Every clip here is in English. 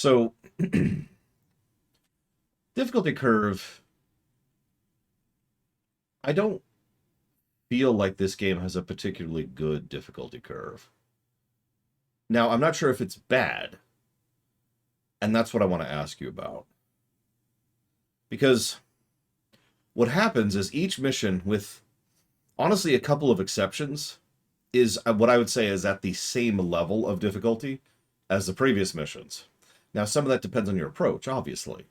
So, difficulty curve, I don't feel like this game has a particularly good difficulty curve. Now, I'm not sure if it's bad, and that's what I want to ask you about. Because what happens is each mission, with honestly a couple of exceptions, is what I would say is at the same level of difficulty as the previous missions. Now, some of that depends on your approach, obviously,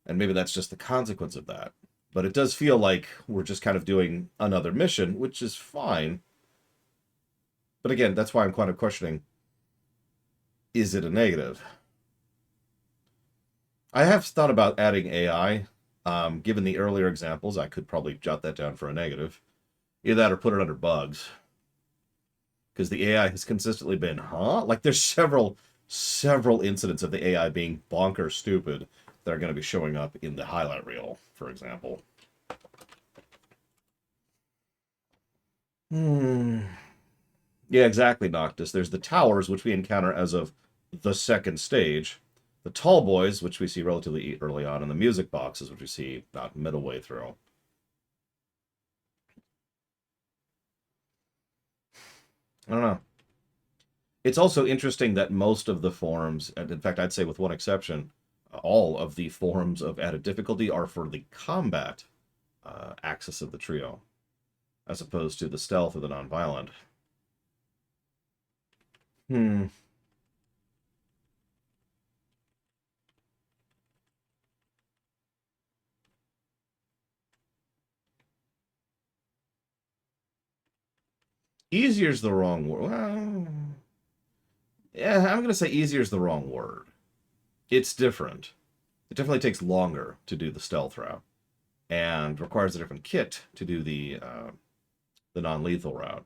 and maybe that's just the consequence of that. But it does feel like we're just kind of doing another mission, which is fine. But again, that's why I'm kind of questioning, is it a negative? I have thought about adding AI. Given the earlier examples, I could probably jot that down for a negative. Either that or put it under bugs. Because the AI has consistently been, huh? Like there's several incidents of the AI being bonker stupid that are going to be showing up in the highlight reel, for example. Yeah, exactly, Noctis. There's the towers, which we encounter as of the second stage. The tall boys, which we see relatively early on, and the music boxes, which we see about middle way through. I don't know. It's also interesting that most of the forms, and in fact, I'd say with one exception, all of the forms of added difficulty are for the combat axis of the trio, as opposed to the stealth or the non-violent. Hmm. Easier is the wrong word. Well, yeah, I'm going to say easier is the wrong word. It's different. It definitely takes longer to do the stealth route, and requires a different kit to do the non-lethal route.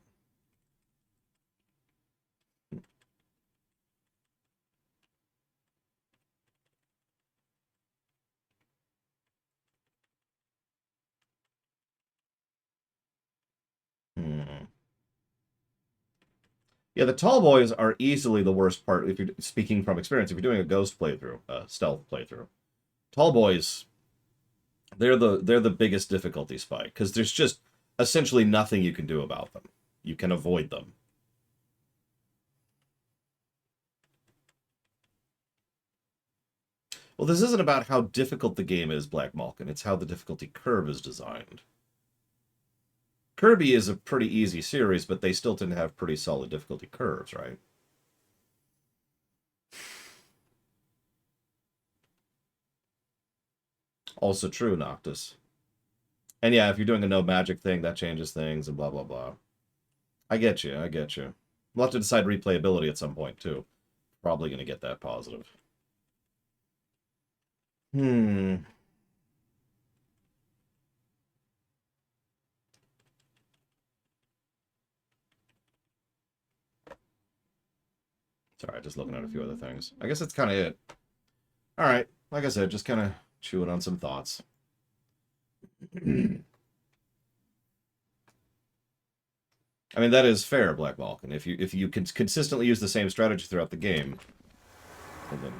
Hmm. Yeah, the tall boys are easily the worst part if you're speaking from experience. If you're doing a ghost playthrough, a stealth playthrough, tall boys, they're the biggest difficulty spike because there's just essentially nothing you can do about them. You can avoid them. Well, this isn't about how difficult the game is, Black Malkin. It's how the difficulty curve is designed. Kirby is a pretty easy series, but they still tend to have pretty solid difficulty curves, right? Also true, Noctis. And yeah, if you're doing a no magic thing, that changes things and blah, blah, blah. I get you, I get you. We'll have to decide replayability at some point, too. Probably going to get that positive. Hmm. Sorry, just looking at a few other things. I guess that's kind of it. All right, like I said, just kind of chewing on some thoughts. I mean, that is fair, Black Balkan. If you can consistently use the same strategy throughout the game, then...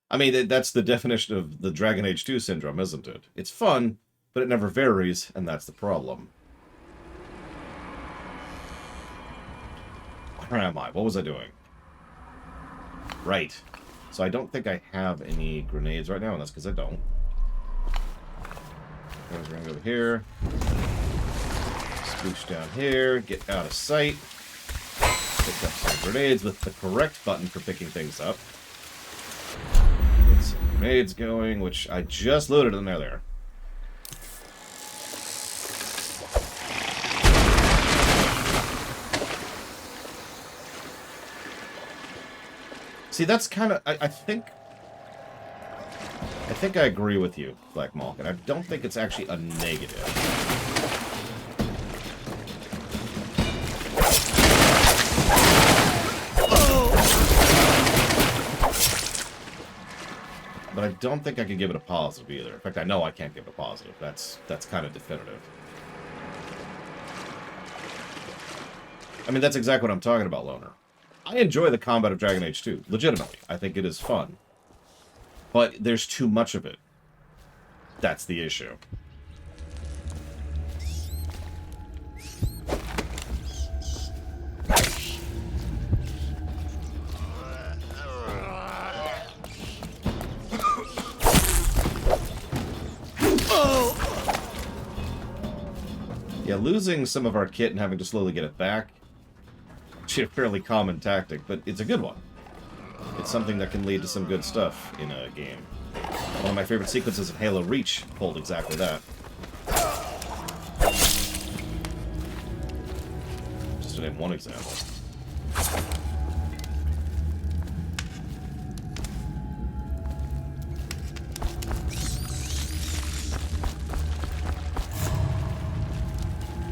I mean, that's the definition of the Dragon Age 2 syndrome, isn't it? It's fun, but it never varies, and that's the problem. Where am I? What was I doing? Right. So I don't think I have any grenades right now, and that's because I don't. We're going to go over here. Scooch down here. Get out of sight. Pick up some grenades with the correct button for picking things up. Get some grenades going, which I just loaded in there. See, that's kind of... I think I agree with you, Black Malkin. I don't think it's actually a negative. But I don't think I can give it a positive either. In fact, I know I can't give it a positive. That's kind of definitive. I mean, that's exactly what I'm talking about, Loner. I enjoy the combat of Dragon Age 2, legitimately. I think it is fun. But there's too much of it. That's the issue. Yeah, losing some of our kit and having to slowly get it back, actually a fairly common tactic, but it's a good one. It's something that can lead to some good stuff in a game. One of my favorite sequences in Halo Reach pulled exactly that. Just to name one example.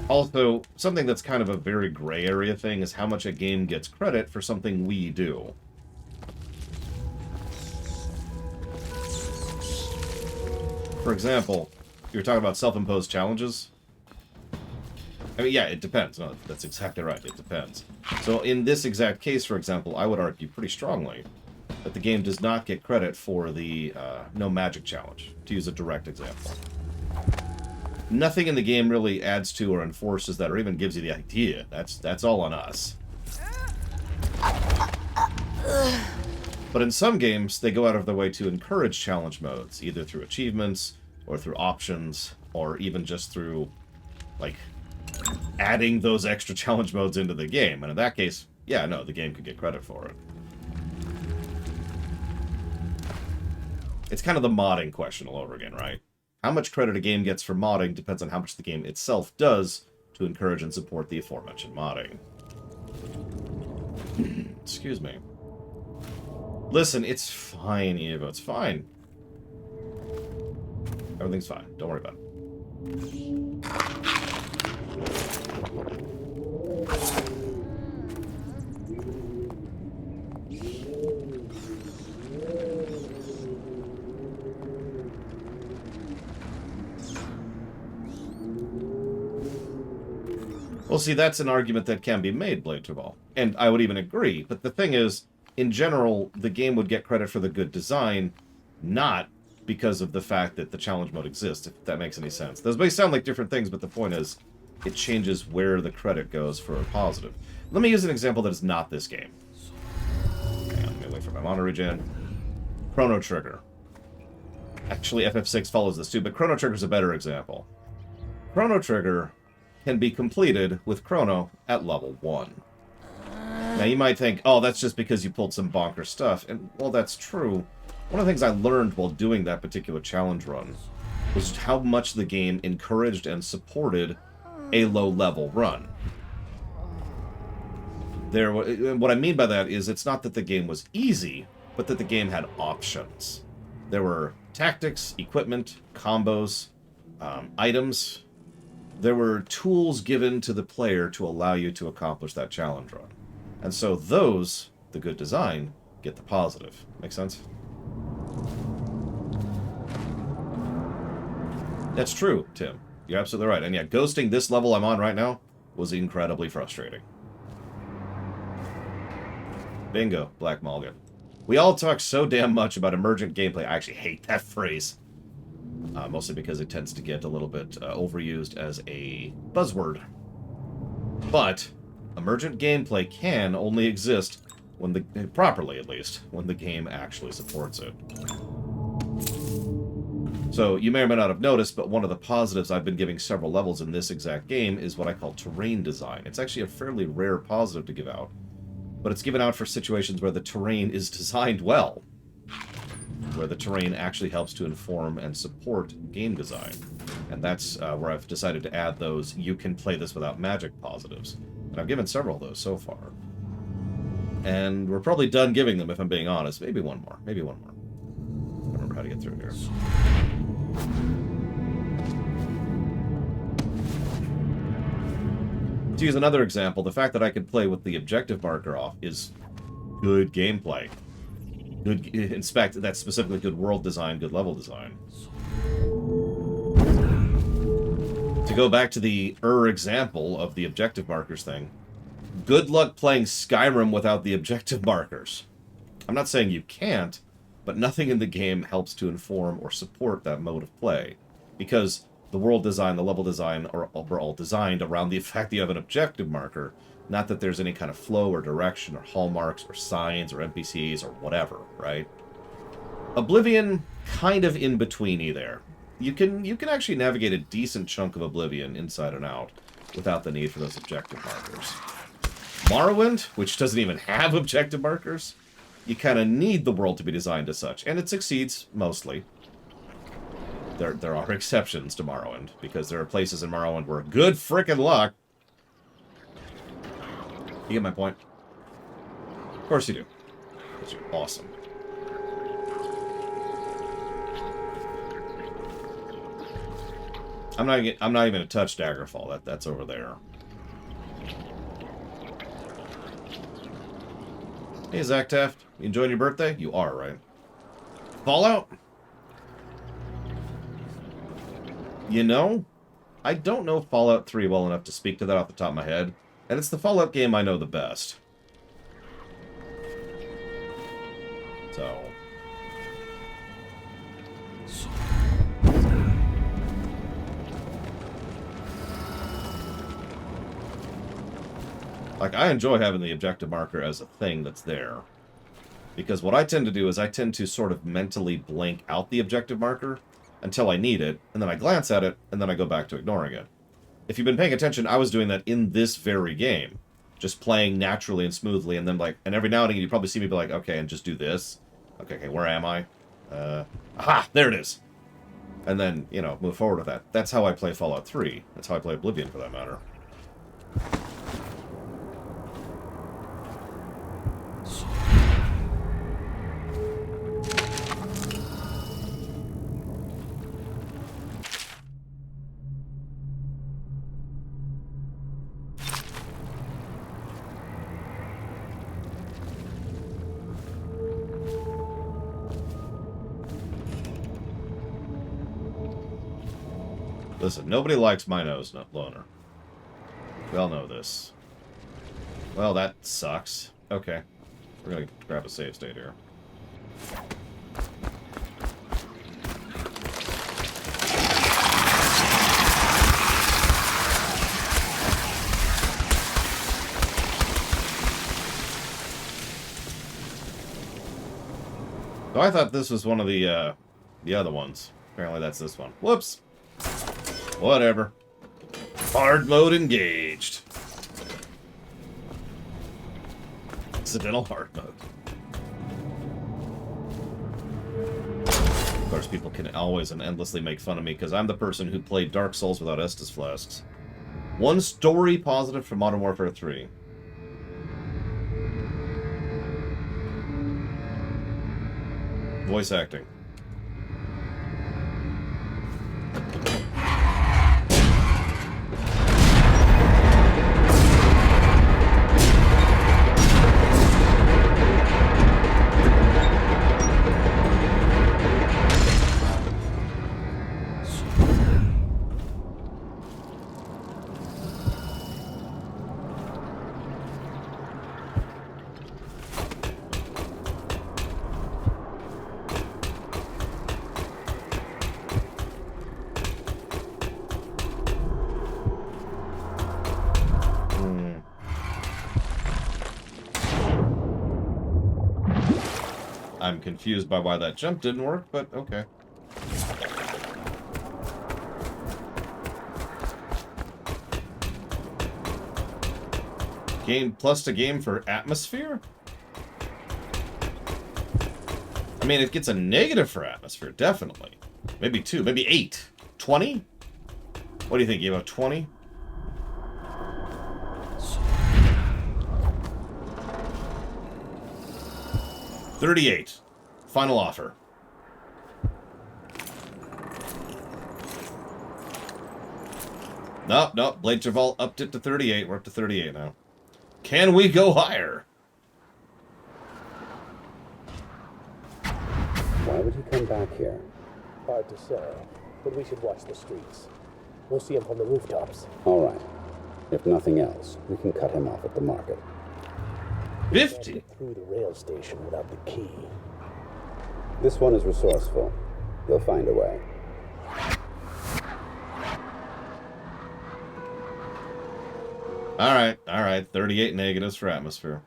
Also, something that's kind of a very gray area thing is how much a game gets credit for something we do. For example, you're talking about self-imposed challenges. I mean, yeah, it depends. No, that's exactly right. It depends. So in this exact case, for example, I would argue pretty strongly that the game does not get credit for the no magic challenge, to use a direct example. Nothing in the game really adds to or enforces that or even gives you the idea. That's all on us. But in some games, they go out of their way to encourage challenge modes, either through achievements, or through options, or even just through, like, adding those extra challenge modes into the game. And in that case, yeah, no, the game could get credit for it. It's kind of the modding question all over again, right? How much credit a game gets for modding depends on how much the game itself does to encourage and support the aforementioned modding. Excuse me. Listen, it's fine, Evo. It's fine. Everything's fine. Don't worry about it. Well, see, that's an argument that can be made, Blade Tubal. And I would even agree. But the thing is, in general, the game would get credit for the good design, not because of the fact that the challenge mode exists, if that makes any sense. Those may sound like different things, but the point is, it changes where the credit goes for a positive. Let me use an example that is not this game. Hang on, let me wait for my mono regen. Chrono Trigger. Actually, FF6 follows this too, but Chrono Trigger is a better example. Chrono Trigger can be completed with Chrono at level 1. Now, you might think, oh, that's just because you pulled some bonker stuff. And, well, that's true. One of the things I learned while doing that particular challenge run was how much the game encouraged and supported a low-level run. What I mean by that is it's not that the game was easy, but that the game had options. There were tactics, equipment, combos, items. There were tools given to the player to allow you to accomplish that challenge run. And so those, the good design, get the positive. Make sense? That's true, Tim. You're absolutely right. And yeah, ghosting this level I'm on right now was incredibly frustrating. Bingo, Black Mulligan. We all talk so damn much about emergent gameplay. I actually hate that phrase. Mostly because it tends to get a little bit overused as a buzzword. But emergent gameplay can only exist when properly at least, when the game actually supports it. So you may or may not have noticed, but one of the positives I've been giving several levels in this exact game is what I call terrain design. It's actually a fairly rare positive to give out, but it's given out for situations where the terrain is designed well, where the terrain actually helps to inform and support game design. And that's where I've decided to add those you can play this without magic positives. And I've given several of those so far. And we're probably done giving them, if I'm being honest. Maybe one more. Maybe one more. I don't remember how to get through here. To use another example, the fact that I could play with the objective marker off is good gameplay. Good, in fact, that's specifically good world design, good level design. To go back to the example of the objective markers thing, Good luck playing Skyrim without the objective markers. I'm not saying you can't, but nothing in the game helps to inform or support that mode of play. Because the world design, the level design, were all designed around the fact that you have an objective marker, not that there's any kind of flow or direction or hallmarks or signs or NPCs or whatever, right? Oblivion, kind of in betweeny there. You can actually navigate a decent chunk of Oblivion inside and out without the need for those objective markers. Morrowind, which doesn't even have objective markers, you kind of need the world to be designed as such, and it succeeds mostly. There are exceptions to Morrowind, because there are places in Morrowind where good frickin' luck. You get my point? Of course you do. Because you're awesome. I'm not even gonna touch Daggerfall. That's over there. Hey, Zach Taft. You enjoying your birthday? You are, right? Fallout? You know, I don't know Fallout 3 well enough to speak to that off the top of my head. And it's the Fallout game I know the best. So... like, I enjoy having the objective marker as a thing that's there. Because what I tend to do is I tend to sort of mentally blank out the objective marker until I need it, and then I glance at it, and then I go back to ignoring it. If you've been paying attention, I was doing that in this very game. Just playing naturally and smoothly, and then like, and every now and again you probably see me be like, okay, and just do this. Okay, where am I? Aha! There it is! And then, you know, move forward with that. That's how I play Fallout 3. That's how I play Oblivion, for that matter. Listen, nobody likes my nose, loner. We all know this. Well, that sucks. Okay. We're gonna grab a save state here. So I thought this was one of the other ones. Apparently that's this one. Whoops! Whatever. Hard mode engaged. Accidental hard mode. Of course, people can always and endlessly make fun of me because I'm the person who played Dark Souls without Estus flasks. One story positive for Modern Warfare 3. Voice acting. I'm confused by why that jump didn't work, but okay. Gain plus to game for atmosphere? I mean, it gets a negative for atmosphere, definitely. Maybe 2, maybe 8. 20? What do you think, you have 20? $38. Final offer. Nope. Blade Traval upped it to 38. We're up to 38 now. Can we go higher? Why would he come back here? Hard to say, but we should watch the streets. We'll see him from the rooftops. All right. If nothing else, we can cut him off at the market. 50? Get through the rail station without the key. This one is resourceful. He'll find a way. All right. 38 negatives for atmosphere.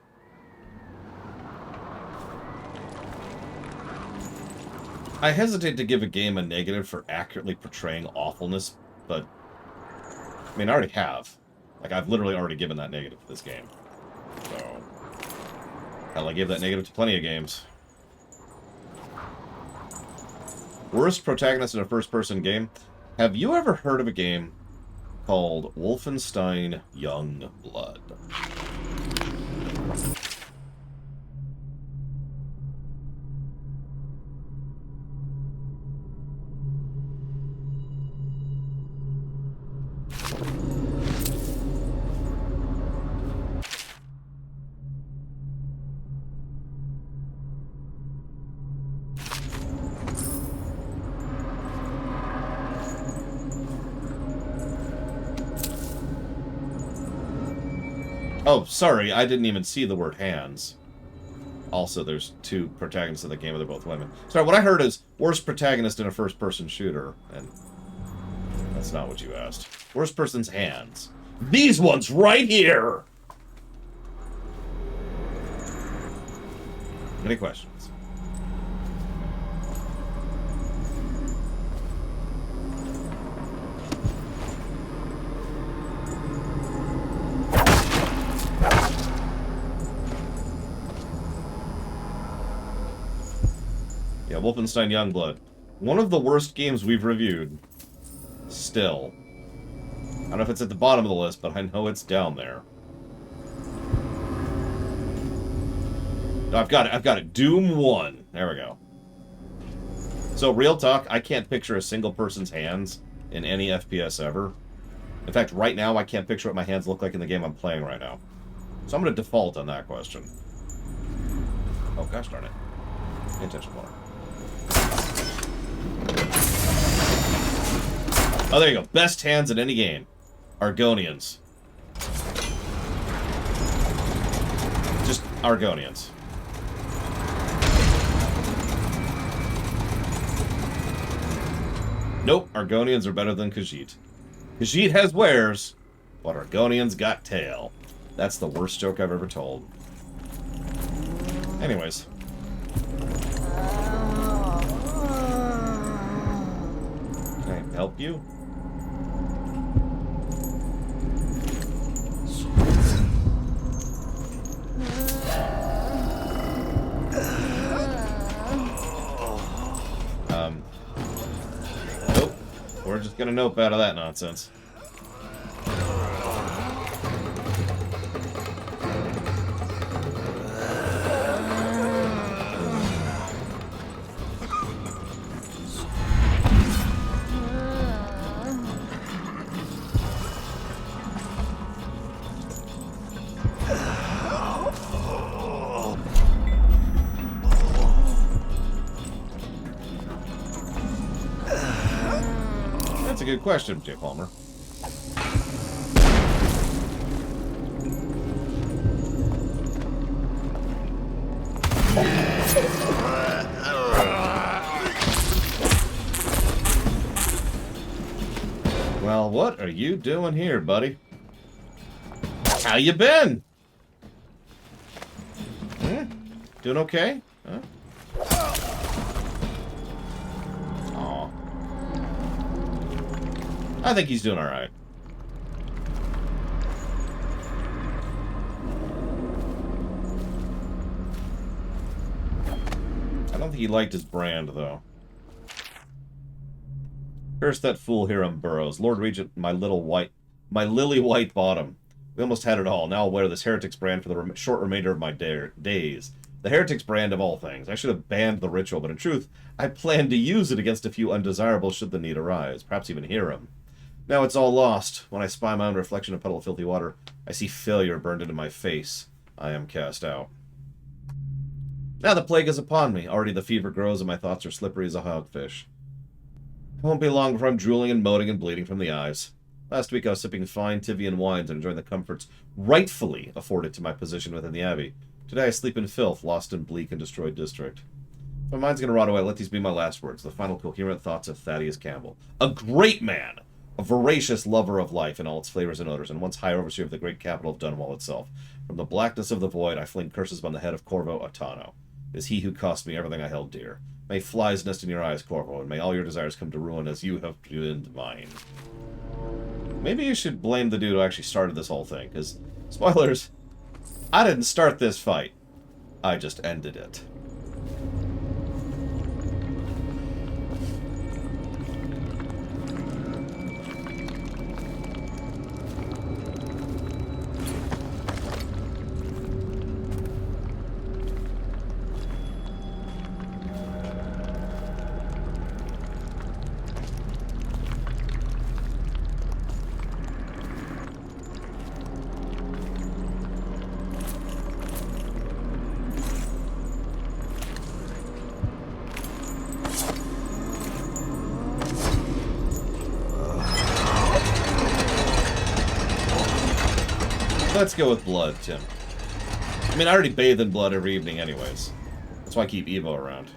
I hesitate to give a game a negative for accurately portraying awfulness, but I mean, I already have. Like, I've literally already given that negative to this game. So, hell, I gave that negative to plenty of games. Worst protagonist in a first-person game. Have you ever heard of a game called Wolfenstein Young Blood? Oh, sorry, I didn't even see the word hands. Also, there's two protagonists of the game, they're both women. Sorry, what I heard is worst protagonist in a first-person shooter, and that's not what you asked. Worst person's hands. These ones right here! Any questions? Yeah, Wolfenstein Youngblood. One of the worst games we've reviewed. Still. I don't know if it's at the bottom of the list, but I know it's down there. No, I've got it. Doom 1. There we go. So, real talk, I can't picture a single person's hands in any FPS ever. In fact, right now, I can't picture what my hands look like in the game I'm playing right now. So I'm going to default on that question. Oh, gosh darn it. Pay attention more. Oh, there you go. Best hands in any game. Argonians. Just Argonians. Nope, Argonians are better than Khajiit. Khajiit has wares, but Argonians got tail. That's the worst joke I've ever told. Anyways. Can I help you? Nope. We're just gonna nope out of that nonsense. That's a good question, J. Palmer. Well, what are you doing here, buddy? How you been? Doing okay? Huh? Aw. I think he's doing alright. I don't think he liked his brand, though. Curse that fool here on Burrows. Lord Regent, my lily white bottom. We almost had it all. Now I'll wear this Heretics brand for the short remainder of my days. The Heretics brand of all things. I should have banned the ritual, but in truth, I plan to use it against a few undesirables should the need arise. Perhaps even hear them. Now it's all lost. When I spy my own reflection in a puddle of filthy water, I see failure burned into my face. I am cast out. Now the plague is upon me. Already the fever grows and my thoughts are slippery as a hogfish. It won't be long before I'm drooling and moaning and bleeding from the eyes. Last week I was sipping fine Tivian wines and enjoying the comforts rightfully afforded to my position within the Abbey. Today I sleep in filth, lost in bleak and destroyed district. My mind's gonna rot away. Let these be my last words. The final coherent thoughts of Thaddeus Campbell. A great man! A voracious lover of life in all its flavors and odors, and once high overseer of the great capital of Dunwall itself. From the blackness of the void, I fling curses upon the head of Corvo Atano. It is he who cost me everything I held dear. May flies nest in your eyes, Corvo, and may all your desires come to ruin as you have ruined mine. Maybe you should blame the dude who actually started this whole thing, because, spoilers, I didn't start this fight. I just ended it. Let's go with blood, Tim. I mean, I already bathe in blood every evening anyways. That's why I keep Evo around.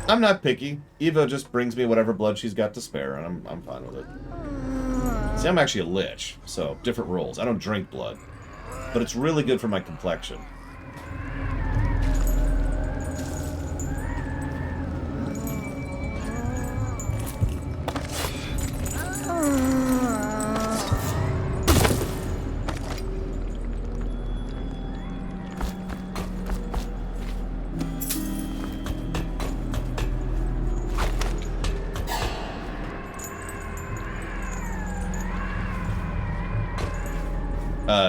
I'm not picky. Eva just brings me whatever blood she's got to spare, and I'm fine with it. See, I'm actually a lich, so different rules. I don't drink blood, but it's really good for my complexion.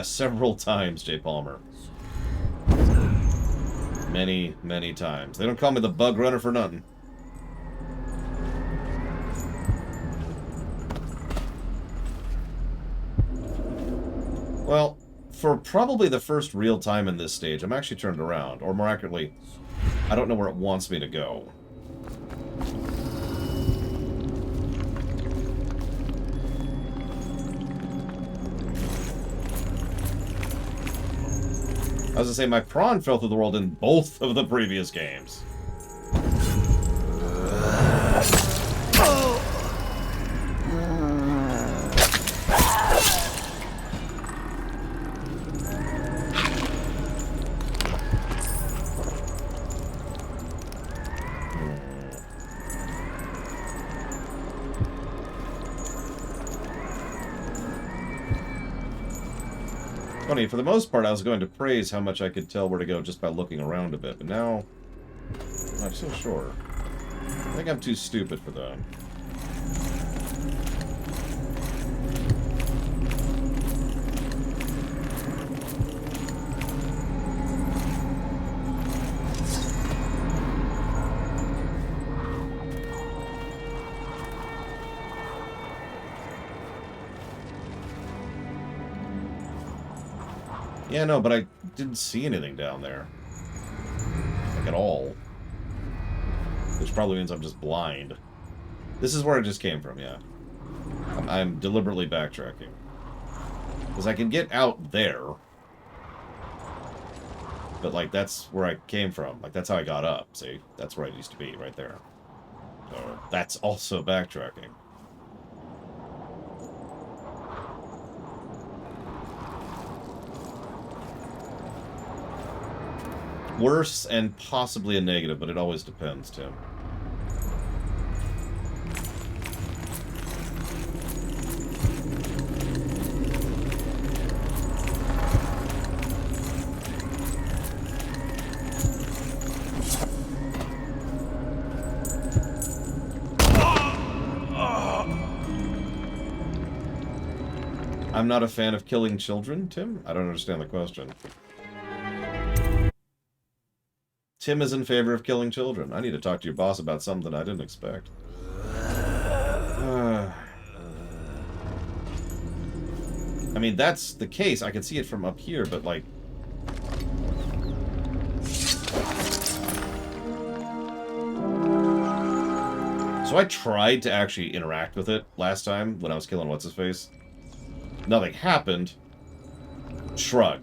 Several times, J. Palmer. Many, many times. They don't call me the bug runner for nothing. Well, for probably the first real time in this stage, I'm actually turned around. Or more accurately, I don't know where it wants me to go. I was gonna say, my prawn fell through the world in both of the previous games. Funny, for the most part, I was going to praise how much I could tell where to go just by looking around a bit, but now I'm not so sure. I think I'm too stupid for that. Yeah, no, but I didn't see anything down there. Like, at all. Which probably means I'm just blind. This is where I just came from, yeah. I'm deliberately backtracking. Because I can get out there. But, like, that's where I came from. Like, that's how I got up, see? That's where I used to be, right there. So, that's also backtracking. Worse and possibly a negative, but it always depends, Tim. I'm not a fan of killing children, Tim? I don't understand the question. Tim is in favor of killing children. I need to talk to your boss about something I didn't expect. I mean, that's the case. I can see it from up here, but, like... So I tried to actually interact with it last time when I was killing What's-His-Face. Nothing happened. Shrug.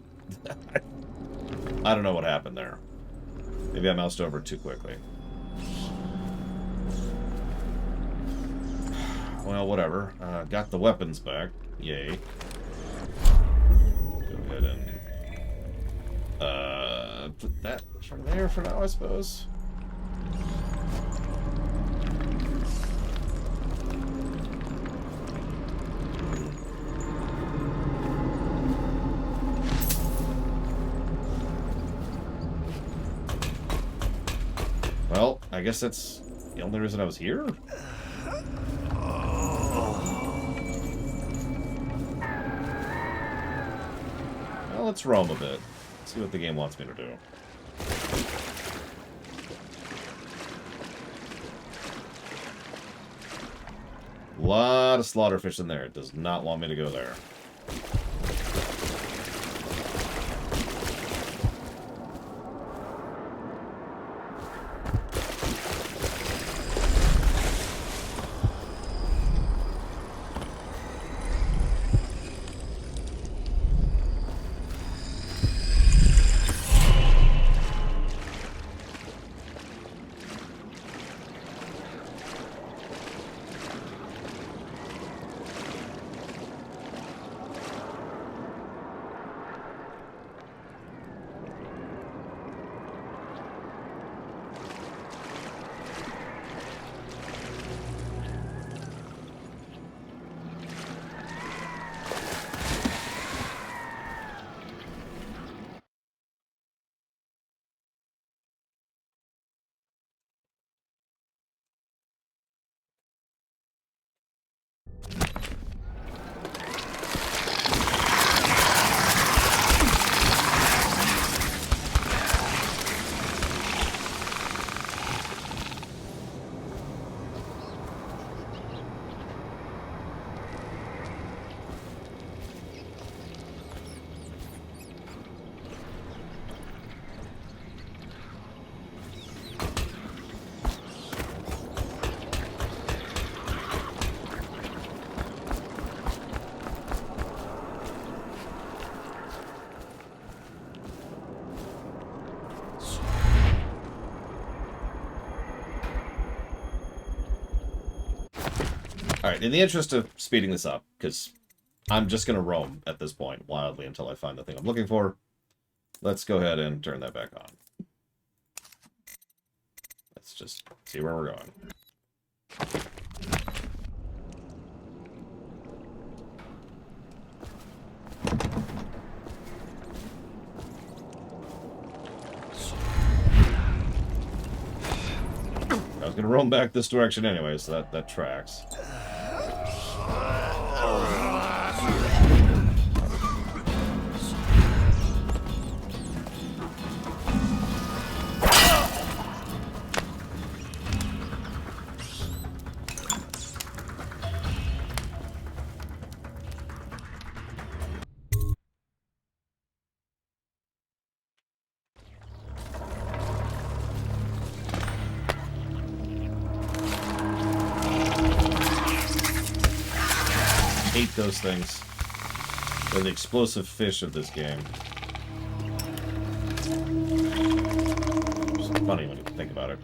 I don't know what happened there. Maybe I moused over too quickly. Well, whatever. Got the weapons back. Yay. Go ahead and put that from there for now, I suppose. Well, I guess that's the only reason I was here. Well, let's roam a bit. See what the game wants me to do. A lot of slaughterfish in there. It does not want me to go there. Alright, in the interest of speeding this up, because I'm just going to roam at this point wildly until I find the thing I'm looking for, let's go ahead and turn that back on. Let's just see where we're going. I was going to roam back this direction anyway, so that tracks. Hate those things. They're the explosive fish of this game. It's funny when you think about it.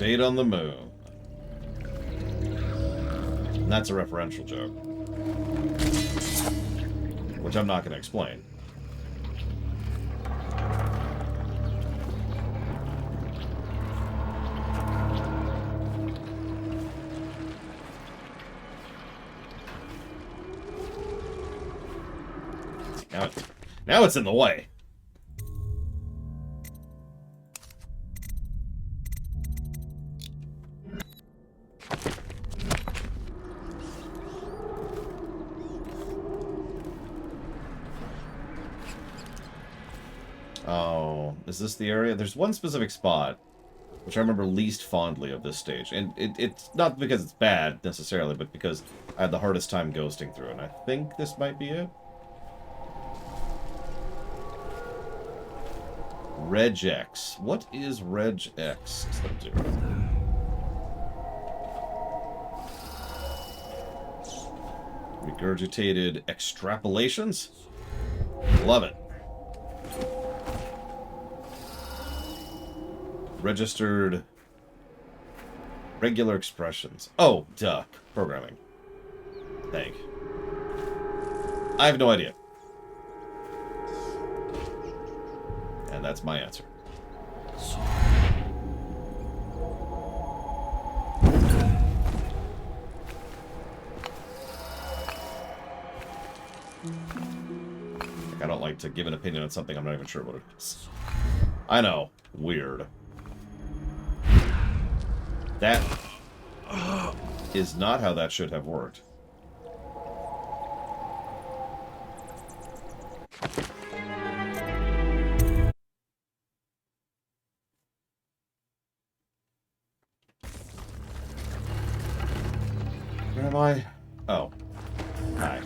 Fate on the Moon. And that's a referential joke. Which I'm not going to explain. Now it's in the way. Oh, is this the area? There's one specific spot, which I remember least fondly of this stage. And it's not because it's bad, necessarily, but because I had the hardest time ghosting through it. And I think this might be it. Regex. What is Regex? Regurgitated extrapolations? Love it. Registered regular expressions. Oh, duh. Programming. Thank. I have no idea. And that's my answer. I don't like to give an opinion on something I'm not even sure what it is. I know. Weird. That is not how that should have worked. Where am I? Oh. Hi.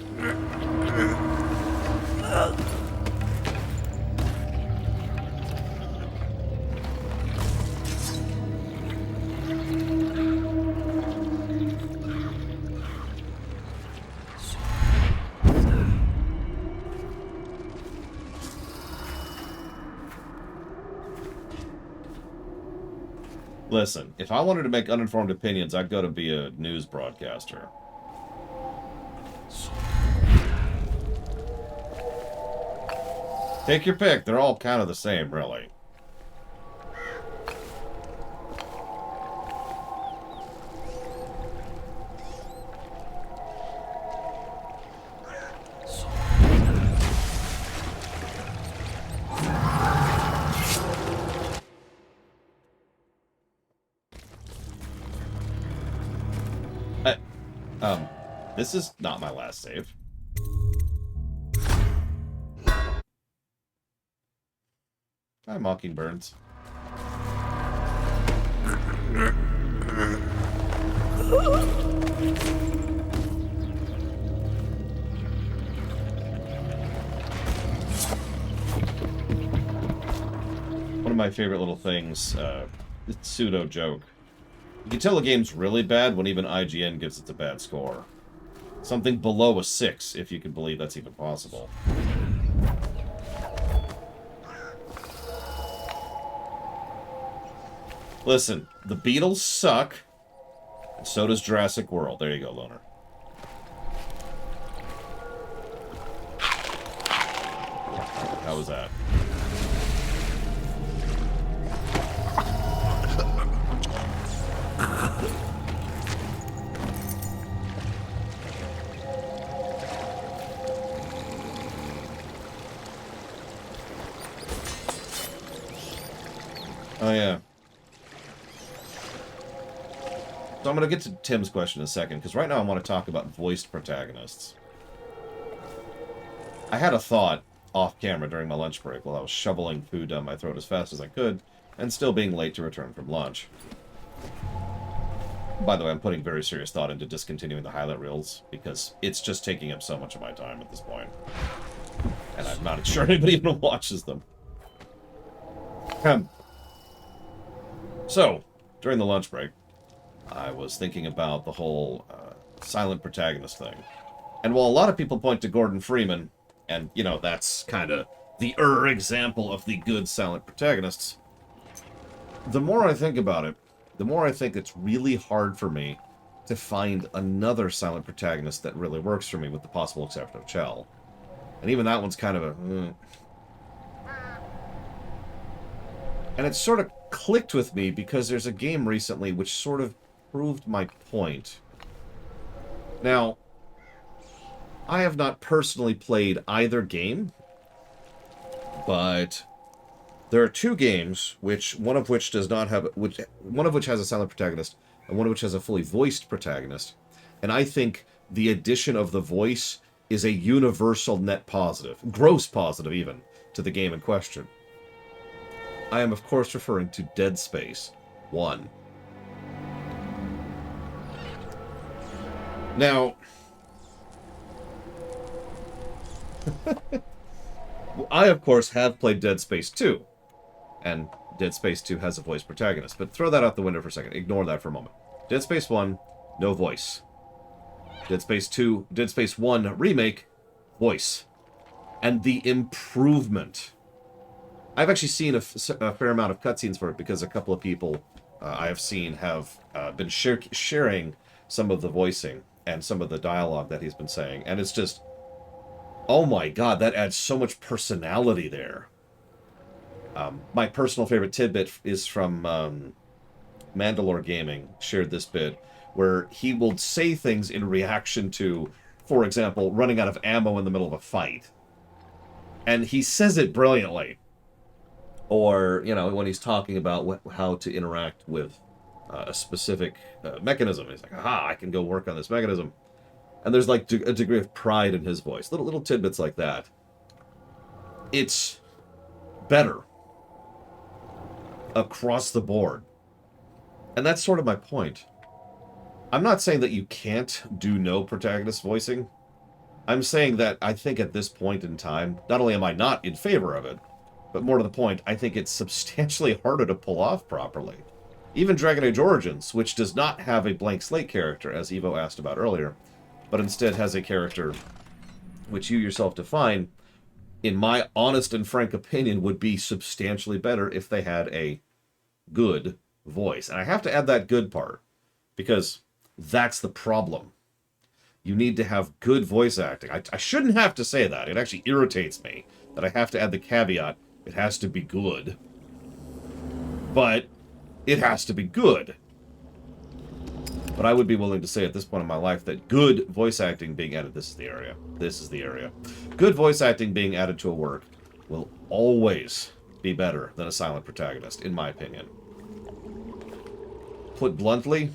Listen, if I wanted to make uninformed opinions, I'd go to be a news broadcaster. Take your pick. They're all kind of the same, really. This is not my last save. Hi, Mockingbirds. One of my favorite little things, it's pseudo joke. You can tell a game's really bad when even IGN gives it a bad score. Something below a 6, if you can believe that's even possible. Listen, the Beatles suck, and so does Jurassic World. There you go, Loner. How was that? Oh, yeah. So I'm going to get to Tim's question in a second, because right now I want to talk about voiced protagonists. I had a thought off-camera during my lunch break while I was shoveling food down my throat as fast as I could, and still being late to return from lunch. By the way, I'm putting very serious thought into discontinuing the highlight reels, because it's just taking up so much of my time at this point. And I'm not sure anybody even watches them. So, during the lunch break, I was thinking about the whole silent protagonist thing. And while a lot of people point to Gordon Freeman, and, you know, that's kind of the example of the good silent protagonists, the more I think about it, the more I think it's really hard for me to find another silent protagonist that really works for me, with the possible exception of Chell. And even that one's kind of a... And it sort of clicked with me because there's a game recently which sort of proved my point. Now, I have not personally played either game, but there are two games, one of which does not have... one of which has a silent protagonist, and one of which has a fully voiced protagonist. And I think the addition of the voice is a universal net positive, gross positive even, to the game in question. I am, of course, referring to Dead Space 1. Now, I, of course, have played Dead Space 2, and Dead Space 2 has a voice protagonist, but throw that out the window for a second. Ignore that for a moment. Dead Space 1, no voice. Dead Space 2, Dead Space 1 Remake, voice. And the improvement. I've actually seen a fair amount of cutscenes for it because a couple of people I have seen have been sharing some of the voicing and some of the dialogue that he's been saying. And it's just, oh my god, that adds so much personality there. My personal favorite tidbit is from Mandalore Gaming, shared this bit, where he will say things in reaction to, for example, running out of ammo in the middle of a fight. And he says it brilliantly. Or, you know, when he's talking about how to interact with a specific mechanism. He's like, aha, I can go work on this mechanism. And there's like a degree of pride in his voice. Little tidbits like that. It's better across the board. And that's sort of my point. I'm not saying that you can't do no protagonist voicing. I'm saying that I think at this point in time, not only am I not in favor of it, but more to the point, I think it's substantially harder to pull off properly. Even Dragon Age Origins, which does not have a blank slate character, as Evo asked about earlier, but instead has a character which you yourself define, in my honest and frank opinion, would be substantially better if they had a good voice. And I have to add that good part, because that's the problem. You need to have good voice acting. I shouldn't have to say that. It actually irritates me that I have to add the caveat, it has to be good. But it has to be good. But I would be willing to say at this point in my life that good voice acting being added, this is the area. This is the area. Good voice acting being added to a work will always be better than a silent protagonist, in my opinion. Put bluntly,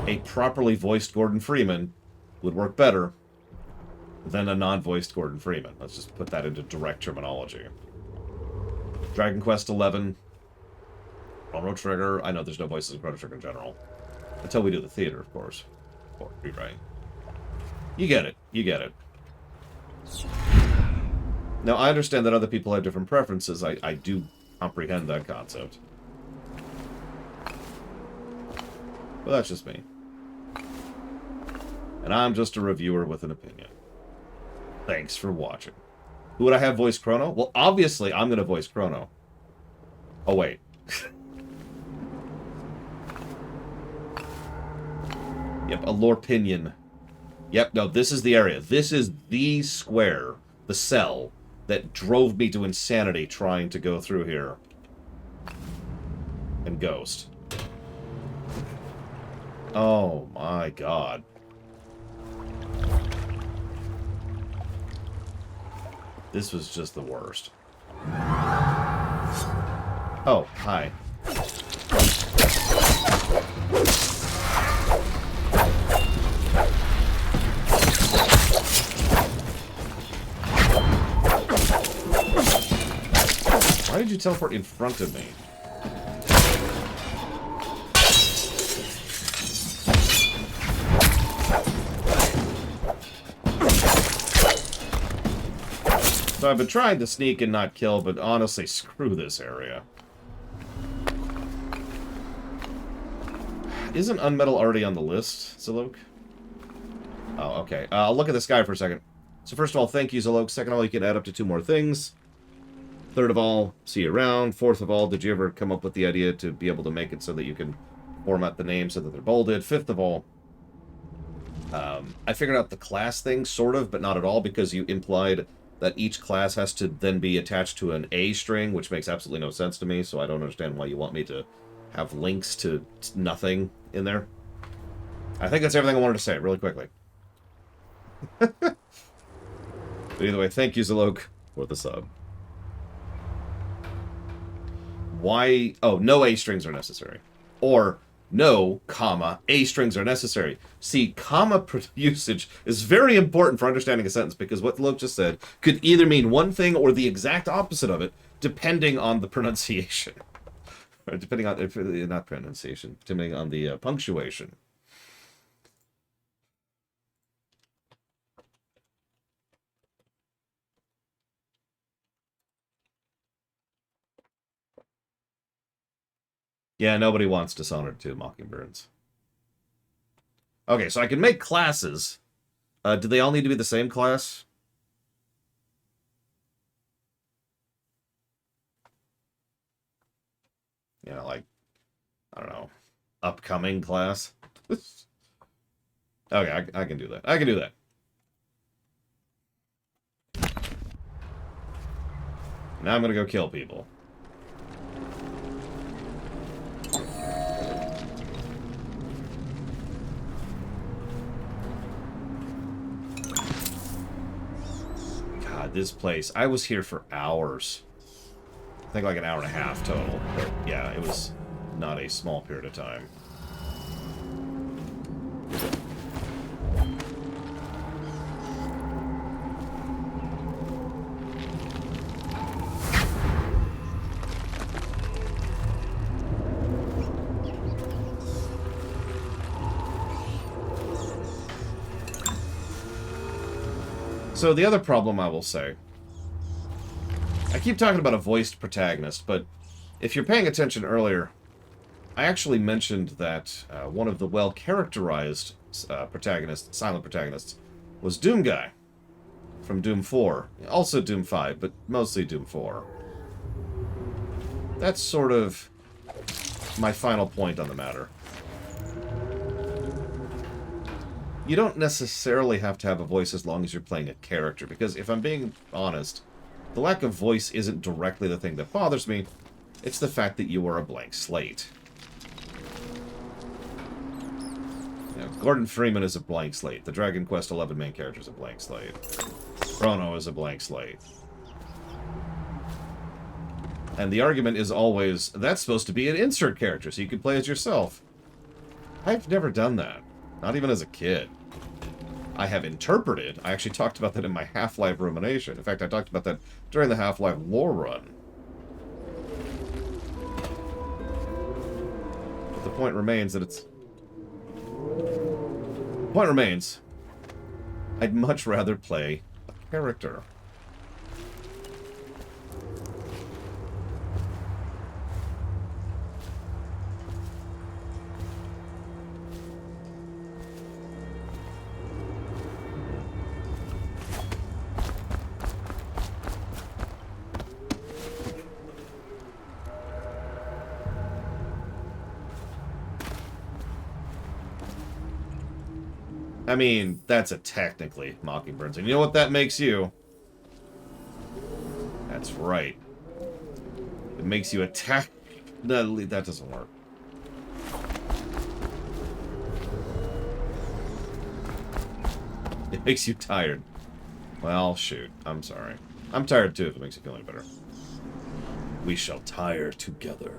a properly voiced Gordon Freeman would work better than a non-voiced Gordon Freeman. Let's just put that into direct terminology. Dragon Quest XI, Chrono Trigger. I know there's no voices in Chrono Trigger in general. Until we do the theater, of course. Or rewrite. You get it. You get it. Now, I understand that other people have different preferences. I do comprehend that concept. But that's just me. And I'm just a reviewer with an opinion. Thanks for watching. Who would I have voice Chrono? Well, obviously, I'm going to voice Chrono. Oh, wait. Yep, a Lorpinion. Yep, no, this is the area. This is the square, the cell, that drove me to insanity trying to go through here. And Ghost. Oh, my God. This was just the worst. Oh, hi. Why did you teleport in front of me? So I've been trying to sneak and not kill, but honestly, screw this area. Isn't Unmetal already on the list, Zalok? Oh, okay. I'll look at this guy for a second. So first of all, thank you, Zalok. Second of all, you can add up to 2 more things. Third of all, see you around. Fourth of all, did you ever come up with the idea to be able to make it so that you can format the names so that they're bolded? Fifth of all, I figured out the class thing, sort of, but not at all, because you implied that each class has to then be attached to an A string, which makes absolutely no sense to me, so I don't understand why you want me to have links to nothing in there. I think that's everything I wanted to say, really quickly. But either way, thank you, Zalok, for the sub. Why... Oh, no A strings are necessary. Or... No, comma, A strings are necessary. See, comma usage is very important for understanding a sentence, because what Luke just said could either mean one thing or the exact opposite of it, depending on the pronunciation. Or depending on, not pronunciation, depending on the punctuation. Yeah, nobody wants Dishonored 2 Mockingbirds. Okay, so I can make classes. Do they all need to be the same class? You know, like, I don't know, upcoming class? Okay, I can do that. I can do that. Now I'm gonna go kill people. God, this place. I was here for hours. I think like an hour and a half total. But yeah, it was not a small period of time. So the other problem I will say, I keep talking about a voiced protagonist, but if you're paying attention earlier, I actually mentioned that one of the well-characterized protagonists, silent protagonists, was Doom Guy from Doom 4. Also Doom 5, but mostly Doom 4. That's sort of my final point on the matter. You don't necessarily have to have a voice as long as you're playing a character, because if I'm being honest, the lack of voice isn't directly the thing that bothers me. It's the fact that you are a blank slate. You know, Gordon Freeman is a blank slate. The Dragon Quest XI main character is a blank slate. Chrono is a blank slate. And the argument is always, that's supposed to be an insert character, so you can play as yourself. I've never done that. Not even as a kid. I have interpreted. I actually talked about that in my Half-Life rumination. In fact, I talked about that during the Half-Life lore run. But the point remains that it's... The point remains, I'd much rather play a character. I mean, that's a technically Mockingbirds. And you know what that makes you? That's right. It makes you attack... No, that doesn't work. It makes you tired. Well, shoot. I'm sorry. I'm tired too, if it makes you feel any better. We shall tire together.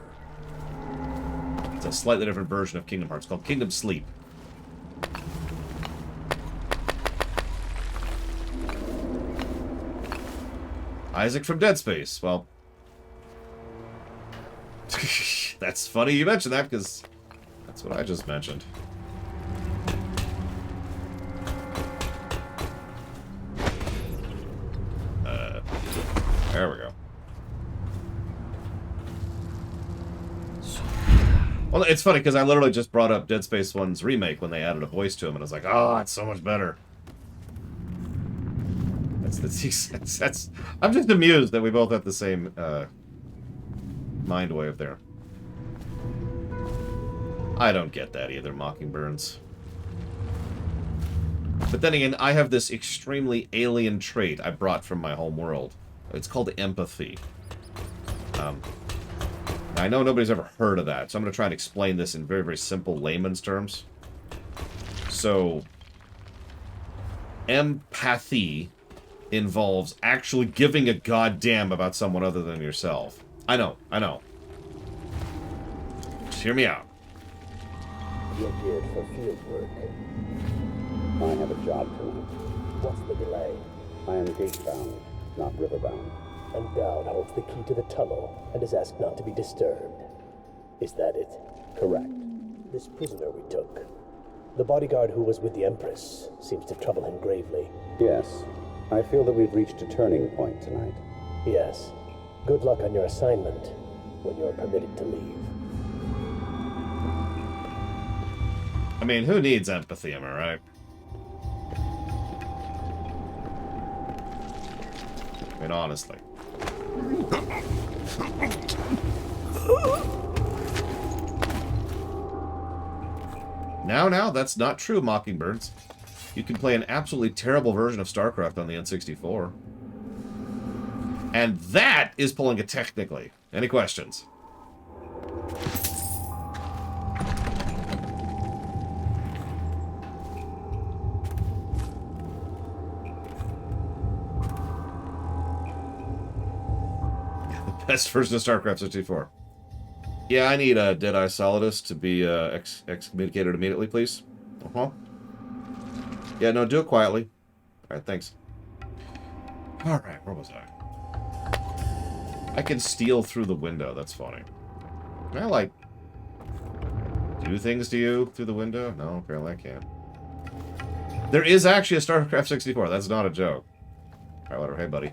It's a slightly different version of Kingdom Hearts called Kingdom Sleep. Isaac from Dead Space. Well, that's funny you mentioned that, because that's what I just mentioned. There we go. Well, it's funny, because I literally just brought up Dead Space 1's remake when they added a voice to him, and I was like, oh, it's so much better. That's I'm just amused that we both have the same mind wave there. I don't get that either, Mockingbirds. But then again, I have this extremely alien trait I brought from my home world. It's called empathy. I know nobody's ever heard of that, so I'm going to try and explain this in very, very simple layman's terms. So, empathy involves actually giving a goddamn about someone other than yourself. I know. Just hear me out. You're geared for field work. I have a job tonight. What's the delay? I am gate-bound, not river-bound. And Dowd holds the key to the tunnel and is asked not to be disturbed. Is that it? Correct. This prisoner we took, the bodyguard who was with the Empress, seems to trouble him gravely. Yes. I feel that we've reached a turning point tonight. Yes. Good luck on your assignment when you're permitted to leave. I mean, who needs empathy, am I right? I mean, honestly. Now, that's not true, Mockingbirds. You can play an absolutely terrible version of StarCraft on the N64. And that is pulling it technically. Any questions? Best version of StarCraft 64. Yeah, I need a Deadeye Solidus to be excommunicated immediately, please. Uh-huh. Yeah, no, do it quietly. Alright, thanks. Alright, where was I? I can steal through the window, that's funny. Can I, like, do things to you through the window? No, apparently I can't. There is actually a StarCraft 64, that's not a joke. Alright, whatever, hey buddy.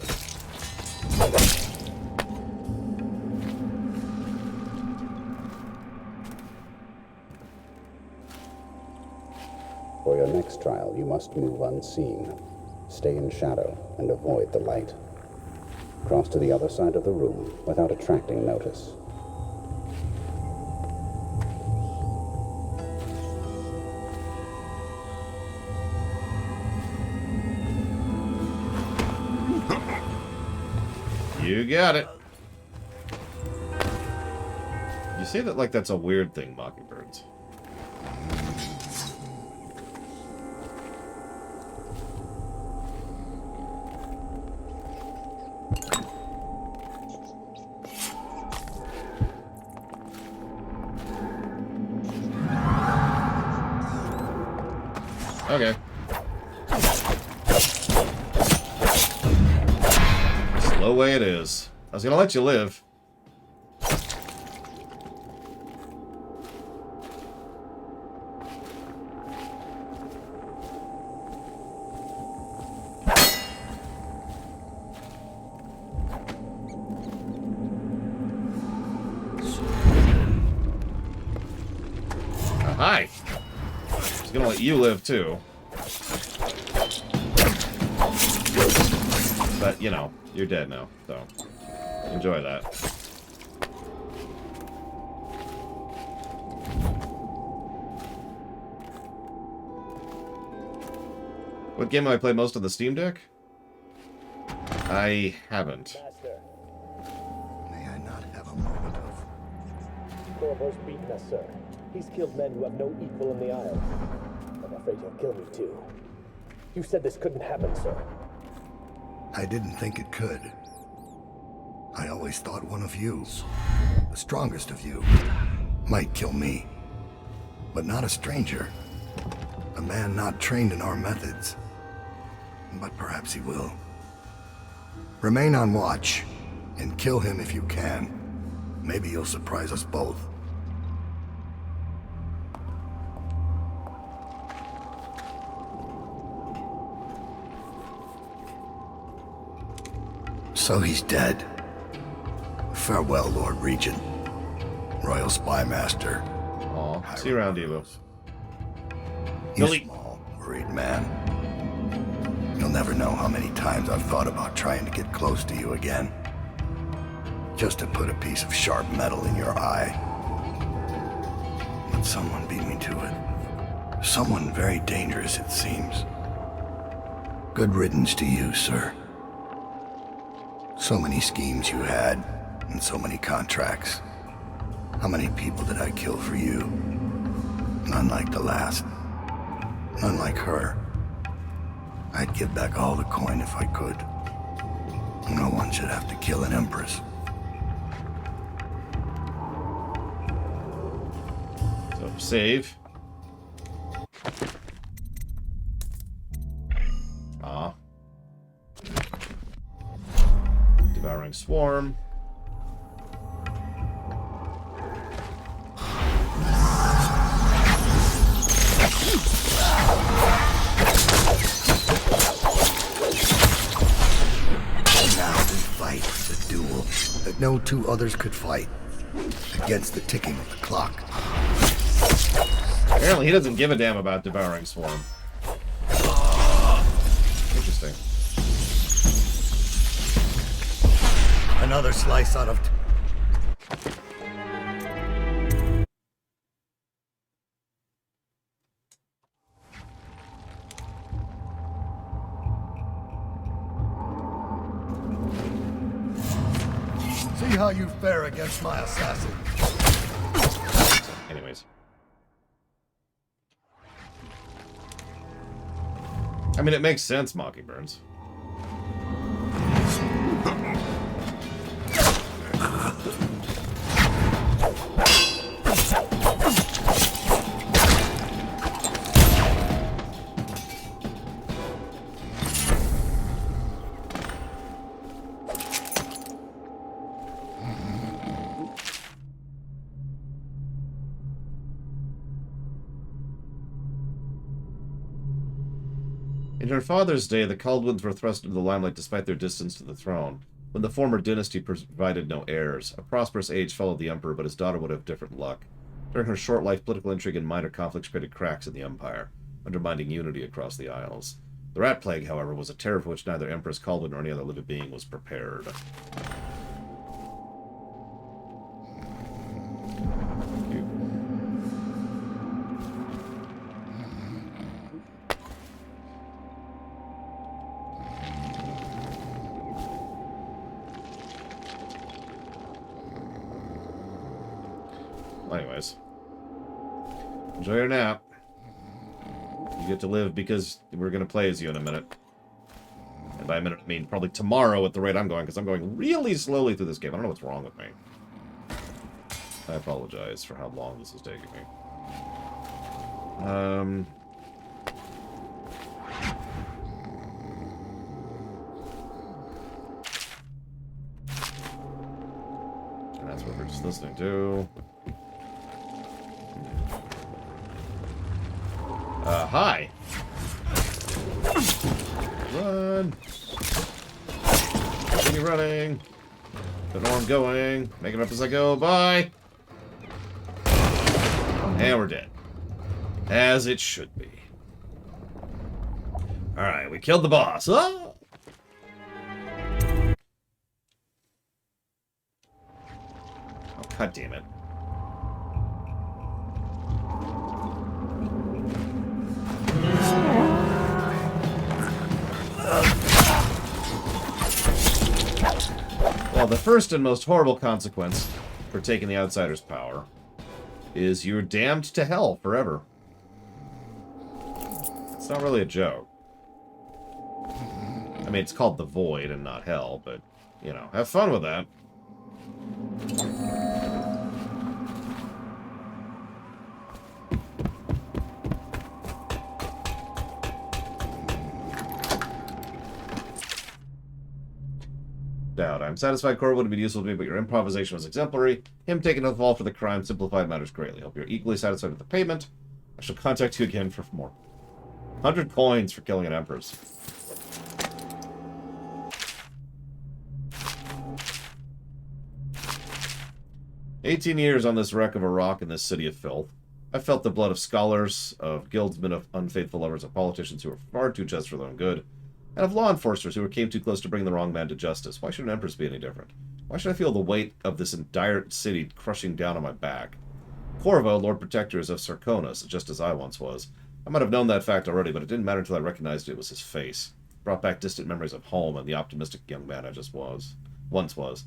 For your next trial, you must move unseen. Stay in shadow and avoid the light. Cross to the other side of the room without attracting notice. You got it. You say that like that's a weird thing, Mockingbirds. Okay. Slow way it is. I was gonna let you live. Hi. I was gonna let you live too. But, you know, you're dead now, so enjoy that. What game have I played most on the Steam Deck? I haven't. Master, May I not have a moment of... Corvo's beaten us, sir. He's killed men who have no equal in the Isles. I'm afraid he'll kill me, too. You said this couldn't happen, sir. I didn't think it could. I always thought one of you, the strongest of you, might kill me. But not a stranger. A man not trained in our methods. But perhaps he will. Remain on watch, and kill him if you can. Maybe you'll surprise us both. So he's dead. Farewell, Lord Regent. Royal Spy Master. Aw, see you around, Evo. You Billy. small, worried man. You'll never know how many times I've thought about trying to get close to you again. Just to put a piece of sharp metal in your eye. But someone beat me to it. Someone very dangerous, it seems. Good riddance to you, sir. So many schemes you had, and so many contracts. How many people did I kill for you? None like the last. None like her. I'd give back all the coin if I could. No one should have to kill an empress. So, save. Devouring Swarm. That no two others could fight against the ticking of the clock. Apparently he doesn't give a damn about Devouring Swarm. Interesting. Another slice out of... See how you fare against my assassin. Anyways. I mean, it makes sense, Mockingburns. In her father's day, the Kaldwins were thrust into the limelight despite their distance to the throne. When the former dynasty provided no heirs, a prosperous age followed the emperor, but his daughter would have different luck. During her short life, political intrigue and minor conflicts created cracks in the empire, undermining unity across the Isles. The Rat Plague, however, was a terror for which neither Empress Kaldwin nor any other living being was prepared. Anyways, enjoy your nap. You get to live because we're going to play as you in a minute. And by a minute, I mean probably tomorrow at the rate I'm going, because I'm going really slowly through this game. I don't know what's wrong with me. I apologize for how long this is taking me. And that's what we're just listening to. Hi. Run. Continue running. Don't know where I'm going. Making up as I go. Bye. And we're dead. As it should be. Alright, we killed the boss. Oh! Oh, god damn it. Well, the first and most horrible consequence for taking the Outsider's power is you're damned to hell forever. It's not really a joke. I mean, it's called the Void and not Hell, but, you know, have fun with that. Doubt. I'm satisfied Cora would have been useful to me, but your improvisation was exemplary. Him taking the fall for the crime simplified matters greatly. Hope you're equally satisfied with the payment. I shall contact you again for more. 100 coins for killing an Empress. "18 years on this wreck of a rock in this city of filth. I've felt the blood of scholars, of guildsmen, of unfaithful lovers, of politicians who are far too just for their own good. and of law enforcers who came too close to bring the wrong man to justice. Why should an empress be any different? Why should I feel the weight of this entire city crushing down on my back? Corvo, Lord Protector, is of Sarkonos, just as I once was. I might have known that fact already, but it didn't matter until I recognized it was his face. It brought back distant memories of home and the optimistic young man I once was.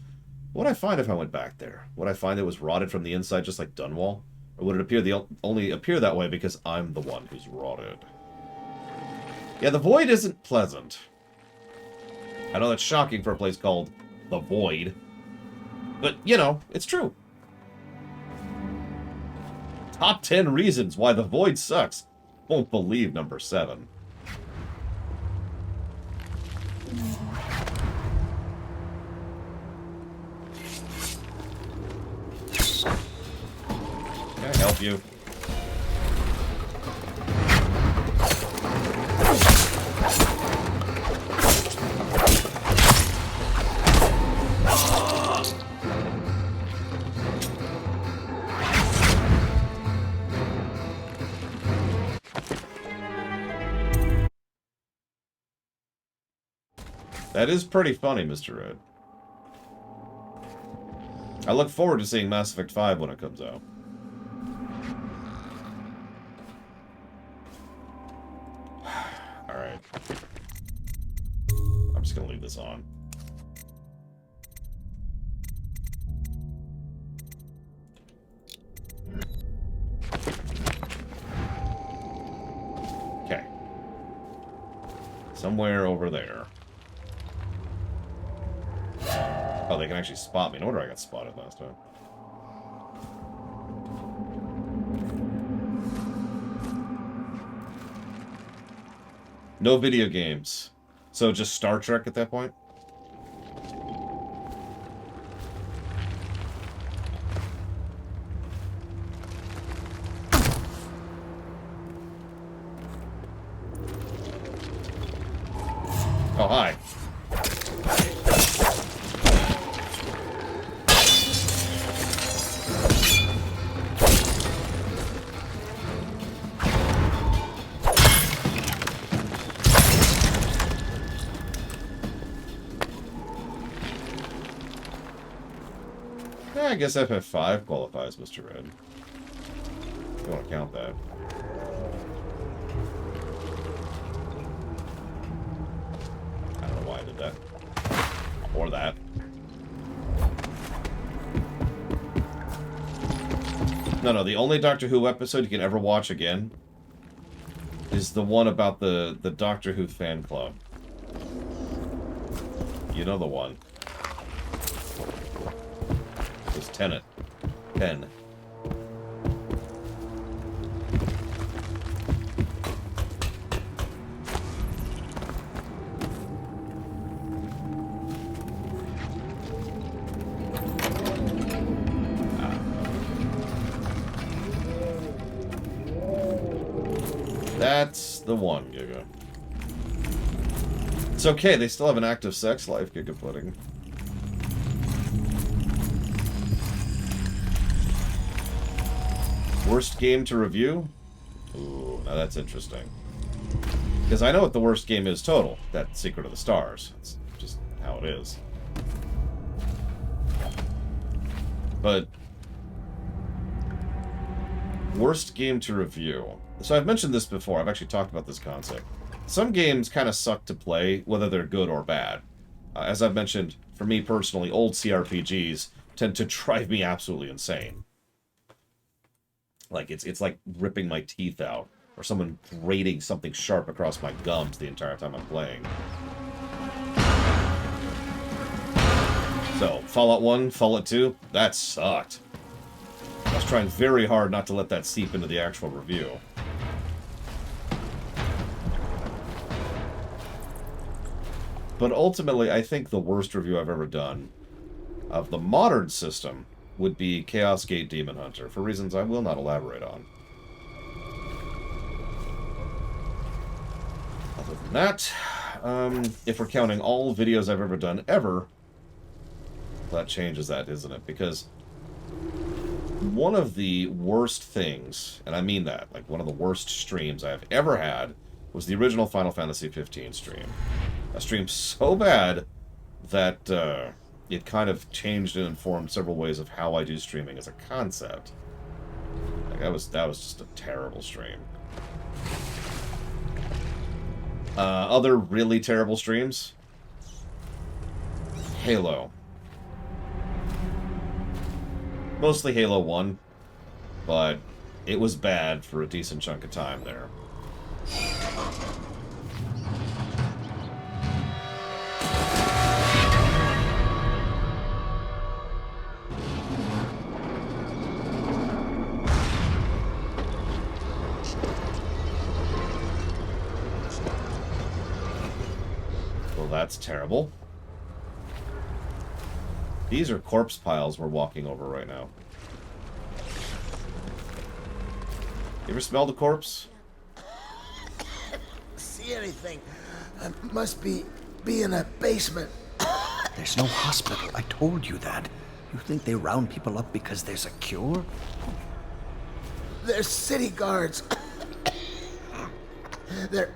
What would I find if I went back there? Would I find it was rotted from the inside just like Dunwall? Or would it only appear that way because I'm the one who's rotted? Yeah, the Void isn't pleasant. I know that's shocking for a place called The Void. But, you know, it's true. Top 10 reasons why The Void sucks. Won't believe number 7. Can I help you? That is pretty funny, Mr. Red. I look forward to seeing Mass Effect 5 when it comes out. Alright. I'm just gonna leave this on. Okay. Somewhere over there. Oh, they can actually spot me. No wonder I got spotted last time. No video games. So just Star Trek at that point? Oh, hi. I guess FF5 qualifies, Mr. Red. If you want to count that. I don't know why I did that. Or that. No, the only Doctor Who episode you can ever watch again is the one about the Doctor Who fan club. You know the one. It's Tenet. 10. That's the one, Giga. It's okay, they still have an active sex life, Giga Pudding. Worst game to review? Ooh, now that's interesting. Because I know what the worst game is total. That Secret of the Stars. It's just how it is. But... worst game to review. So I've mentioned this before. I've actually talked about this concept. Some games kind of suck to play, whether they're good or bad. As I've mentioned, for me personally, old CRPGs tend to drive me absolutely insane. Like, it's like ripping my teeth out, or someone grating something sharp across my gums the entire time I'm playing. So, Fallout 1, Fallout 2, that sucked. I was trying very hard not to let that seep into the actual review. But ultimately, I think the worst review I've ever done of the modern system would be Chaos Gate Demon Hunter, for reasons I will not elaborate on. Other than that, if we're counting all videos I've ever done ever, that changes that, isn't it? Because one of the worst things, and I mean that, like one of the worst streams I've ever had, was the original Final Fantasy 15 stream. a stream so bad that it kind of changed and informed several ways of how I do streaming as a concept. Like that was just a terrible stream. Other really terrible streams. Halo. Mostly Halo 1, but it was bad for a decent chunk of time there. Well, that's terrible. These are corpse piles we're walking over right now. You ever smelled a corpse? See anything? I must be in a basement. There's no hospital. I told you that. You think they round people up because there's a cure? They're city guards. They're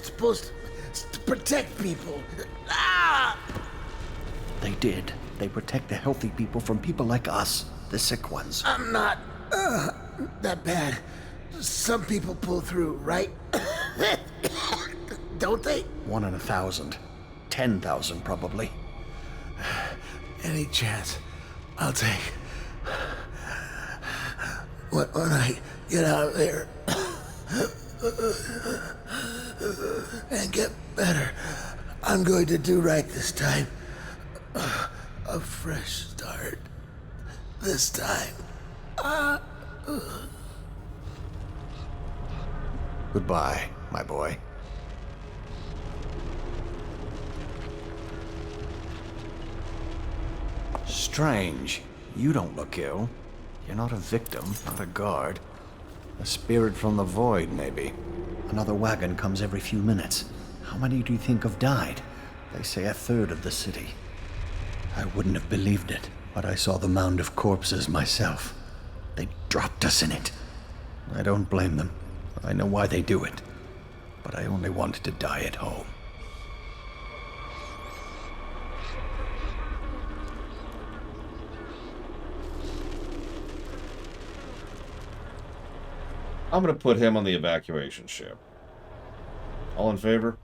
supposed to protect people. Ah! They did. They protect the healthy people from people like us, the sick ones. I'm not that bad. Some people pull through, right? Don't they? 1 in 1,000. 10,000 probably. Any chance I'll take. When I get out of there and get better, I'm going to do right this time. A fresh start. This time. Goodbye, my boy. Strange. You don't look ill. You're not a victim, not a guard. A spirit from the void, maybe. Another wagon comes every few minutes. How many do you think have died? They say 1/3 of the city. I wouldn't have believed it, but I saw the mound of corpses myself. They dropped us in it. I don't blame them. I know why they do it. But I only wanted to die at home. I'm going to put him on the evacuation ship. All in favor?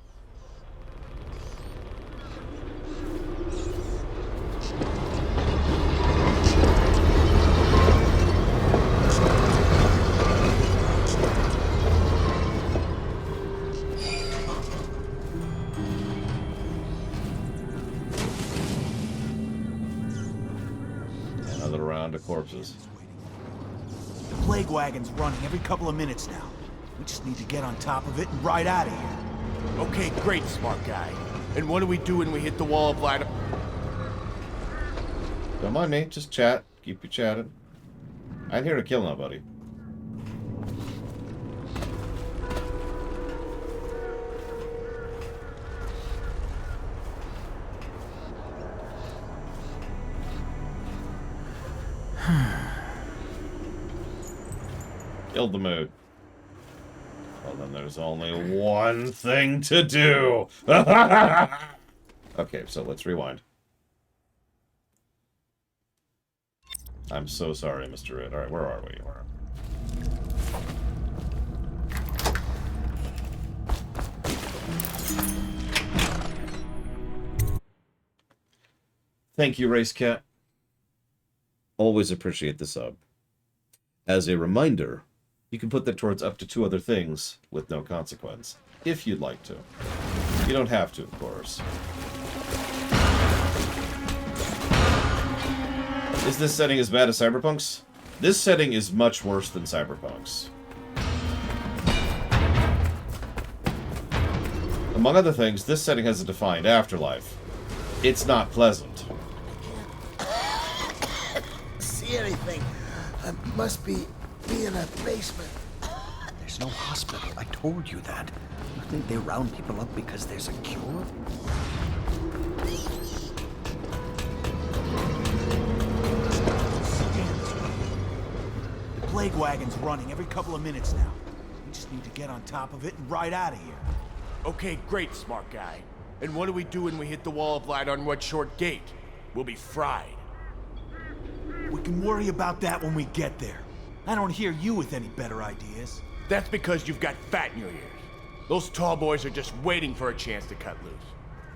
Another round of corpses. The plague wagon's running every couple of minutes now. We just need to get on top of it and ride out of here. Okay, great, smart guy. And what do we do when we hit the wall of light? Don't mind me, just chat. Keep you chatting. I ain't here to kill nobody. Killed the mood. Well, then there's only one thing to do. Okay, so let's rewind. I'm so sorry, Mr. Red. Alright, where are we? Thank you, Race Cat. Always appreciate the sub. As a reminder, you can put that towards up to 2 other things with no consequence, if you'd like to. You don't have to, of course. Is this setting as bad as Cyberpunk's? This setting is much worse than Cyberpunk's. Among other things, this setting has a defined afterlife. It's not pleasant. See anything? I must be in a basement. There's no hospital. I told you that. You think they round people up because there's a cure? The plague wagon's running every couple of minutes now. We just need to get on top of it and ride out of here. Okay, great, smart guy. And what do we do when we hit the wall of light on what short gate? We'll be fried. We can worry about that when we get there. I don't hear you with any better ideas. That's because you've got fat in your ears. Those tall boys are just waiting for a chance to cut loose.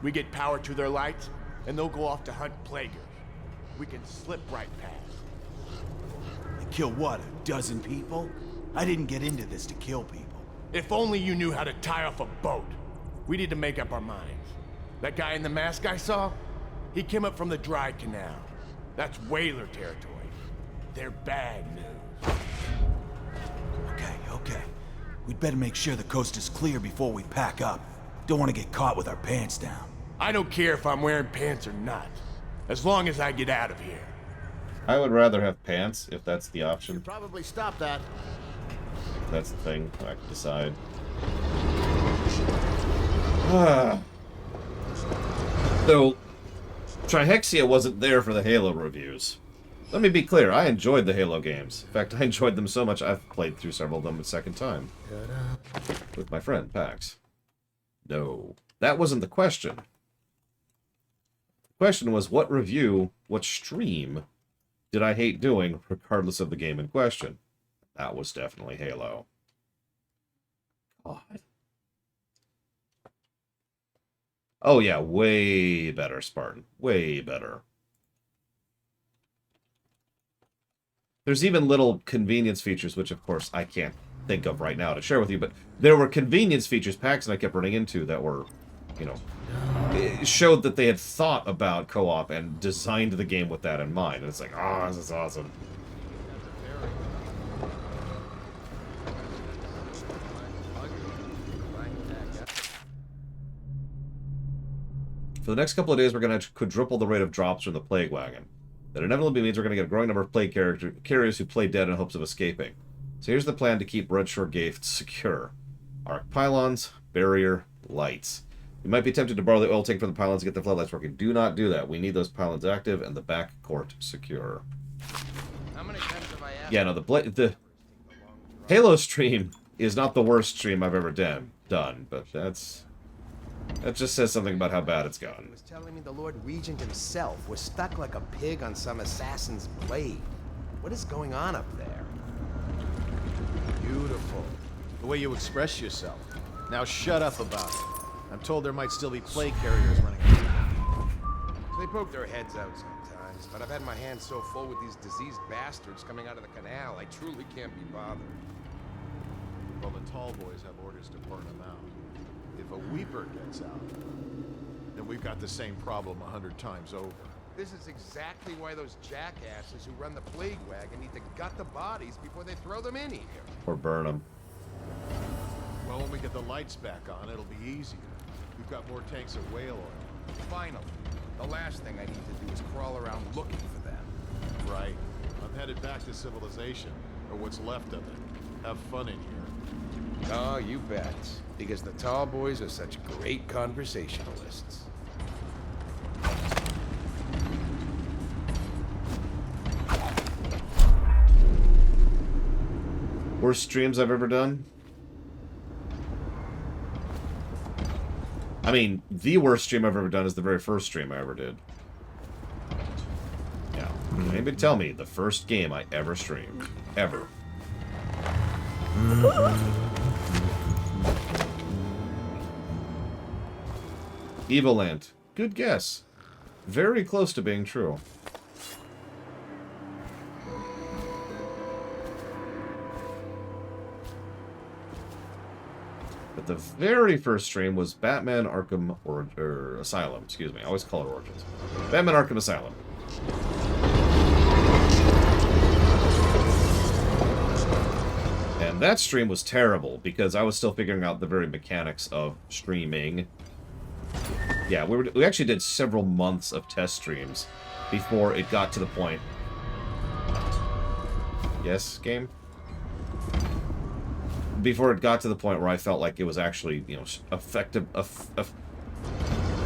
We get power to their lights, and they'll go off to hunt plaguers. We can slip right past. And kill what, a dozen people? I didn't get into this to kill people. If only you knew how to tie off a boat. We need to make up our minds. That guy in the mask I saw, he came up from the dry canal. That's whaler territory. They're bad news. Okay. We'd better make sure the coast is clear before we pack up. Don't want to get caught with our pants down. I don't care if I'm wearing pants or not, as long as I get out of here. I would rather have pants, if that's the option. Probably stop that. That's the thing. I can decide. So, Trihexia wasn't there for the Halo reviews. Let me be clear, I enjoyed the Halo games. In fact, I enjoyed them so much I've played through several of them a second time. With my friend, Pax. No, that wasn't the question. The question was, what review, what stream, did I hate doing, regardless of the game in question? That was definitely Halo. God. Oh yeah, way better, Spartan. Way better. There's even little convenience features, which of course I can't think of right now to share with you, but there were convenience features Pax and I kept running into that were, you know, it showed that they had thought about co-op and designed the game with that in mind. And it's like, oh, this is awesome. For the next couple of days, we're going to quadruple the rate of drops from the Plague Wagon. That inevitably means we're going to get a growing number of plague carriers who play dead in hopes of escaping. So here's the plan to keep Redshore Gate secure. Arc pylons, barrier, lights. You might be tempted to borrow the oil tank from the pylons to get the floodlights working. Do not do that. We need those pylons active and the back court secure. How many times have I asked? Yeah, no, the Halo stream is not the worst stream I've ever done, but that just says something about how bad it's gone. He was telling me the Lord Regent himself was stuck like a pig on some assassin's blade. What is going on up there? Beautiful. The way you express yourself. Now shut up about it. I'm told there might still be plague carriers running around. They poke their heads out sometimes, but I've had my hands so full with these diseased bastards coming out of the canal, I truly can't be bothered. Well, the tall boys have orders to burn them out. If a weeper gets out, then we've got the same problem 100 times over. This is exactly why those jackasses who run the plague wagon need to gut the bodies before they throw them in here. Or burn them. Well, when we get the lights back on, it'll be easier. We've got more tanks of whale oil. Finally, the last thing I need to do is crawl around looking for them. Right. I'm headed back to civilization, or what's left of it. Have fun in here. Oh, you bet. Because the tall boys are such great conversationalists. Worst streams I've ever done? I mean, the worst stream I've ever done is the very first stream I ever did. Yeah. Can anybody tell me the first game I ever streamed? Ever. Evoland. Good guess. Very close to being true. But the very first stream was Batman Arkham Asylum. Excuse me. I always call it Origins. Batman Arkham Asylum. And that stream was terrible because I was still figuring out the very mechanics of streaming. Yeah, we actually did several months of test streams before it got to the point. Yes, game? Before it got to the point where I felt like it was actually, you know,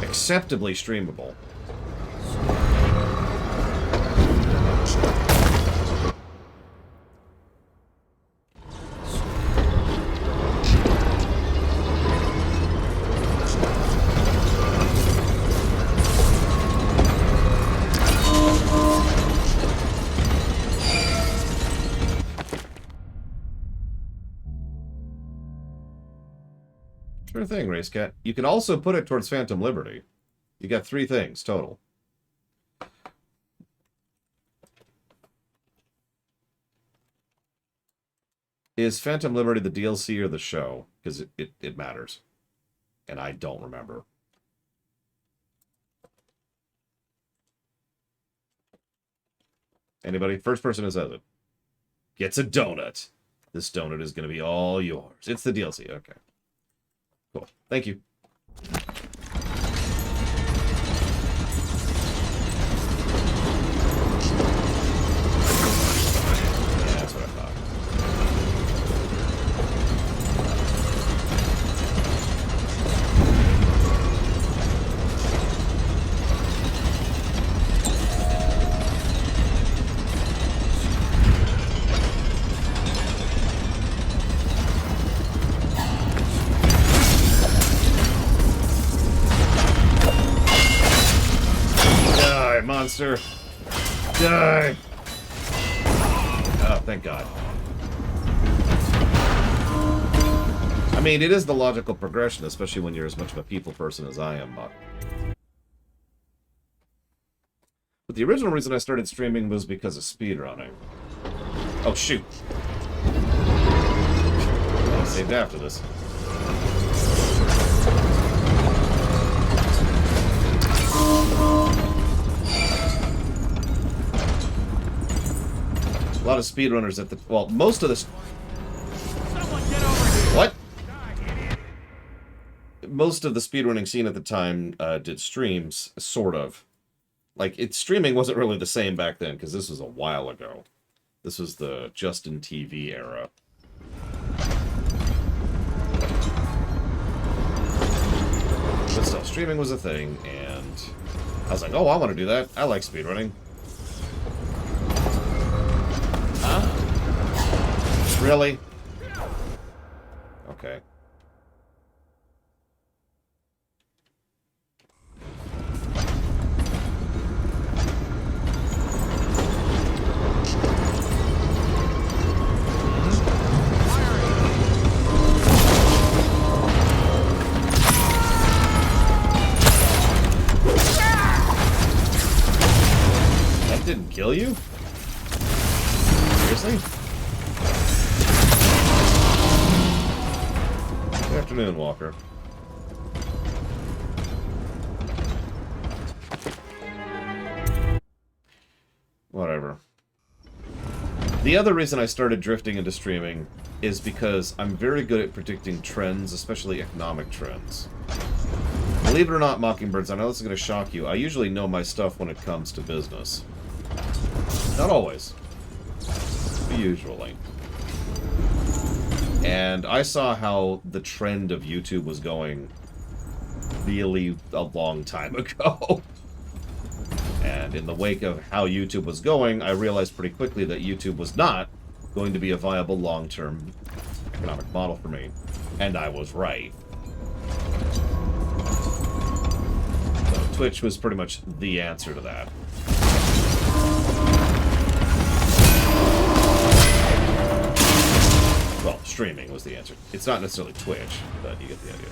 acceptably streamable. Sure thing, Race Cat. You can also put it towards Phantom Liberty. You got 3 things total. Is Phantom Liberty the DLC or the show? Because it matters. And I don't remember. Anybody? First person who says it gets a donut. This donut is going to be all yours. It's the DLC. Okay. Cool. Thank you. Yeah, that's what I thought. Monster. Die! Oh, thank God. I mean, it is the logical progression, especially when you're as much of a people person as I am, but the original reason I started streaming was because of speedrunning. Oh, shoot. Well, saved after this. A lot of speedrunners at the... Well, most of the... What? Most of the speedrunning scene at the time did streams, sort of. Like, streaming wasn't really the same back then, because this was a while ago. This was the Justin TV era. But still, streaming was a thing, and I was like, oh, I want to do that. I like speedrunning. Huh? Really? Okay. That didn't kill you? Seriously? Good afternoon, Walker. Whatever. The other reason I started drifting into streaming is because I'm very good at predicting trends, especially economic trends. Believe it or not, Mockingbirds, I know this is going to shock you. I usually know my stuff when it comes to business. Not always. Usually. And I saw how the trend of YouTube was going really a long time ago. And in the wake of how YouTube was going, I realized pretty quickly that YouTube was not going to be a viable long-term economic model for me. And I was right. So Twitch was pretty much the answer to that. Well, streaming was the answer. It's not necessarily Twitch, but you get the idea.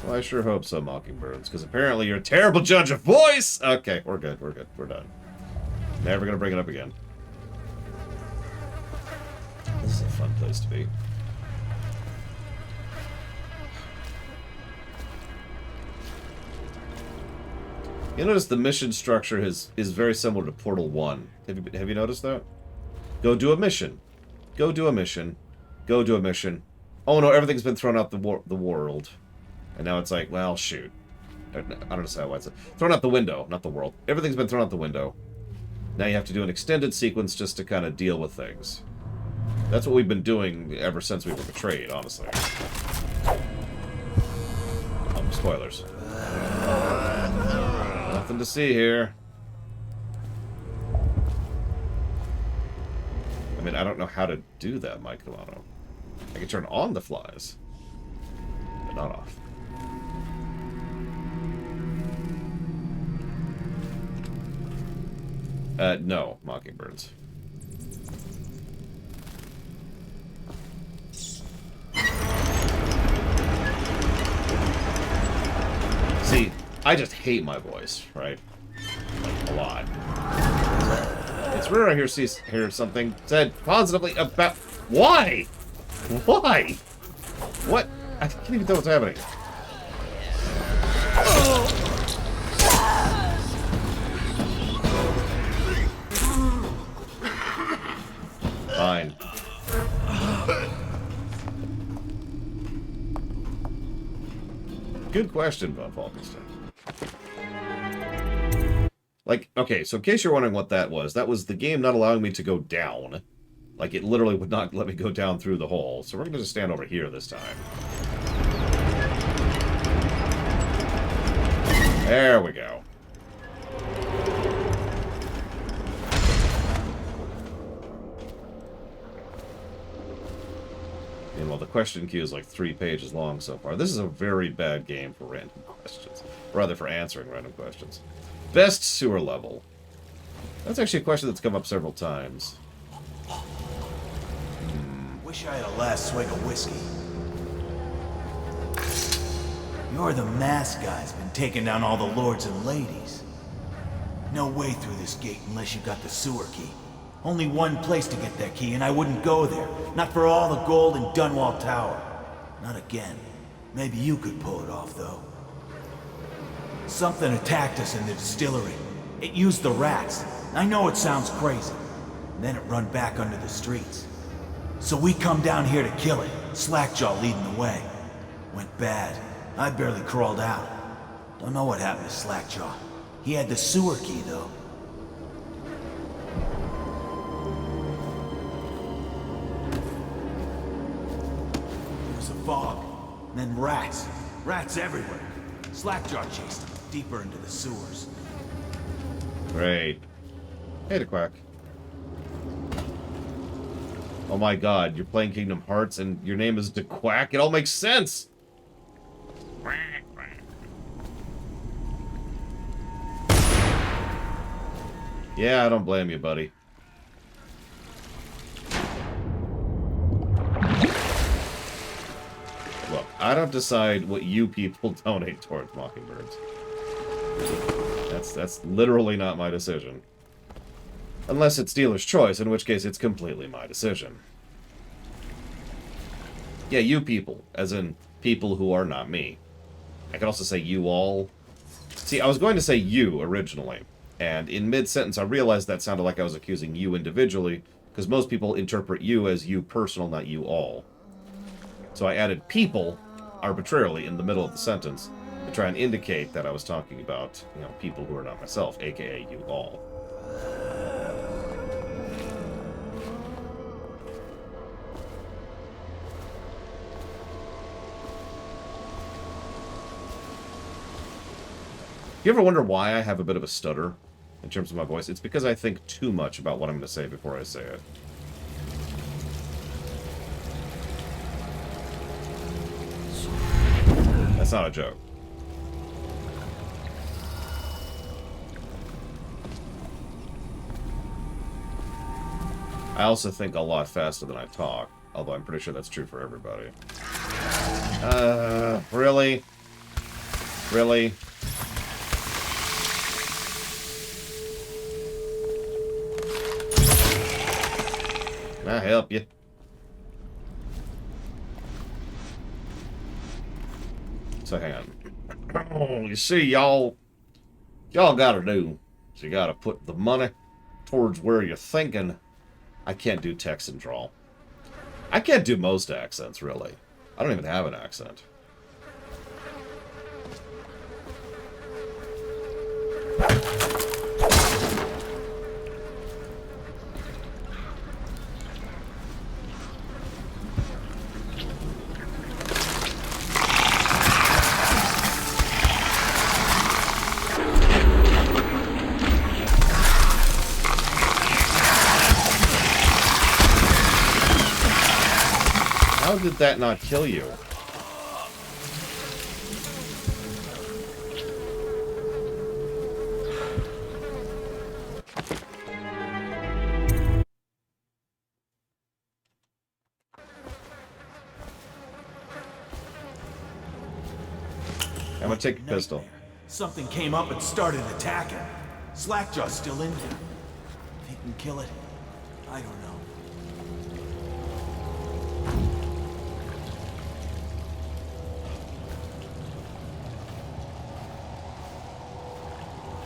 Well, I sure hope so, Mockingbirds, because apparently you're a terrible judge of voice! Okay, we're good, we're good, we're done. Never gonna bring it up again. This is a fun place to be. You notice the mission structure is very similar to Portal 1. Have you noticed that? Go do a mission. Go do a mission. Go do a mission. Oh no, everything's been thrown out the world. And now it's like, well, shoot. I don't know why it's thrown out the window, not the world. Everything's been thrown out the window. Now you have to do an extended sequence just to kind of deal with things. That's what we've been doing ever since we were betrayed, honestly. Spoilers. Nothing to see here. I mean, I don't know how to do that, Mike Delano. I can turn on the flies, but not off. No, mockingbirds. See, I just hate my voice, right? Like, a lot. It's rare I hear something said positively about... Why? Why? What? I can't even tell what's happening. Fine. Good question, Von Falkenstein. Like, okay, so in case you're wondering what that was the game not allowing me to go down. Like, it literally would not let me go down through the hole. So we're going to just stand over here this time. There we go. And well, the question queue is like 3 pages long so far. This is a very bad game for random questions. Rather, for answering random questions. Best sewer level. That's actually a question that's come up several times. Wish I had a last swig of whiskey. You're the mask guy's been taking down all the lords and ladies. No way through this gate unless you got the sewer key. Only one place to get that key, and I wouldn't go there. Not for all the gold in Dunwall Tower. Not again. Maybe you could pull it off, though. Something attacked us in the distillery. It used the rats. I know it sounds crazy. And then it run back under the streets. So we come down here to kill it. Slackjaw leading the way. Went bad. I barely crawled out. Don't know what happened to Slackjaw. He had the sewer key, though. There was a fog. And then rats. Rats everywhere. Slackjaw chased them deeper into the sewers. Great. Hey, the quack. Oh my god, you're playing Kingdom Hearts and your name is DeQuack? It all makes sense! Yeah, I don't blame you, buddy. Look, I don't decide what you people donate towards Mockingbirds. That's literally not my decision. Unless it's dealer's choice, in which case it's completely my decision. Yeah, you people, as in people who are not me. I could also say you all. See, I was going to say you originally, and in mid-sentence I realized that sounded like I was accusing you individually, because most people interpret you as you personal, not you all. So I added people arbitrarily in the middle of the sentence to try and indicate that I was talking about, you know, people who are not myself, aka you all. You ever wonder why I have a bit of a stutter in terms of my voice? It's because I think too much about what I'm going to say before I say it. That's not a joke. I also think a lot faster than I talk, although I'm pretty sure that's true for everybody. Really? Really? Can I help you? So hang on. You see, y'all gotta do is you gotta put the money towards where you're thinking. I can't do Texan drawl. I can't do most accents, really. I don't even have an accent. that not kill you? I'm gonna take a pistol. Something came up and started attacking. Slackjaw's still in there. Think we can kill it? I don't know.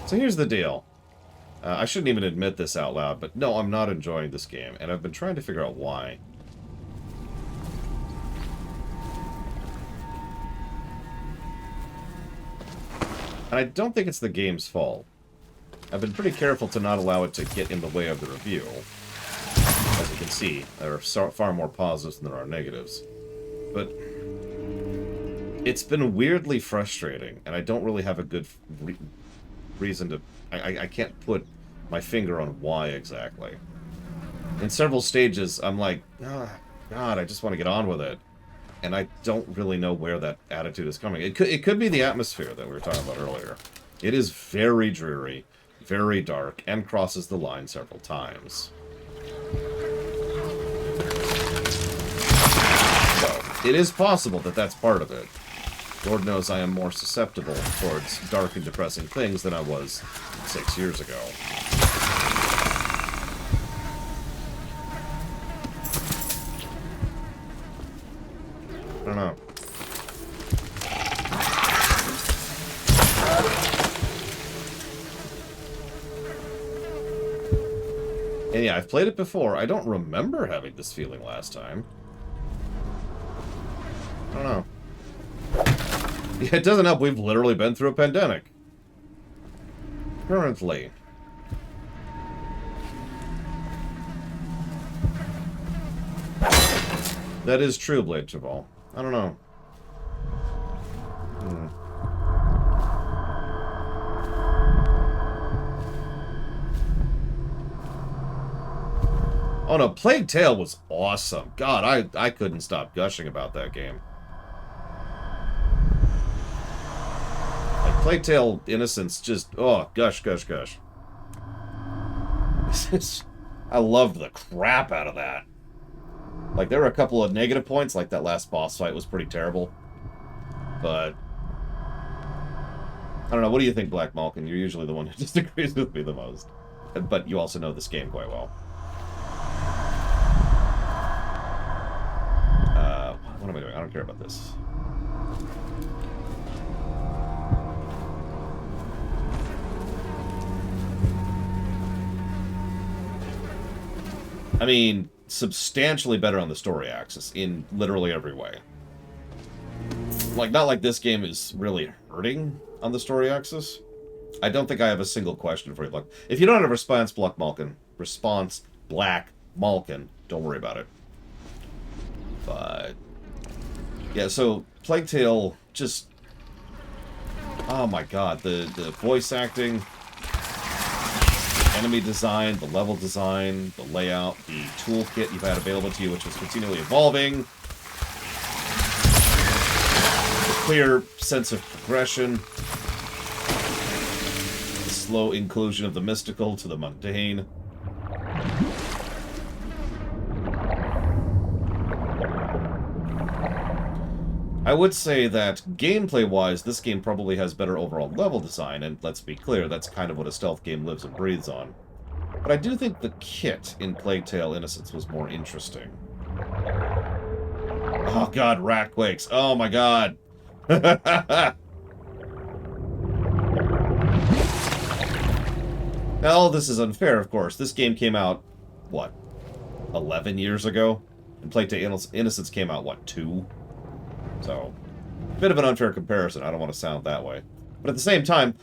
So here's the deal. I shouldn't even admit this out loud, but no, I'm not enjoying this game, and I've been trying to figure out why. And I don't think it's the game's fault. I've been pretty careful to not allow it to get in the way of the review. As you can see, there are far more positives than there are negatives. But it's been weirdly frustrating, and I don't really have a good reason to... I can't put my finger on why exactly. In several stages, I'm like, oh, God, I just want to get on with it. And I don't really know where that attitude is coming. It could be the atmosphere that we were talking about earlier. It is very dreary, very dark, and crosses the line several times. So, it is possible that that's part of it. Lord knows I am more susceptible towards dark and depressing things than I was 6 years ago. I don't know. And yeah, I've played it before. I don't remember having this feeling last time. I don't know. Yeah, it doesn't help. We've literally been through a pandemic. Currently. That is true, Blade Chaval. I don't know. Oh no, Plague Tale was awesome. God, I couldn't stop gushing about that game. Like, Plague Tale Innocence just, oh, gush, gush, gush. I loved the crap out of that. Like, there were a couple of negative points, like that last boss fight was pretty terrible. But I don't know, what do you think, Black Malkin? You're usually the one who disagrees with me the most. But you also know this game quite well. What am I doing? I don't care about this. I mean, substantially better on the story axis in literally every way. Like, not like this game is really hurting on the story axis. I don't think I have a single question for you. Like, if you don't have a response, Black Malkin, don't worry about it. But yeah, so Plague Tale just, oh my God, the voice acting, enemy design, the level design, the layout, the toolkit you've had available to you, which was continually evolving, the clear sense of progression, the slow inclusion of the mystical to the mundane. I would say that gameplay-wise, this game probably has better overall level design, and let's be clear, that's kind of what a stealth game lives and breathes on. But I do think the kit in Plague Tale Innocence was more interesting. Oh God, rat quakes. Oh my God. Now, all this is unfair, of course. This game came out, what, 11 years ago? And Plague Tale Innocence came out, what, 2? So, a bit of an unfair comparison. I don't want to sound that way. But at the same time,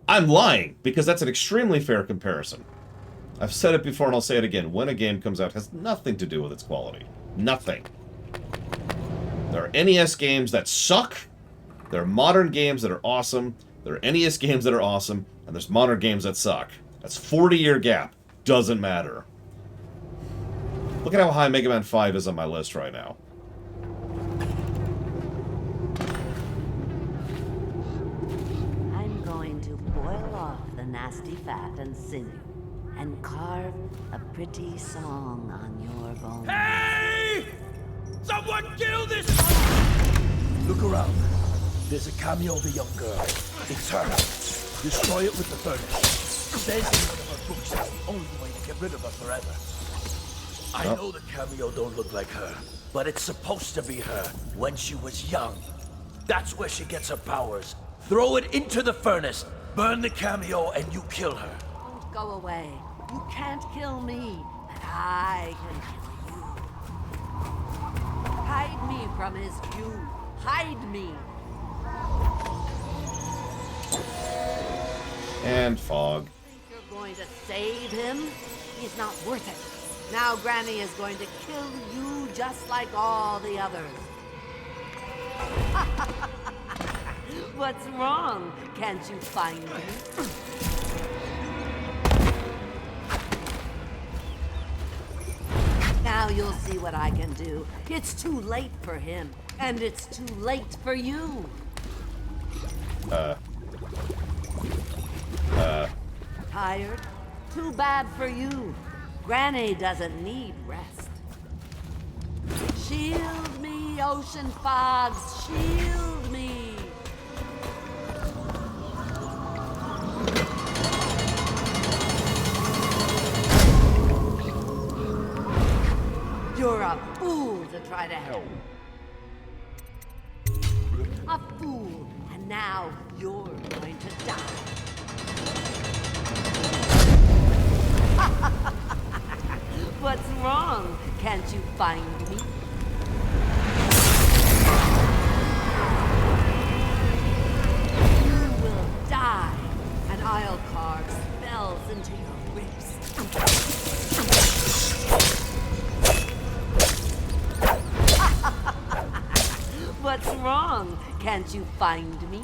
I'm lying, because that's an extremely fair comparison. I've said it before and I'll say it again. When a game comes out, it has nothing to do with its quality. Nothing. There are NES games that suck. There are modern games that are awesome. There are NES games that are awesome. And there's modern games that suck. That's a 40-year gap. Doesn't matter. Look at how high Mega Man 5 is on my list right now. nasty fat and sinew, and carve a pretty song on your bones. Hey! Someone kill this! Look around. There's a cameo of a young girl. It's her. Destroy it with the furnace. Says in one of her books that's the only way to get rid of her forever. I know the cameo don't look like her, but it's supposed to be her when she was young. That's where she gets her powers. Throw it into the furnace, burn the cameo, and you kill her. Don't go away. You can't kill me, but I can kill you. Hide me from his view. Hide me. And fog. Think you're going to save him? He's not worth it. Now Granny is going to kill you just like all the others. What's wrong? Can't you find me? Now you'll see what I can do. It's too late for him, and it's too late for you. Tired? Too bad for you. Granny doesn't need rest. Shield me, ocean fogs, shield me. You're a fool to try to help. A fool, and now you're going to die. What's wrong? Can't you find me? You will die, and I'll carve spells into your ribs. What's wrong? Can't you find me?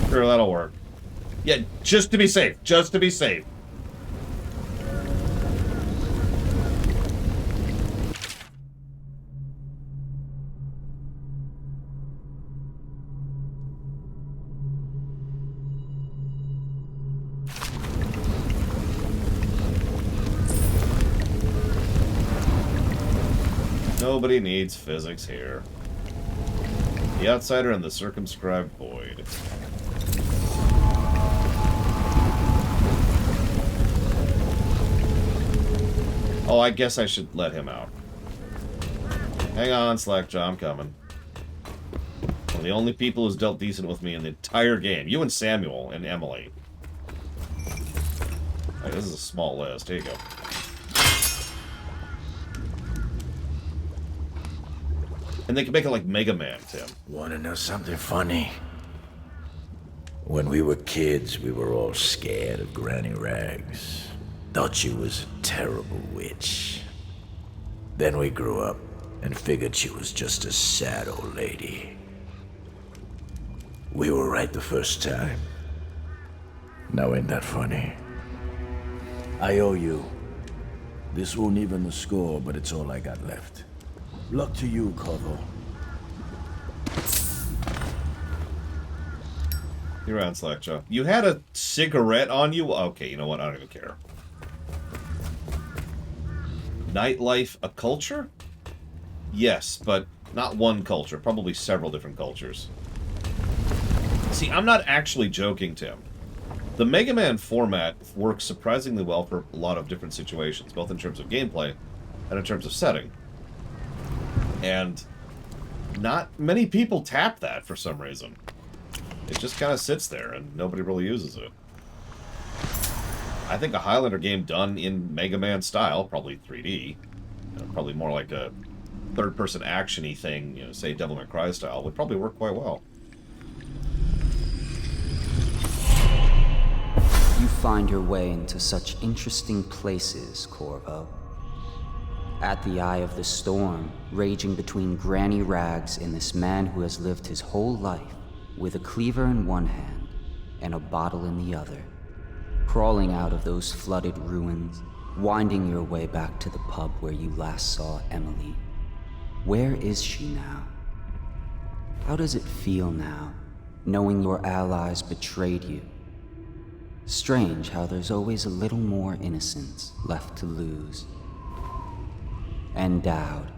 Sure, that'll work. Yeah, just to be safe. Just to be safe. Nobody needs physics here. The outsider and the circumscribed void. Oh, I guess I should let him out. Hang on, Slackjaw, I'm coming. One of the only people who's dealt decent with me in the entire game. You and Samuel and Emily. Alright, this is a small list. Here you go. And they can make it like Mega Man, Tim. Wanna know something funny? When we were kids, we were all scared of Granny Rags. Thought she was a terrible witch. Then we grew up and figured she was just a sad old lady. We were right the first time. Now ain't that funny? I owe you. This won't even the score, but it's all I got left. Luck to you, Corvo. You're on, Slackjaw. You had a cigarette on you? Okay, you know what? I don't even care. Nightlife, a culture? Yes, but not one culture. Probably several different cultures. See, I'm not actually joking, Tim. The Mega Man format works surprisingly well for a lot of different situations, both in terms of gameplay and in terms of setting. And not many people tap that for some reason. It just kind of sits there, and nobody really uses it. I think a Highlander game done in Mega Man style, probably 3D, probably more like a third-person action-y thing, you know, say Devil May Cry style, would probably work quite well. You find your way into such interesting places, Corvo. At the eye of the storm, raging between granny rags and this man who has lived his whole life with a cleaver in one hand and a bottle in the other. Crawling out of those flooded ruins, winding your way back to the pub where you last saw Emily. Where is she now? How does it feel now, knowing your allies betrayed you? Strange how there's always a little more innocence left to lose. And Dowd,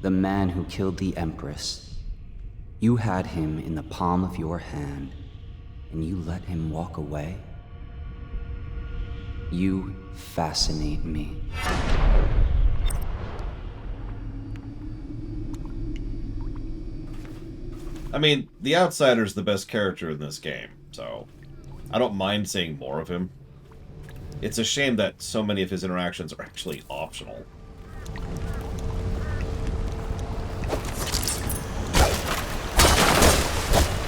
the man who killed the Empress. You had him in the palm of your hand, and you let him walk away? You fascinate me. I mean, the Outsider's the best character in this game, so I don't mind seeing more of him. It's a shame that so many of his interactions are actually optional.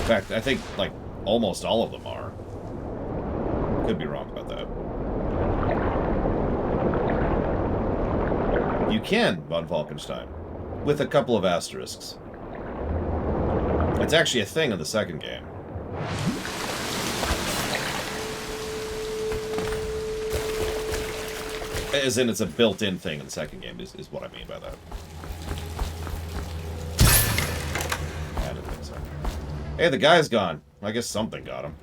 In fact, I think, like, almost all of them are. Could be wrong about that. You can, von Falkenstein, with a couple of asterisks. It's actually a thing in the second game. As in, it's a built-in thing in the second game, is what I mean by that. I didn't think so. Hey, the guy's gone. I guess something got him.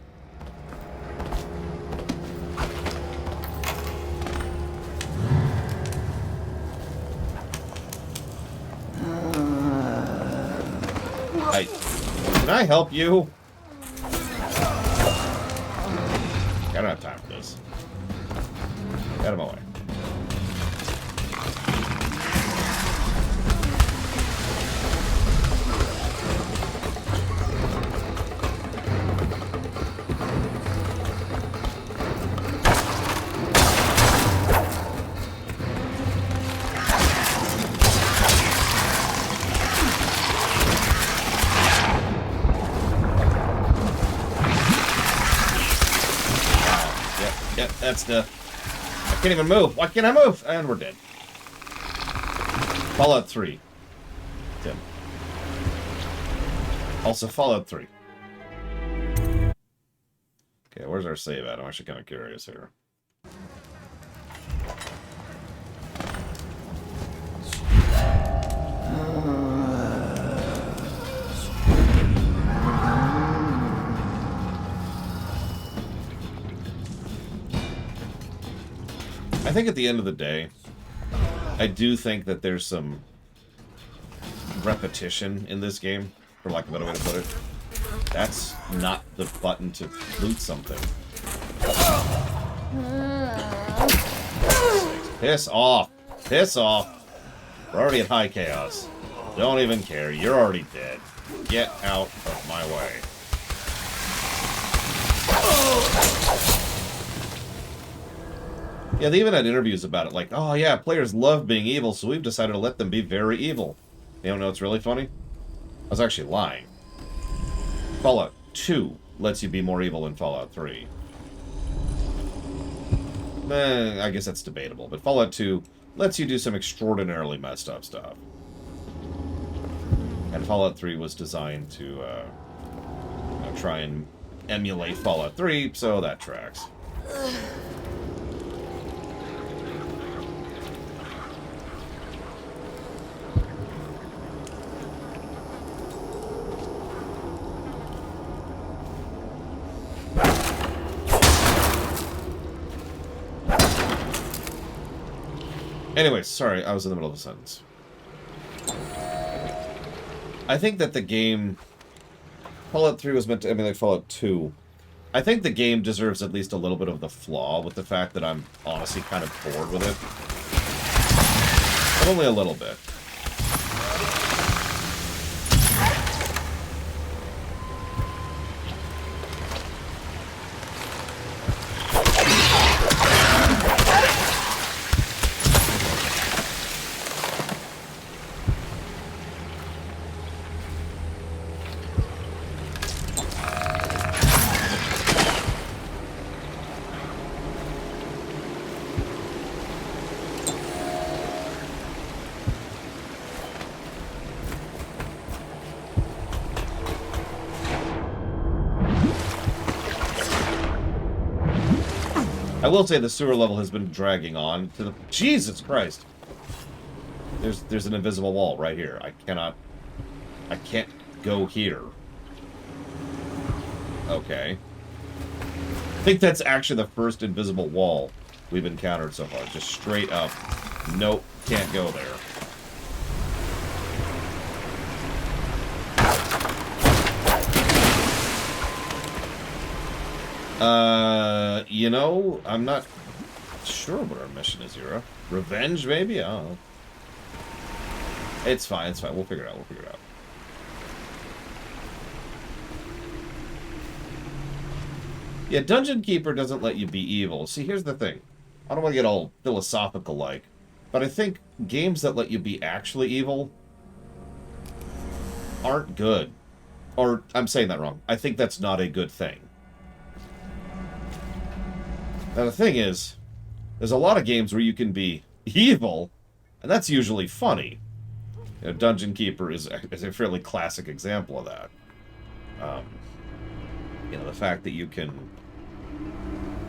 Hey, can I help you? I don't have time for this. Get out of my way. That's the... I can't even move. Why can't I move? And we're dead. Fallout 3. Tim. Also, Fallout 3. Okay, where's our save at? I'm actually kind of curious here. I think at the end of the day, I do think that there's some repetition in this game, for lack of a better way to put it. That's not the button to loot something. Piss off! Piss off! We're already at high chaos. Don't even care. You're already dead. Get out of my way. Yeah, they even had interviews about it, like, oh yeah, players love being evil, so we've decided to let them be very evil. You don't know what's really funny? I was actually lying. Fallout 2 lets you be more evil than Fallout 3. I guess that's debatable, but Fallout 2 lets you do some extraordinarily messed up stuff. And Fallout 3 was designed to you know, try and emulate Fallout 3, so that tracks. Anyways, sorry, I was in the middle of a sentence. I think that the game... Fallout 3 was meant to emulate Fallout 2. I think the game deserves at least a little bit of the flaw with the fact that I'm honestly kind of bored with it. But only a little bit. I will say the sewer level has been dragging on to the... Jesus Christ! There's an invisible wall right here. I can't go here. Okay. I think that's actually the first invisible wall we've encountered so far. Just straight up. Nope, can't go there. You know, I'm not sure what our mission is here. Revenge, maybe? I don't know. It's fine, it's fine. We'll figure it out, we'll figure it out. Yeah, Dungeon Keeper doesn't let you be evil. See, here's the thing. I don't want to get all philosophical-like, but I think games that let you be actually evil aren't good. Or, I'm saying that wrong. I think that's not a good thing. Now, the thing is, there's a lot of games where you can be evil, and that's usually funny. You know, Dungeon Keeper is a fairly classic example of that. You know, the fact that you can...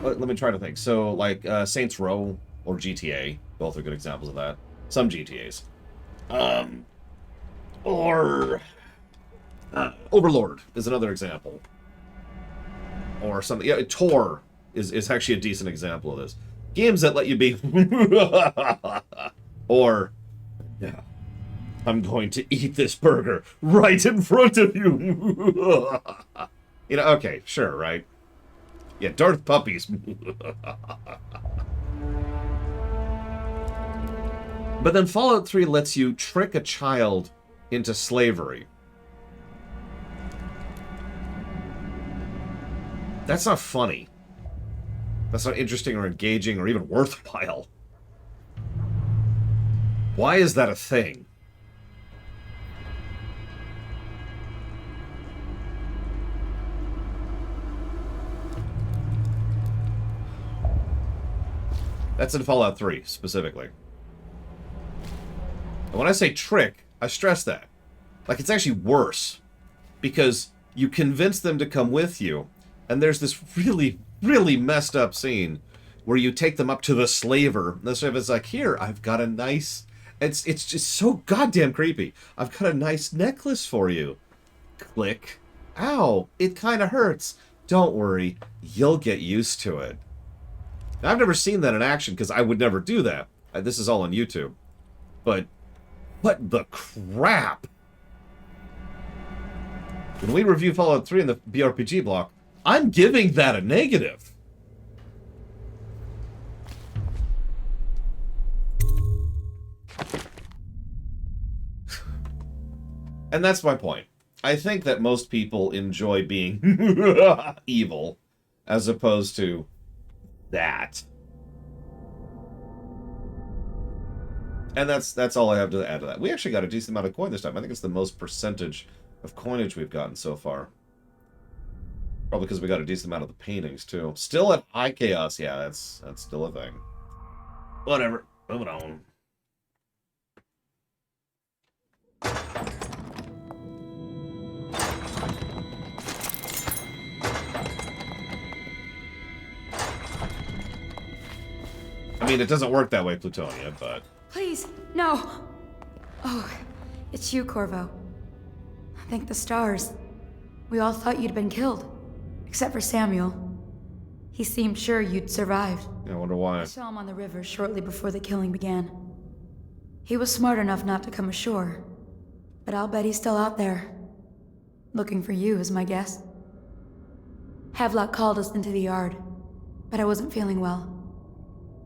Let me try to think. So, like, Saints Row or GTA, both are good examples of that. Some GTAs. Overlord is another example. Or something. Yeah, Tor is actually a decent example of this. Games that let you be... or... Yeah. I'm going to eat this burger right in front of you. You know, okay, sure, right? Yeah, Darth Puppies. But then Fallout 3 lets you trick a child into slavery. That's not funny. That's not interesting or engaging or even worthwhile. Why is that a thing? That's in Fallout 3, specifically. And when I say trick, I stress that. Like, it's actually worse. Because you convince them to come with you, and there's this really, really messed up scene where you take them up to the slaver, and the slaver's like, here, I've got a nice... It's just so goddamn creepy. I've got a nice necklace for you. Click. Ow, it kind of hurts. Don't worry, you'll get used to it. Now, I've never seen that in action, because I would never do that. This is all on YouTube. But, what the crap? When we review Fallout 3 in the BRPG block, I'm giving that a negative. And that's my point. I think that most people enjoy being evil, as opposed to that. And that's all I have to add to that. We actually got a decent amount of coin this time. I think it's the most percentage of coinage we've gotten so far. Probably because we got a decent amount of the paintings, too. Still at high chaos. Yeah, that's still a thing. Whatever. Moving on. I mean, it doesn't work that way, Plutonia, but... Please, no! Oh, it's you, Corvo. Thank the stars. We all thought you'd been killed. Except for Samuel. He seemed sure you'd survived. Yeah, I wonder why. I saw him on the river shortly before the killing began. He was smart enough not to come ashore. But I'll bet he's still out there. Looking for you, is my guess. Havelock called us into the yard, but I wasn't feeling well.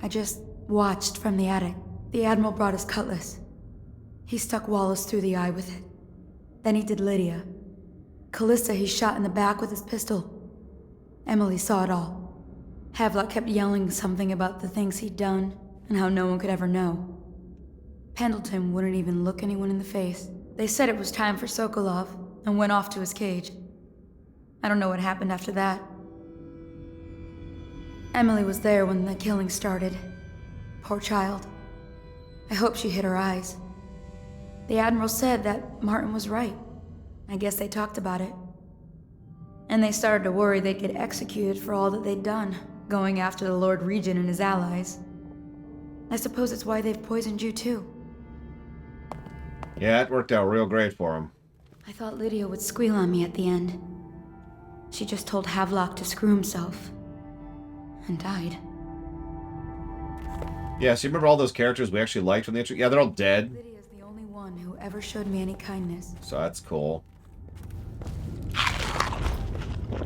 I just watched from the attic. The Admiral brought his cutlass. He stuck Wallace through the eye with it. Then he did Lydia. Callista he shot in the back with his pistol. Emily saw it all. Havelock kept yelling something about the things he'd done, and how no one could ever know. Pendleton wouldn't even look anyone in the face. They said it was time for Sokolov, and went off to his cage. I don't know what happened after that. Emily was there when the killing started. Poor child. I hope she hid her eyes. The Admiral said that Martin was right. I guess they talked about it. And they started to worry they'd get executed for all that they'd done. going after the Lord Regent and his allies. I suppose it's why they've poisoned you too. Yeah, it worked out real great for him. I thought Lydia would squeal on me at the end. She just told Havelock to screw himself. And died. Yeah, so you remember all those characters we actually liked from the intro? Yeah, they're all dead. Lydia's the only one who ever showed me any kindness. So that's cool.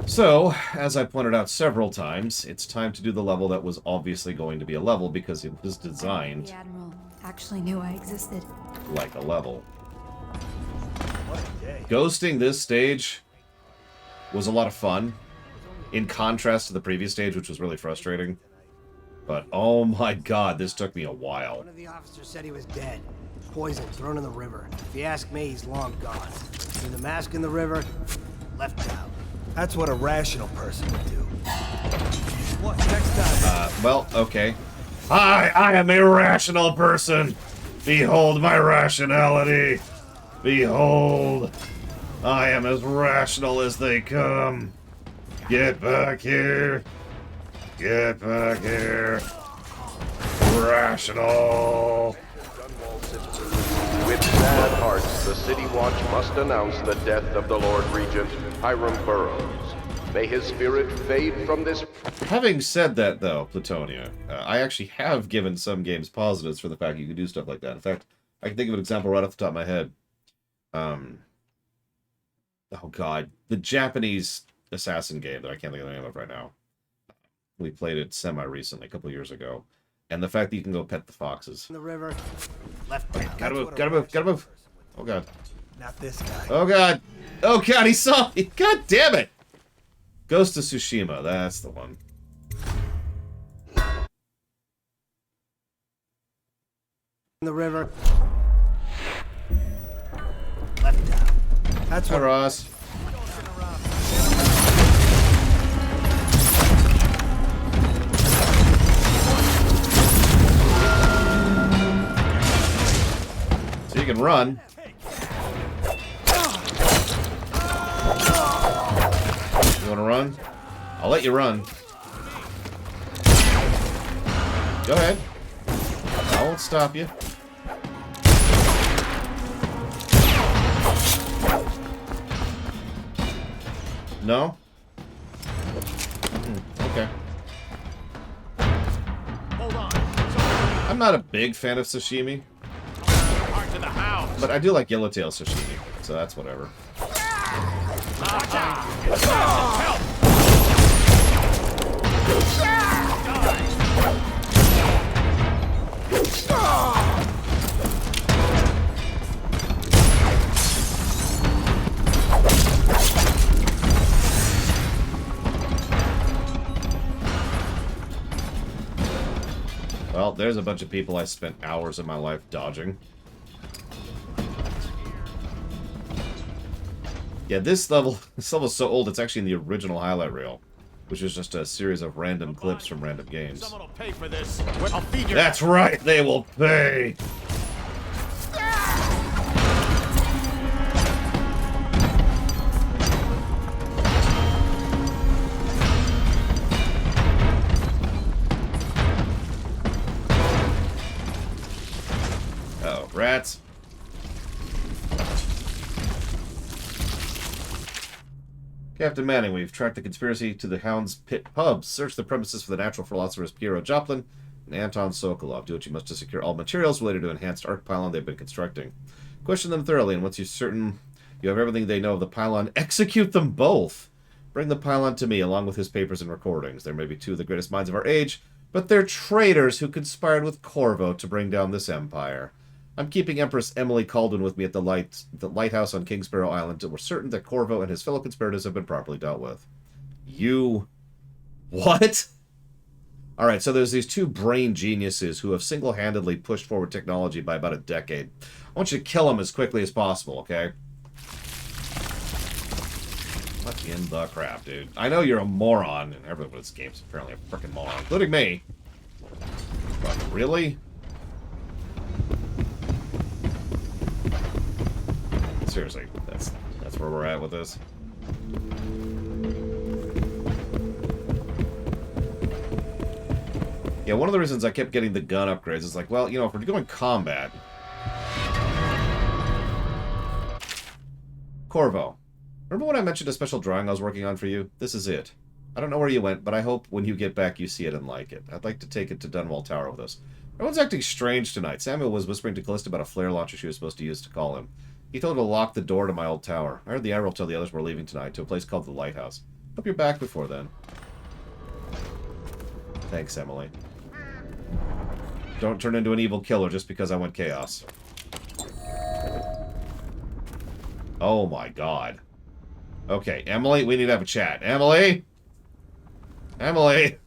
So, as I pointed out several times, it's time to do the level that was obviously going to be a level because it was designed The Admiral actually knew I existed. like a level. Ghosting this stage was a lot of fun, in contrast to the previous stage, which was really frustrating. But, oh my god, this took me a while. One of the officers said he was dead. Poisoned, thrown in the river. If you ask me, he's long gone. Threw the mask in the river, left out. That's what a rational person would do. What, next time? Well, okay. I am a rational person. Behold my rationality. Behold. I am as rational as they come. Get back here. Get back here. Rational. With sad hearts, the City Watch must announce the death of the Lord Regent, Hiram Burroughs. May his spirit fade from this... Having said that, though, Plutonia, I actually have given some games positives for the fact you can do stuff like that. In fact, I can think of an example right off the top of my head. Oh god, the Japanese assassin game that I can't think of the name of right now. We played it semi-recently, a couple years ago. And the fact that you can go pet the foxes. In the river, left out. Gotta move, gotta move, gotta move. Oh god. Not this guy. Oh god. Oh god, he saw me. God damn it. Ghost of Tsushima, that's the one. In the river, left out. That's Hi, what... Ross. So you can run. You want to run? I'll let you run. Go ahead. I won't stop you. No? Okay. Hold on. I'm not a big fan of sashimi, Hard to the house. but I do like yellowtail sashimi, so that's whatever. Help! Well, there's a bunch of people I spent hours of my life dodging. Yeah, this level's so old, it's actually in the original highlight reel, which is just a series of random clips from random games. Someone will pay for this. I'll feed you. That's right, they will pay! Uh-oh, rats. Captain Manning, we've tracked the conspiracy to the Hound's Pit Pub. Search the premises for the natural philosophers Piero Joplin and Anton Sokolov. Do what you must to secure all materials related to enhanced arc pylon they've been constructing. Question them thoroughly, and once you're certain you have everything they know of the pylon, execute them both! Bring the pylon to me, along with his papers and recordings. There may be two of the greatest minds of our age, but they're traitors who conspired with Corvo to bring down this empire. I'm keeping Empress Emily Caldwin with me at the lighthouse on King Sparrow Island until we're certain that Corvo and his fellow conspirators have been properly dealt with. You... What? Alright, so there's these two brain geniuses who have single-handedly pushed forward technology by about a decade. I want you to kill them as quickly as possible, okay? What in the crap, dude? I know you're a moron, and everyone in this game's apparently a frickin' moron, including me. But really? Seriously, that's where we're at with this. Yeah, one of the reasons I kept getting the gun upgrades is like, well, you know, if we're doing combat... Corvo, remember when I mentioned a special drawing I was working on for you? This is it. I don't know where you went, but I hope when you get back you see it and like it. I'd like to take it to Dunwall Tower with us. Everyone's acting strange tonight. Samuel was whispering to Callista about a flare launcher she was supposed to use to call him. He told her to lock the door to my old tower. I heard the Admiral tell the others we're leaving tonight to a place called the Lighthouse. Hope you're back before then. Thanks, Emily. Don't turn into an evil killer just because I went chaos. Oh my god. Okay, Emily, we need to have a chat. Emily? Emily?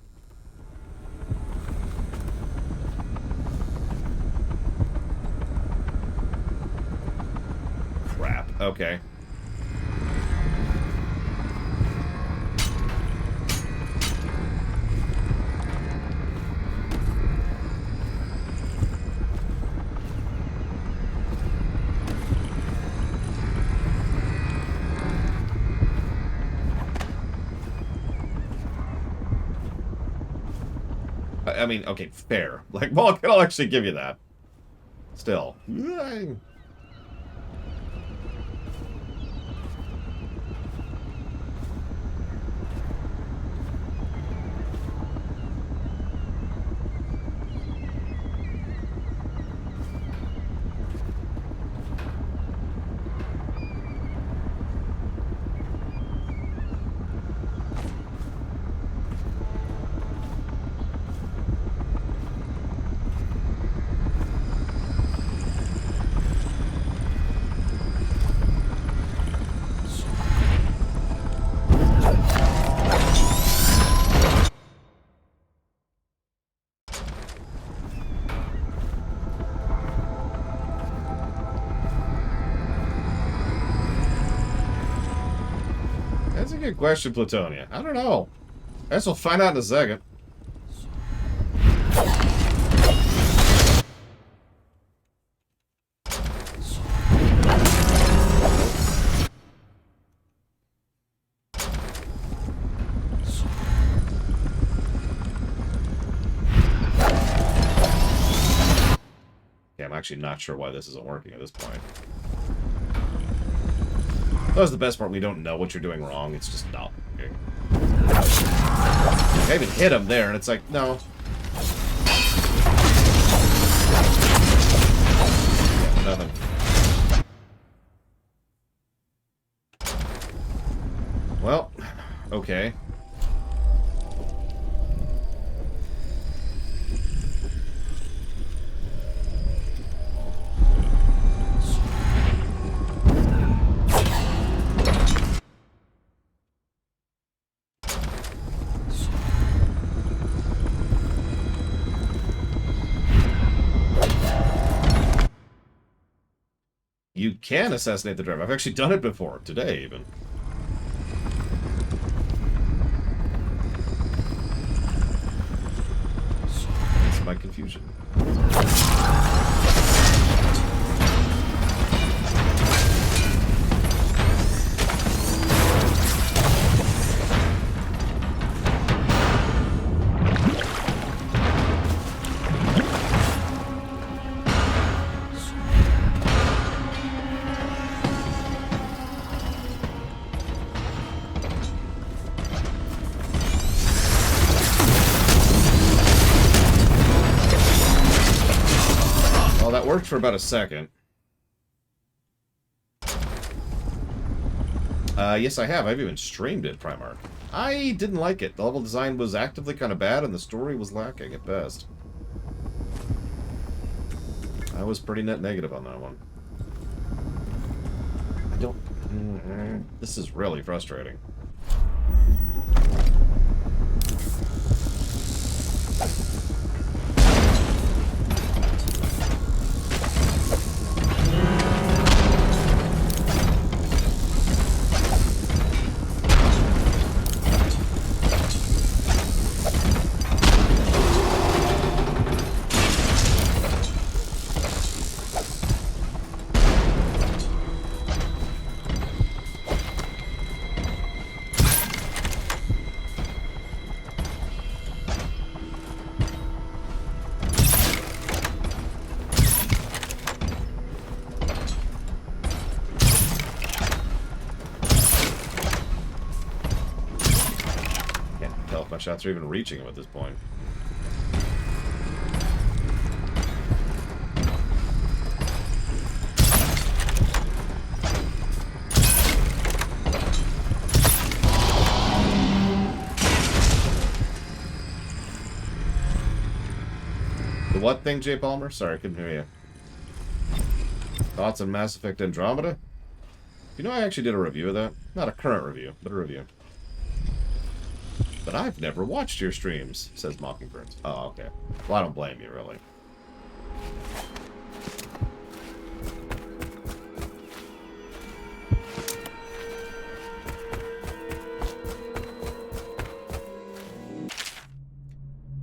Crap. Okay. I mean, okay, fair. Like, well, I'll actually give you that. Still. That's a good question, Plutonia. I don't know. I guess we'll find out in a second. Yeah, I'm actually not sure why this isn't working at this point. That was the best part. We don't know what you're doing wrong. It's just not working. I even hit him there, and it's like, no. Yeah, nothing. Well, okay. You can assassinate the driver. I've actually done it before, today even. That's my confusion. Worked for about a second. Yes, I have. I've even streamed it, Primarch. I didn't like it. The level design was actively kind of bad, and the story was lacking at best. I was pretty net negative on that one. I don't... This is really frustrating. shots are even reaching him at this point. The what thing, Jay Palmer? Sorry, I couldn't hear you. Thoughts on Mass Effect Andromeda? You know, I actually did a review of that. Not a current review, but a review. But I've never watched your streams, says Mockingbird. Oh, okay. Well, I don't blame you, really.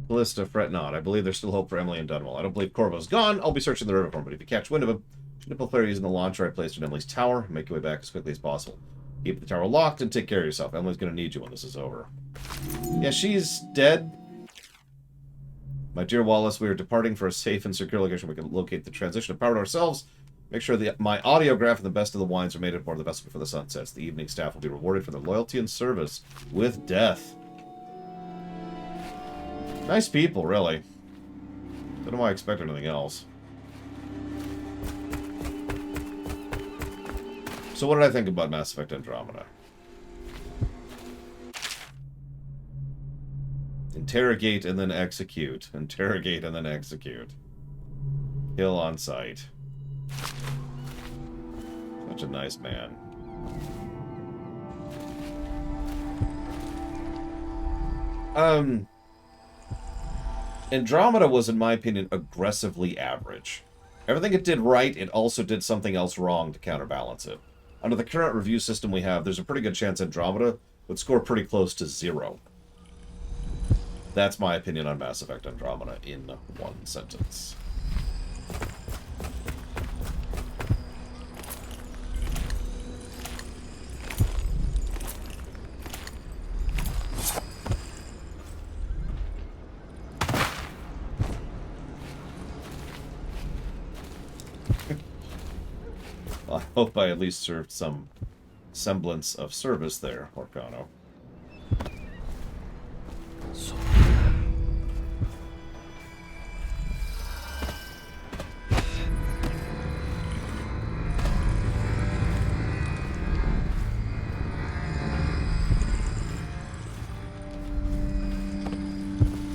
Callista, fret not. I believe there's still hope for Emily and Dunwell. I don't believe Corvo's gone. I'll be searching the river for him, but if you catch wind of him, nipple flare using the launcher I placed in Emily's tower. Make your way back as quickly as possible. Keep the tower locked and take care of yourself. Emily's going to need you when this is over. Yeah, she's dead. My dear Wallace, we are departing for a safe and secure location. We can locate the transition of power to ourselves. Make sure that my audiograph and the best of the wines are made aboard the vessel before the sun sets. The evening staff will be rewarded for their loyalty and service with death. Nice people, really. Don't know why I expect anything else. So what did I think about Mass Effect Andromeda? Interrogate and then execute. Interrogate and then execute. Kill on sight. Such a nice man. Andromeda was, in my opinion, aggressively average. Everything it did right, it also did something else wrong to counterbalance it. Under the current review system we have, there's a pretty good chance Andromeda would score pretty close to 0. That's my opinion on Mass Effect Andromeda in one sentence. I hope I at least served some semblance of service there, Orcano.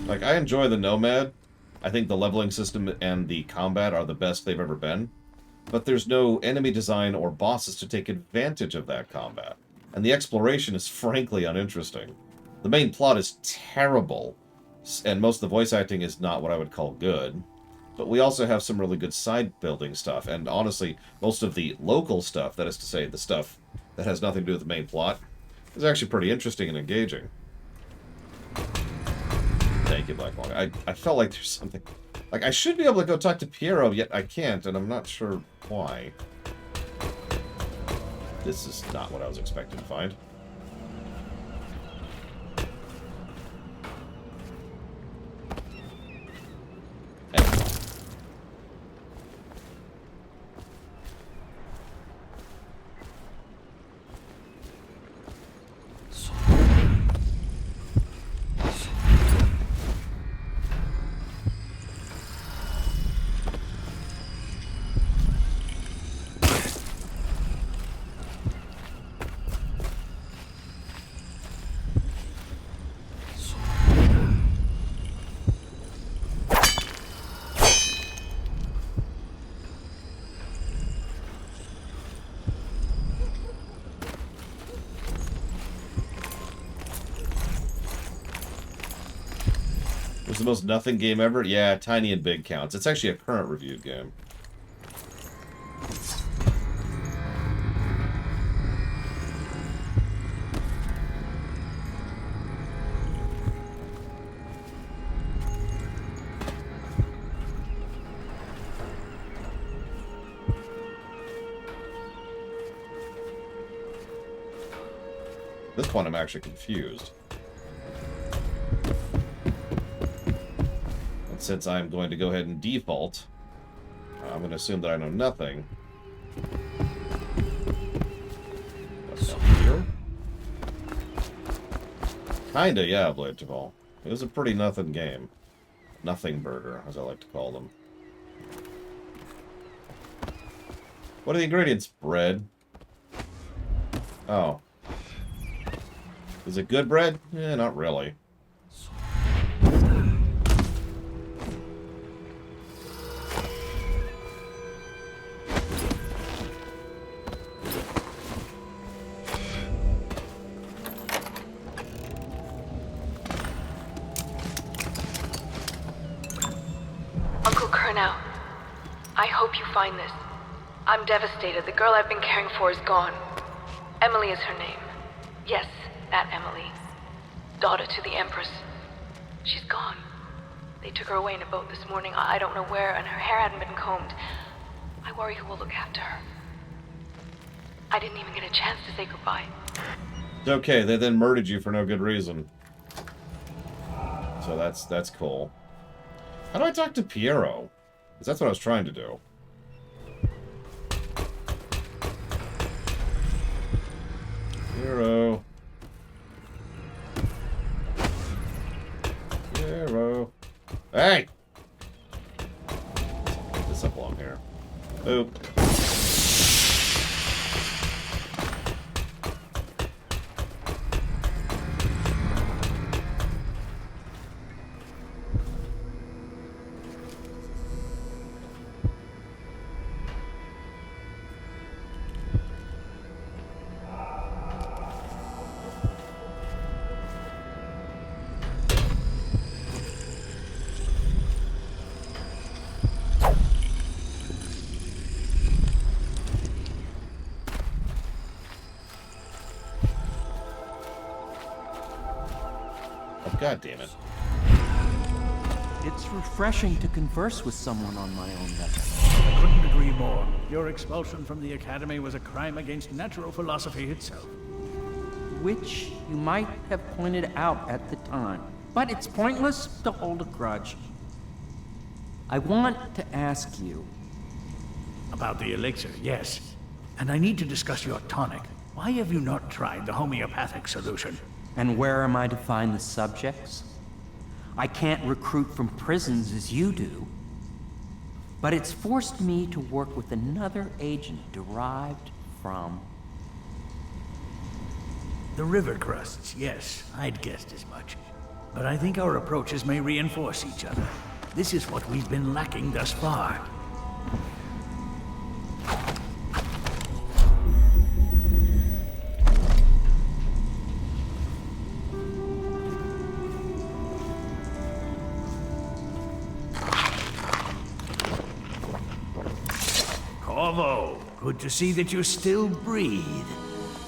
Like, I enjoy the Nomad. I think the leveling system and the combat are the best they've ever been. But there's no enemy design or bosses to take advantage of that combat. And the exploration is frankly uninteresting. The main plot is terrible, and most of the voice acting is not what I would call good. But we also have some really good side-building stuff, and honestly, most of the local stuff, that is to say, the stuff that has nothing to do with the main plot, is actually pretty interesting and engaging. Thank you, Black Long. I felt like there's something... Like, I should be able to go talk to Piero, yet I can't, and I'm not sure why. This is not what I was expecting to find. Was the most nothing game ever? Yeah, Tiny and Big counts. It's actually a current reviewed game. At this point, I'm actually confused. Since I'm going to go ahead and default, I'm going to assume that I know nothing. What's down here? Kinda, yeah, Blade to Fall. It was a pretty nothing game. Nothing burger, as I like to call them. What are the ingredients? Bread. Oh. Is it good bread? Eh, not really. Uncle Kurnow, I hope you find this. I'm devastated. The girl I've been caring for is gone. Emily is her name. Yes, that Emily. Daughter to the Empress. She's gone. They took her away in a boat this morning. I don't know where, and her hair hadn't been combed. I worry who will look after her. I didn't even get a chance to say goodbye. It's okay, they then murdered you for no good reason. So that's cool. How do I talk to Piero? Because that's what I was trying to do. Piero. Piero. Hey! Get this up along here. Oop. God damn it. It's refreshing to converse with someone on my own level. I couldn't agree more. Your expulsion from the Academy was a crime against natural philosophy itself. Which you might have pointed out at the time. But it's pointless to hold a grudge. I want to ask you... About the elixir, yes. And I need to discuss your tonic. Why have you not tried the homeopathic solution? And where am I to find the subjects? I can't recruit from prisons as you do. But it's forced me to work with another agent derived from... The river crusts, yes. I'd guessed as much. But I think our approaches may reinforce each other. This is what we've been lacking thus far. Corvo, good to see that you still breathe.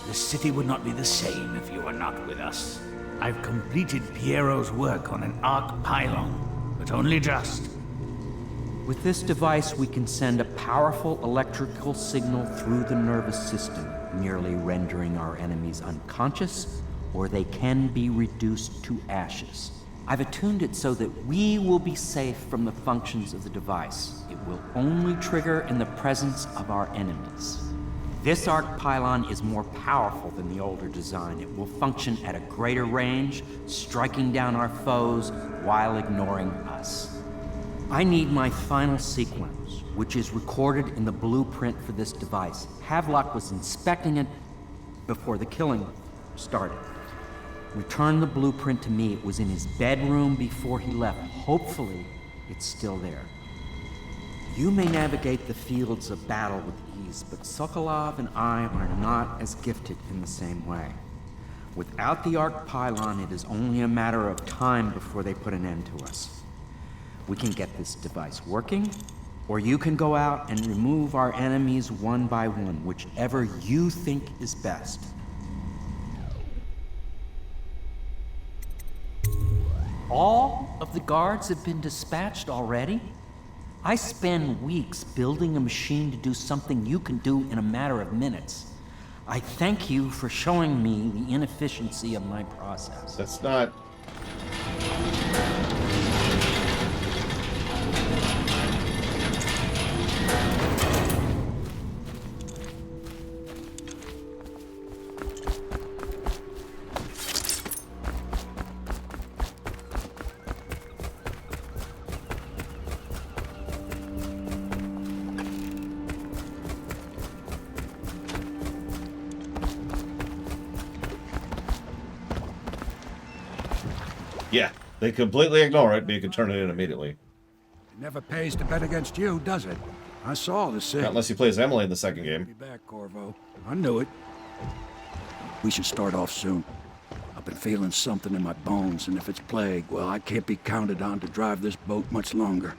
The city would not be the same if you were not with us. I've completed Piero's work on an arc pylon, but only just. With this device, we can send a powerful electrical signal through the nervous system, merely rendering our enemies unconscious, or they can be reduced to ashes. I've attuned it so that we will be safe from the functions of the device. It will only trigger in the presence of our enemies. This arc pylon is more powerful than the older design. It will function at a greater range, striking down our foes while ignoring us. I need my final sequence, which is recorded in the blueprint for this device. Havelock was inspecting it before the killing started. Return the blueprint to me. It was in his bedroom before he left. Hopefully, it's still there. You may navigate the fields of battle with ease, but Sokolov and I are not as gifted in the same way. Without the arc pylon, it is only a matter of time before they put an end to us. We can get this device working, or you can go out and remove our enemies one by one, whichever you think is best. All of the guards have been dispatched already? I spend weeks building a machine to do something you can do in a matter of minutes. I thank you for showing me the inefficiency of my process. That's not... Yeah, they completely ignore it, but you can turn it in immediately. It never pays to bet against you, does it? I saw the signal. Not unless he plays Emily in the second game. Be back, Corvo. I knew it. We should start off soon. I've been feeling something in my bones, and if it's plague, well, I can't be counted on to drive this boat much longer.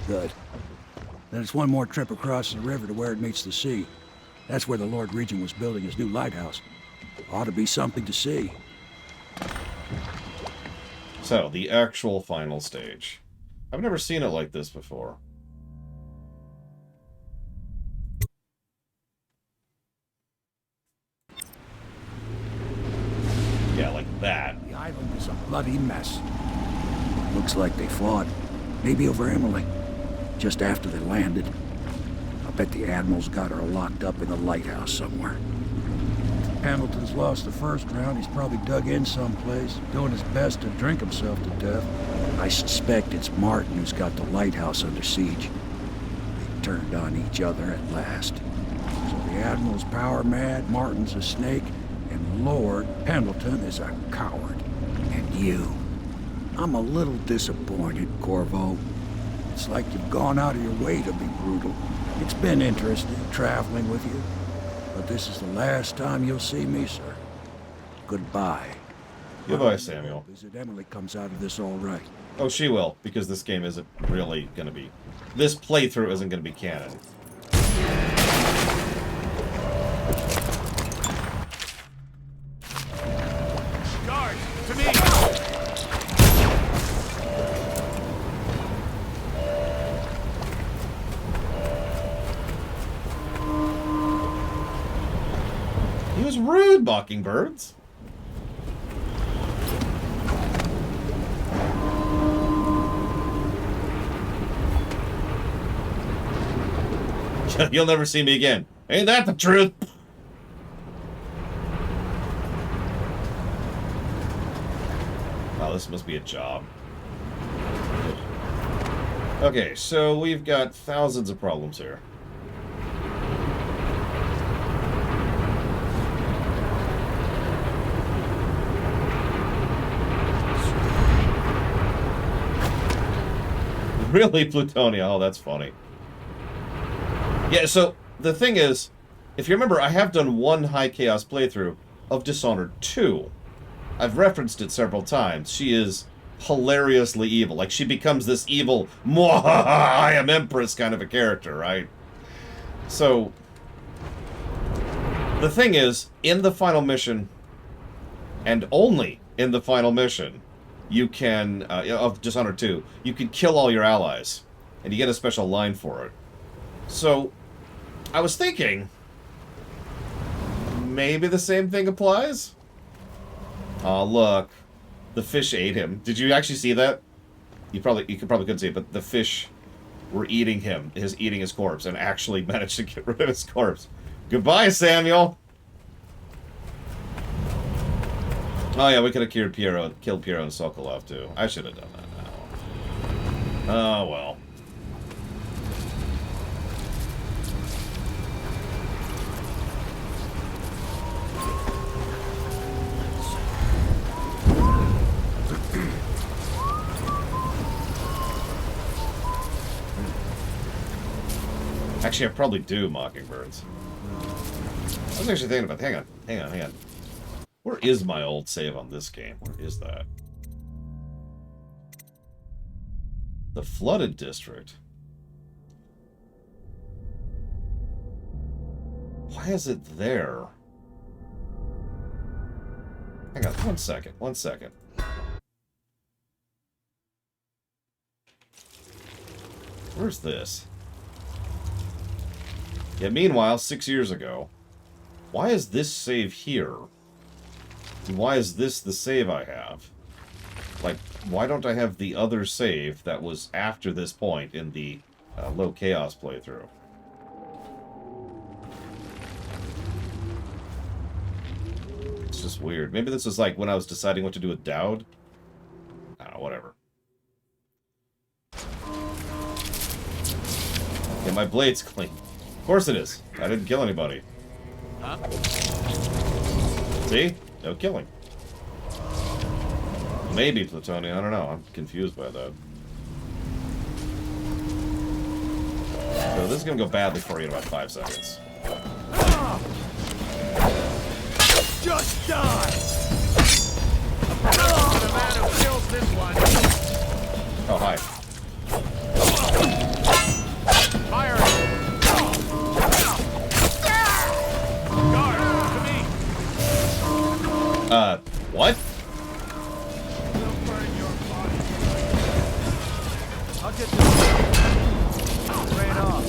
Good. Then it's one more trip across the river to where it meets the sea. That's where the Lord Regent was building his new lighthouse. Ought to be something to see. So, the actual final stage. I've never seen it like this before. Yeah, like that. The island is a bloody mess. Looks like they fought. Maybe over Emily. Just after they landed. I bet the Admiral's got her locked up in the lighthouse somewhere. Hamilton's lost the first round. He's probably dug in someplace, doing his best to drink himself to death. I suspect it's Martin who's got the lighthouse under siege. They turned on each other at last. So the Admiral's power mad, Martin's a snake, and Lord Pendleton is a coward. And you. I'm a little disappointed, Corvo. It's like you've gone out of your way to be brutal. It's been interesting traveling with you. But this is the last time you'll see me, sir. Goodbye. Goodbye, Samuel. Visit Emily comes out of this all right. Oh, she will, because this game isn't really going to be... This playthrough isn't going to be canon. Guards, to me! He was rude, Mockingbirds. You'll never see me again. Ain't that the truth? Wow, this must be a job. Okay, so we've got thousands of problems here. Really, Plutonia? Oh, that's funny. Yeah, so the thing is, if you remember, I have done one High Chaos playthrough of Dishonored 2. I've referenced it several times. She is hilariously evil. Like, she becomes this evil, I am Empress kind of a character, right? So, the thing is, in the final mission, and only in the final mission, you can, of Dishonored 2, you can kill all your allies, and you get a special line for it. So, I was thinking, maybe the same thing applies? Oh, look. The fish ate him. Did you actually see that? You probably couldn't see it, but the fish were eating him, eating his corpse, and actually managed to get rid of his corpse. Goodbye, Samuel! Oh yeah, we could have killed Piero and Sokolov too. I should have done that now. Oh well. Actually, I probably do Mockingbirds. I was actually thinking about... Hang on. Where is my old save on this game? Where is that? The Flooded District. Why is it there? Hang on, one second. Where's this? Yeah, meanwhile, 6 years ago. Why is this save here? And why is this the save I have? Like, why don't I have the other save that was after this point in the Low Chaos playthrough? It's just weird. Maybe this was like when I was deciding what to do with Dowd? I don't know, whatever. Yeah, my blade's clean. Of course it is. I didn't kill anybody. Huh? See? No killing. Maybe plutonium. I don't know. I'm confused by that. So this is going to go badly for you in about 5 seconds. Just die! The man who kills this one. Oh, hi. Fire! Guard, to me! What? I'll get this. Ran off.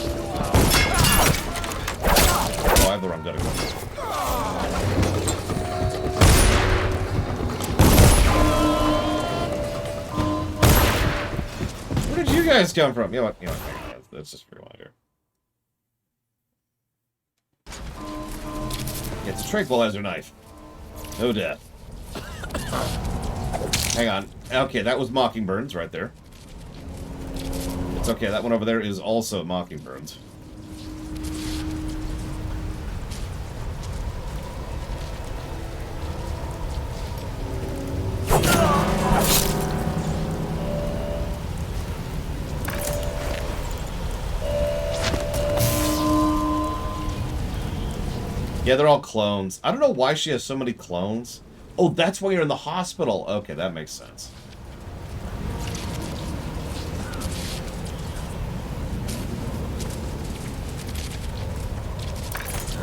Oh, I have the wrong gun. Where did you guys come from? You know what? Let's just rewind here. It's a tranquilizer knife. No death. Hang on. Okay, that was Mockingburns right there. It's okay, that one over there is also Mockingburns. Yeah, they're all clones. I don't know why she has so many clones. Oh, that's why you're in the hospital. Okay, that makes sense.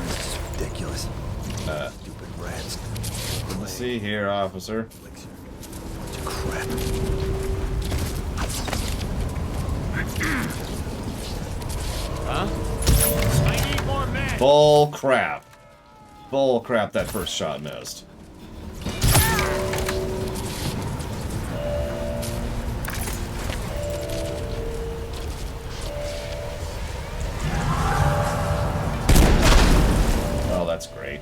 This is ridiculous. Stupid rats. Let's see here, officer. Bunch of crap. Huh? I need more men! Bull crap. Bull crap, that first shot missed. Oh, that's great.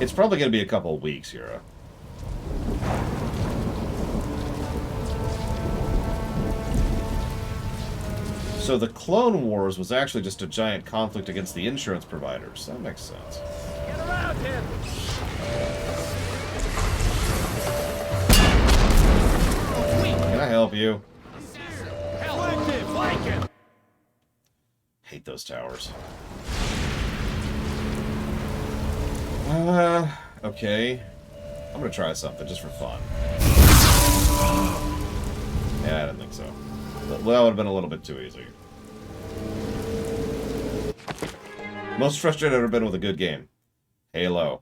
It's probably going to be a couple of weeks, Yura. So the Clone Wars was actually just a giant conflict against the insurance providers. That makes sense. Get around him! Can I help you? Flank him! Flank him! Hate those towers. Okay. I'm gonna try something just for fun. Yeah, I didn't think so. Well, that would have been a little bit too easy. Most frustrated I've ever been with a good game. Halo.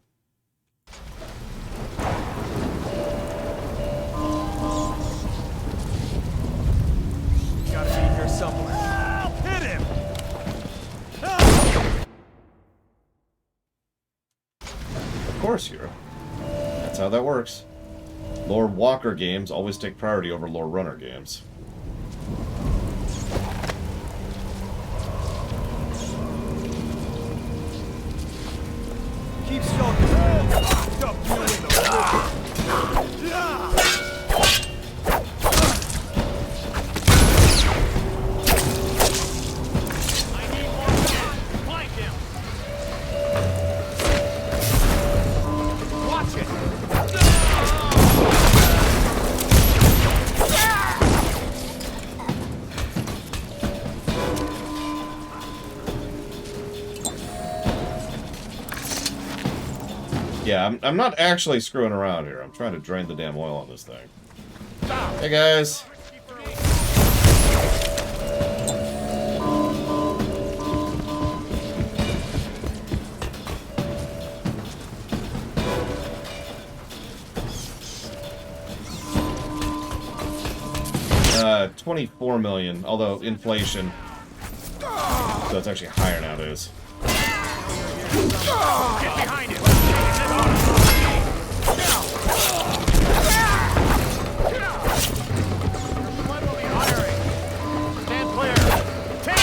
Gotta be here somewhere. Hit him! Of course, Hero. That's how that works. Lord Walker games always take priority over Lord Runner games. Keep stalking. Stop you in the I need more men. Flank him. Watch it. Yeah, I'm not actually screwing around here. I'm trying to drain the damn oil on this thing. Hey, guys. $24 million, although inflation. So it's actually higher nowadays. Get behind him. Stand clear. Take it.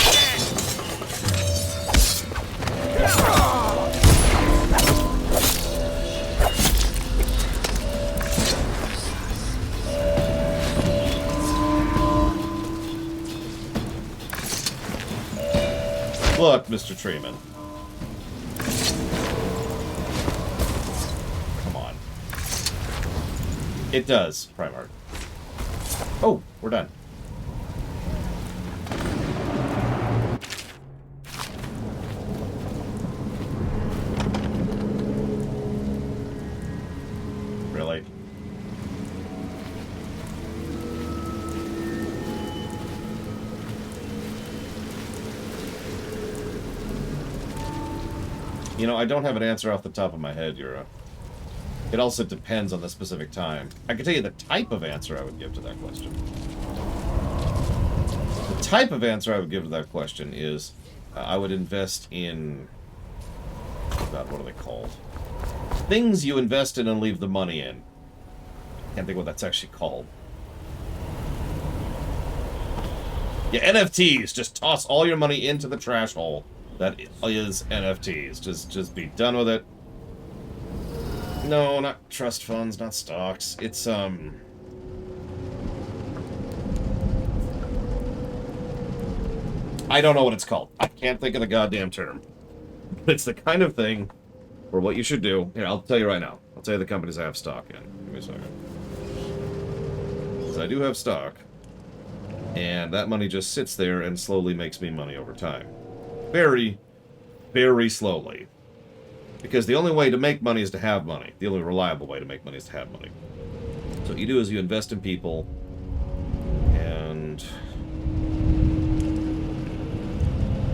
Look, Mr. Treeman. Come on. It does, Primarch. Oh, we're done. Really? You know, I don't have an answer off the top of my head, Yura. It also depends on the specific time. I can tell you the type of answer I would give to that question. The type of answer I would give to that question is I would invest in... God, what are they called? Things you invest in and leave the money in. Can't think what that's actually called. Yeah, NFTs. Just toss all your money into the trash hole. That is NFTs. Just be done with it. No, not trust funds, not stocks. It's, I don't know what it's called. I can't think of the goddamn term. But it's the kind of thing where what you should do... Here, I'll tell you right now. I'll tell you the companies I have stock in. Give me a second. Because I do have stock. And that money just sits there and slowly makes me money over time. Very, very slowly. Because the only way to make money is to have money. The only reliable way to make money is to have money. So what you do is you invest in people, and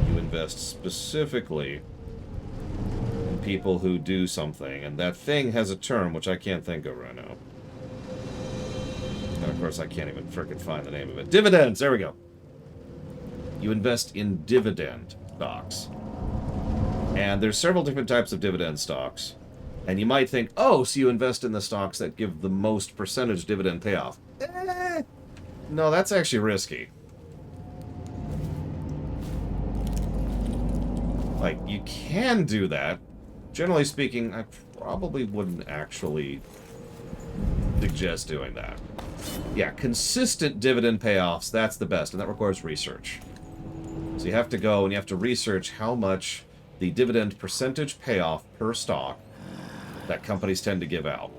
you invest specifically in people who do something, and that thing has a term, which I can't think of right now. And of course I can't even frickin' find the name of it. Dividends! There we go. You invest in dividend stocks. And there's several different types of dividend stocks. And you might think, oh, so you invest in the stocks that give the most percentage dividend payoff. No, that's actually risky. Like, you can do that. Generally speaking, I probably wouldn't actually suggest doing that. Yeah, consistent dividend payoffs, that's the best, and that requires research. So you have to go and you have to research how much the dividend percentage payoff per stock that companies tend to give out.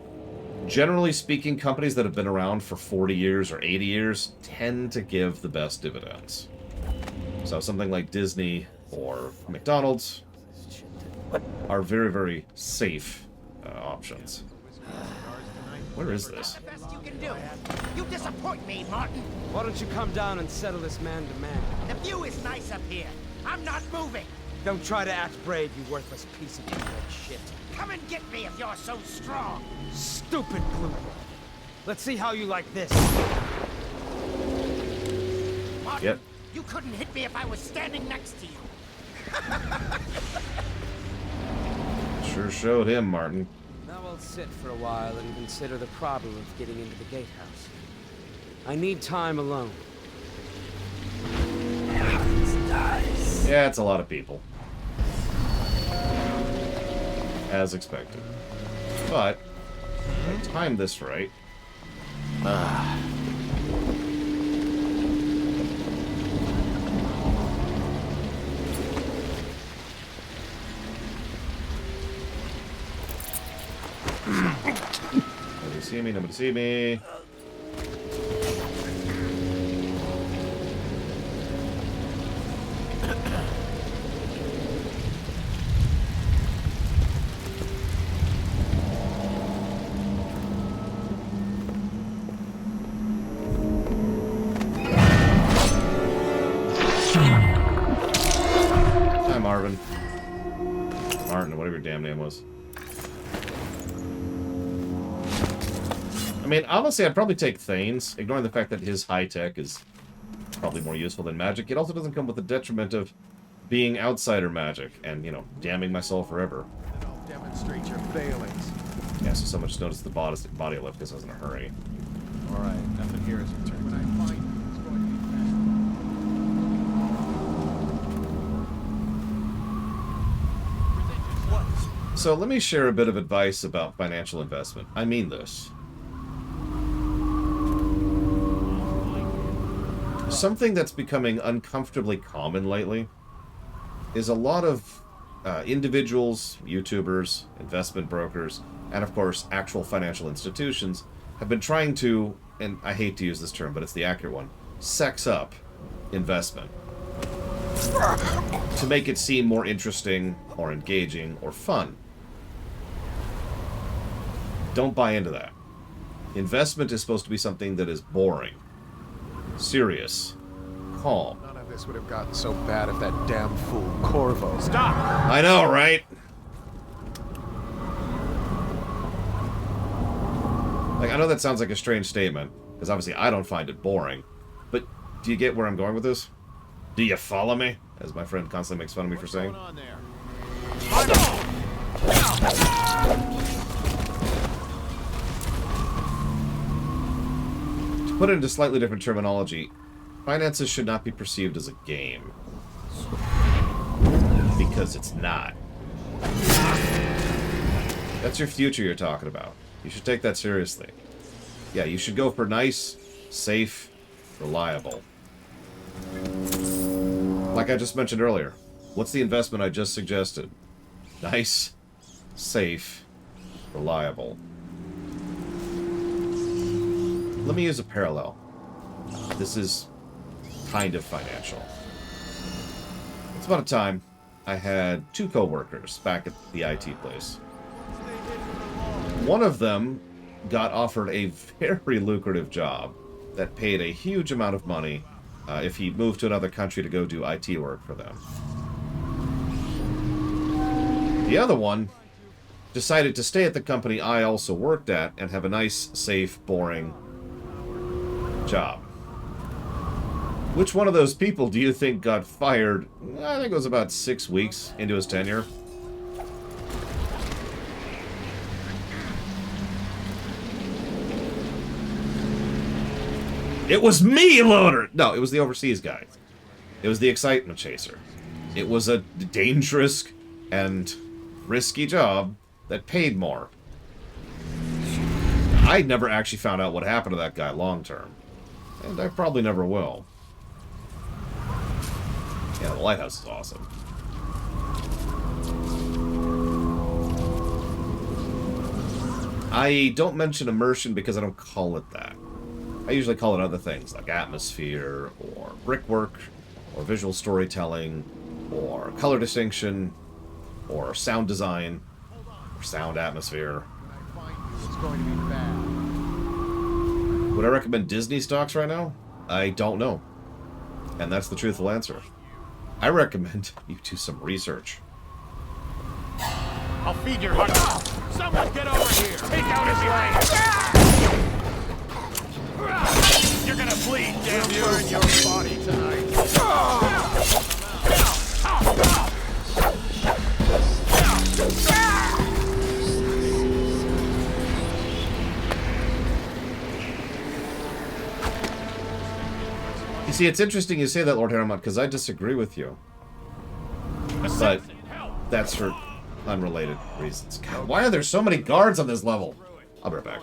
Generally speaking, companies that have been around for 40 years or 80 years tend to give the best dividends. So something like Disney or McDonald's are very, very safe options. Where is this? You disappoint me, Martin. Why don't you come down and settle this man to man? The view is nice up here. I'm not moving. Don't try to act brave, you worthless piece of shit. Come and get me if you're so strong. Stupid blue. Let's see how you like this. Martin, yep. You couldn't hit me if I was standing next to you. Sure showed him, Martin. Now I'll sit for a while and consider the problem of getting into the gatehouse. I need time alone. Yeah, it's a lot of people. As expected. But, if I time this right... Nobody see me, nobody see me. Hi, Marvin. Martin, whatever your damn name was. I mean, honestly, I'd probably take Thane's, ignoring the fact that his high-tech is probably more useful than magic. It also doesn't come with the detriment of being outsider magic and, you know, damning my soul forever. And I'll demonstrate your failings. Yeah, so someone just noticed the body lift because I was in a hurry. Alright, nothing here is a turn. When I find you, it's going to be fast. So let me share a bit of advice about financial investment. I mean this. Something that's becoming uncomfortably common lately is a lot of individuals, YouTubers, investment brokers, and of course actual financial institutions have been trying to, and I hate to use this term, but it's the accurate one, sex up investment to make it seem more interesting or engaging or fun. Don't buy into that. Investment is supposed to be something that is boring, serious, calm. None of this would have gotten so bad if that damn fool Corvo. Stop! I know, right? Like, I know that sounds like a strange statement, because obviously I don't find it boring, but do you get where I'm going with this? Do you follow me? As my friend constantly makes fun of me for saying. To put it into slightly different terminology, finances should not be perceived as a game. Because it's not. That's your future you're talking about. You should take that seriously. Yeah, you should go for nice, safe, reliable. Like I just mentioned earlier, what's the investment I just suggested? Nice, safe, reliable. Let me use a parallel. This is kind of financial. It's about a time I had two co-workers back at the IT place. One of them got offered a very lucrative job that paid a huge amount of money if he moved to another country to go do IT work for them. The other one decided to stay at the company I also worked at and have a nice, safe, boring job. Which one of those people do you think got fired? I think it was about 6 weeks into his tenure. It was me, Loader! No, it was the overseas guy. It was the excitement chaser. It was a dangerous and risky job that paid more. I never actually found out what happened to that guy long term. And I probably never will. Yeah, the lighthouse is awesome. I don't mention immersion because I don't call it that. I usually call it other things, like atmosphere, or brickwork, or visual storytelling, or color distinction, or sound design, or sound atmosphere. It's going to be bad. Would I recommend Disney stocks right now? I don't know. And that's the truthful answer. I recommend you do some research. I'll feed your heart. Someone get over here! Take out his leg! You're gonna bleed, damn you! Burn your body tonight. You see, it's interesting you say that, Lord Harriman, because I disagree with you. But that's for unrelated reasons. God, why are there so many guards on this level? I'll be right back.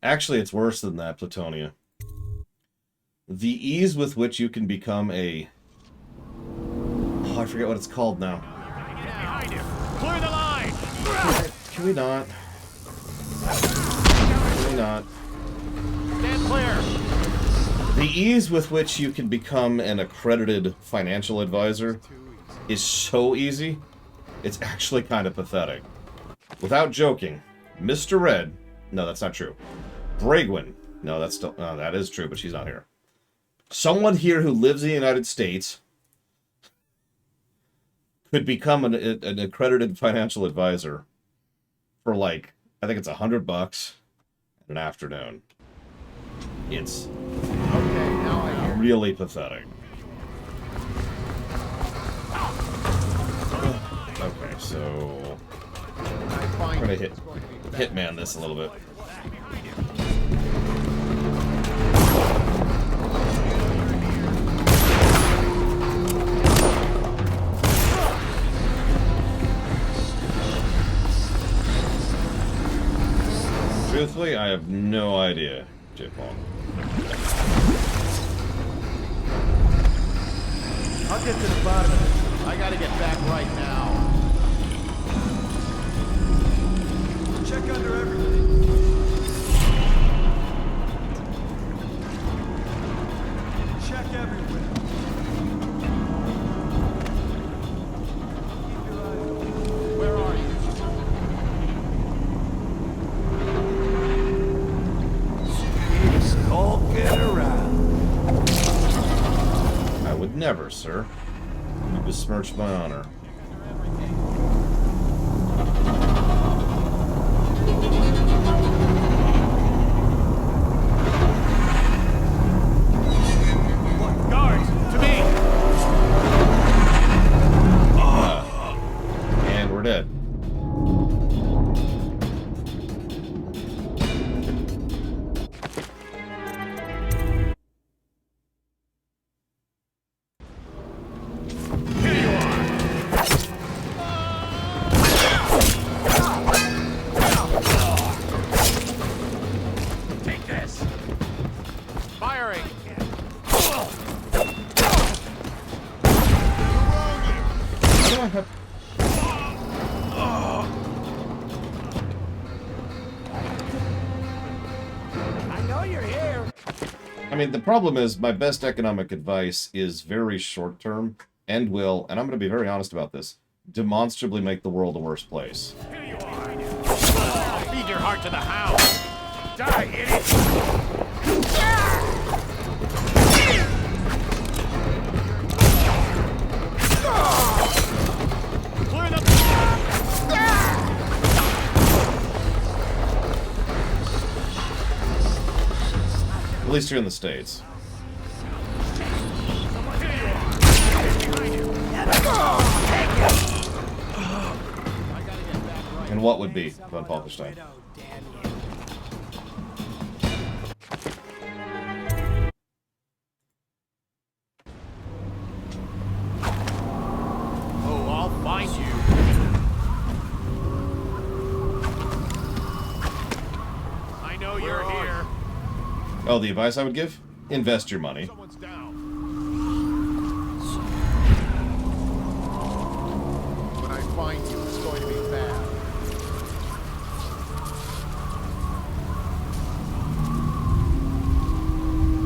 Actually, it's worse than that, Plutonia. The ease with which you can become a... Oh, I forget what it's called now. Clear the line! Can we not? Can we not? Stand clear! The ease with which you can become an accredited financial advisor is so easy, it's actually kind of pathetic. Without joking, Mr. Red... No, that's not true. Bragwin. No, that's still... No, that is true, but she's not here. Someone here who lives in the United States could become an accredited financial advisor for, like, I think it's $100 an afternoon. It's really pathetic. Okay, so I'm gonna hitman this a little bit. Truthfully, I have no idea, J-Paul. I'll get to the bottom of it. I gotta get back right now. Check under everything. Check everywhere. Where are you? Skulking around. I would never, sir. You besmirched my honor. Guards, to me! And we're dead. I mean, the problem is my best economic advice is very short-term and will, and I'm going to be very honest about this, demonstrably make the world a worse place. Feed your heart to the house! Die, idiot! Clear the... At least here in the States. And what would be Von Falkenstein? Oh, I'll find you. I know you're here. Oh, the advice I would give? Invest your money. Someone's down. When I find you, it's going to be bad.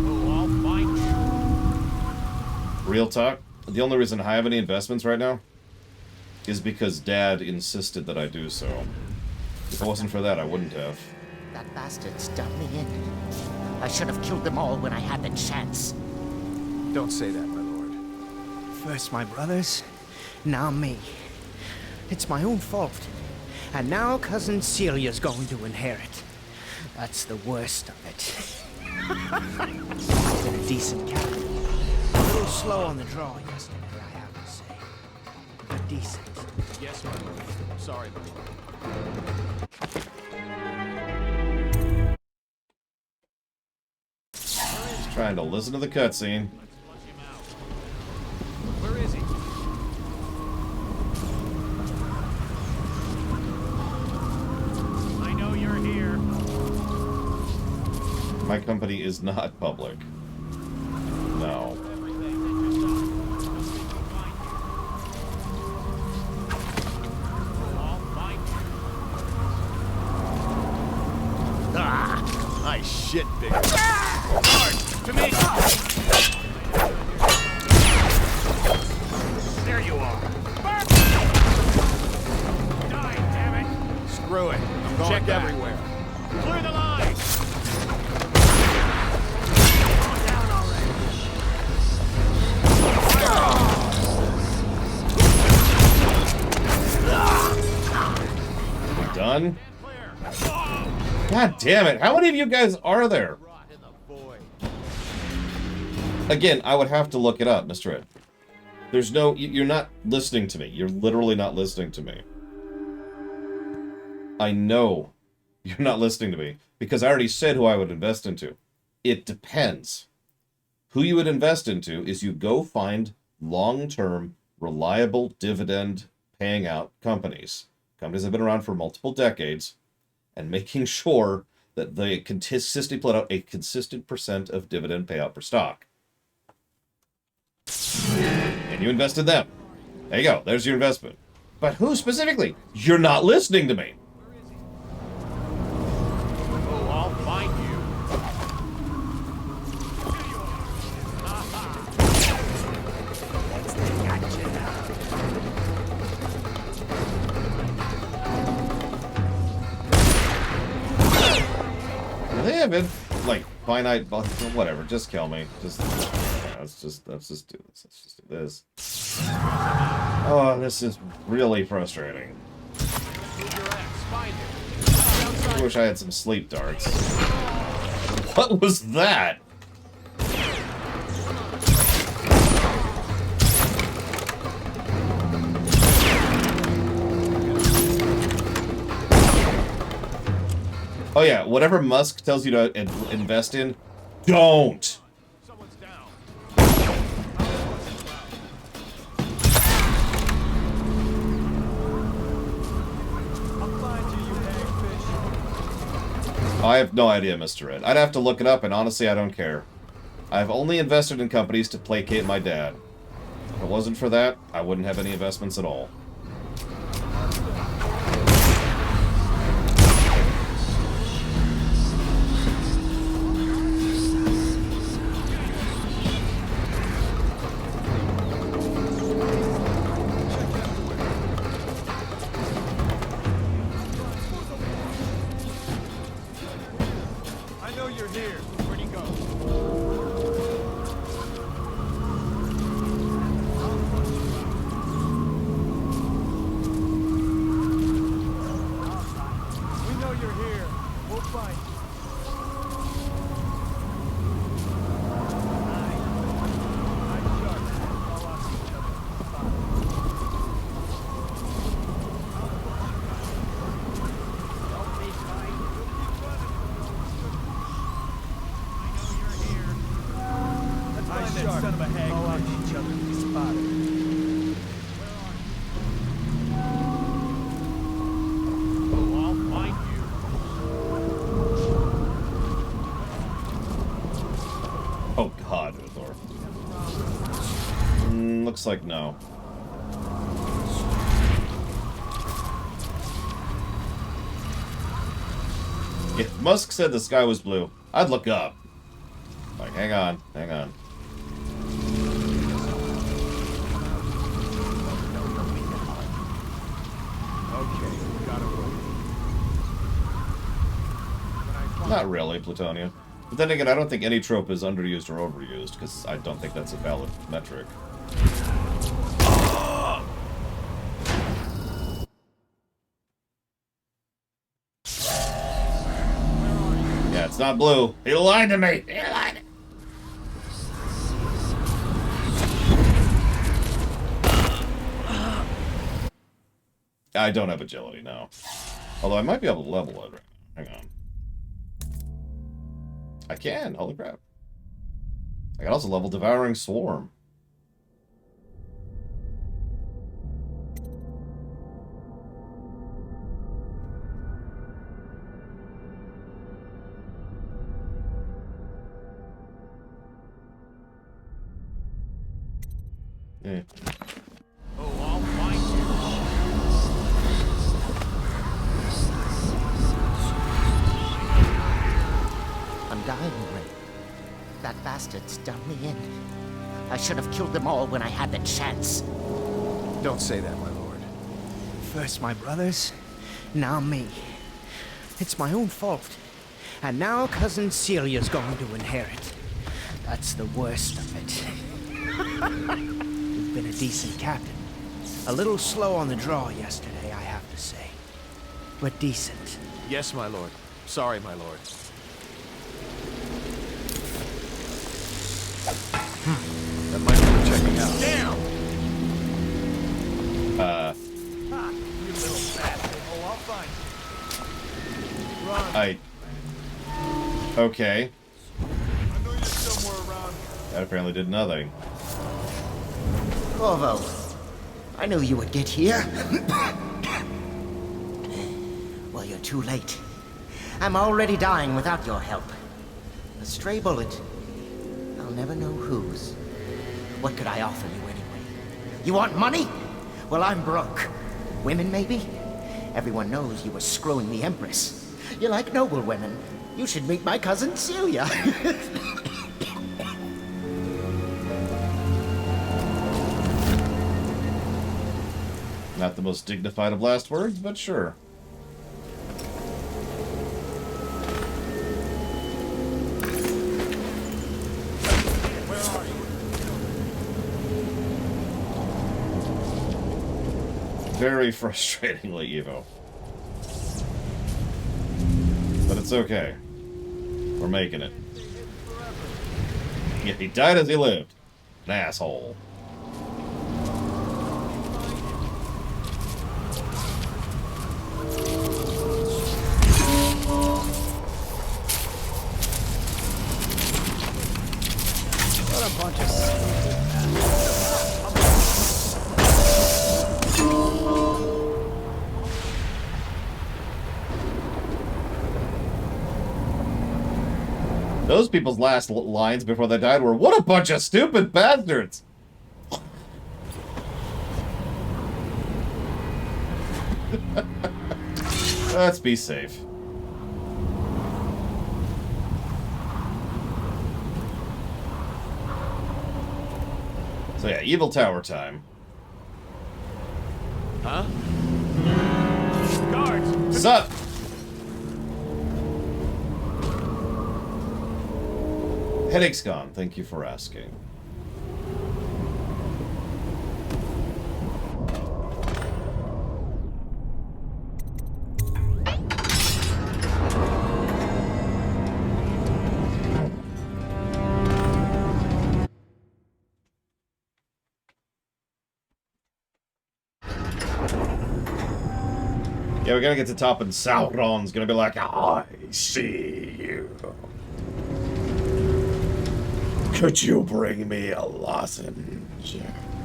Oh, I'll find you. Real talk, the only reason I have any investments right now is because Dad insisted that I do so. If it wasn't for that, I wouldn't have. That bastard's done me in. I should have killed them all when I had the chance. Don't say that, my lord. First my brothers, now me. It's my own fault. And now Cousin Celia's going to inherit. That's the worst of it. I've been a decent captain. A little slow on the draw yesterday, I have to say. But decent. Yes, my lord. Sorry, my lord. Trying to listen to the cutscene. Where is he? My company is not public. No. Ah, nice shit, big. Hard to me. There you are. Die, damn it! Screw it. I'm going Check back. Everywhere. Clear the line. Down already. Done? God damn it. How many of you guys are there? Again, I would have to look it up, Mr. Ed. There's no... You're not listening to me. You're literally not listening to me. I know you're not listening to me because I already said who I would invest into. It depends. Who you would invest into is you go find long-term, reliable, dividend-paying out companies. Companies that have been around for multiple decades, and making sure that they consistently put out a consistent percent of dividend payout per stock. And you invest in them. There you go. There's your investment. But who specifically? You're not listening to me. Oh, I'll find you. They have been like finite, whatever. Just kill me. Let's just do this. Let's just do this. Oh, this is really frustrating. I wish I had some sleep darts. What was that? Oh yeah, whatever Musk tells you to invest in, don't! I have no idea, Mr. Ed. I'd have to look it up, and honestly, I don't care. I've only invested in companies to placate my dad. If it wasn't for that, I wouldn't have any investments at all. Oh god, Uthor. Looks like no. If Musk said the sky was blue, I'd look up. Like, hang on, hang on. Okay, we got it. Not really, Plutonia. But then again, I don't think any trope is underused or overused, because I don't think that's a valid metric. Yeah, it's not blue. He lied to me! He lied to me! I don't have agility now. Although I might be able to level it right now. Hang on. I can, holy crap. I can also level Devouring Swarm. Eh. Oh, I'll find you. I'm dying, Ray. That bastard's done me in. I should have killed them all when I had the chance. Don't say that, my lord. First my brothers, now me. It's my own fault. And now Cousin Celia's going to inherit. That's the worst of it. You've been a decent captain. A little slow on the draw yesterday, I have to say. But decent. Yes, my lord. Sorry, my lord. That might be checking out. Damn! Ha, you little bastard. Oh, I'll find you. Run. Okay. I know you're somewhere around here. That apparently did nothing. Corvo, I knew you would get here. Well, you're too late. I'm already dying without your help. A stray bullet. I'll never know whose. What could I offer you anyway? You want money? Well, I'm broke. Women, maybe? Everyone knows you were screwing the Empress. You like noble women. You should meet my cousin Celia. Not the most dignified of last words, but sure. Very frustratingly, Evo. But it's okay. We're making it. Yeah, he died as he lived. An asshole. What a bunch of stupid Those people's last lines before they died were, "What a bunch of stupid bastards!" Let's be safe. So yeah, Evil Tower time. Huh? Guards! Sup? Headache's gone. Thank you for asking. Yeah, we're gonna get to top and Sauron's gonna be like, I see you. Could you bring me a lozenge?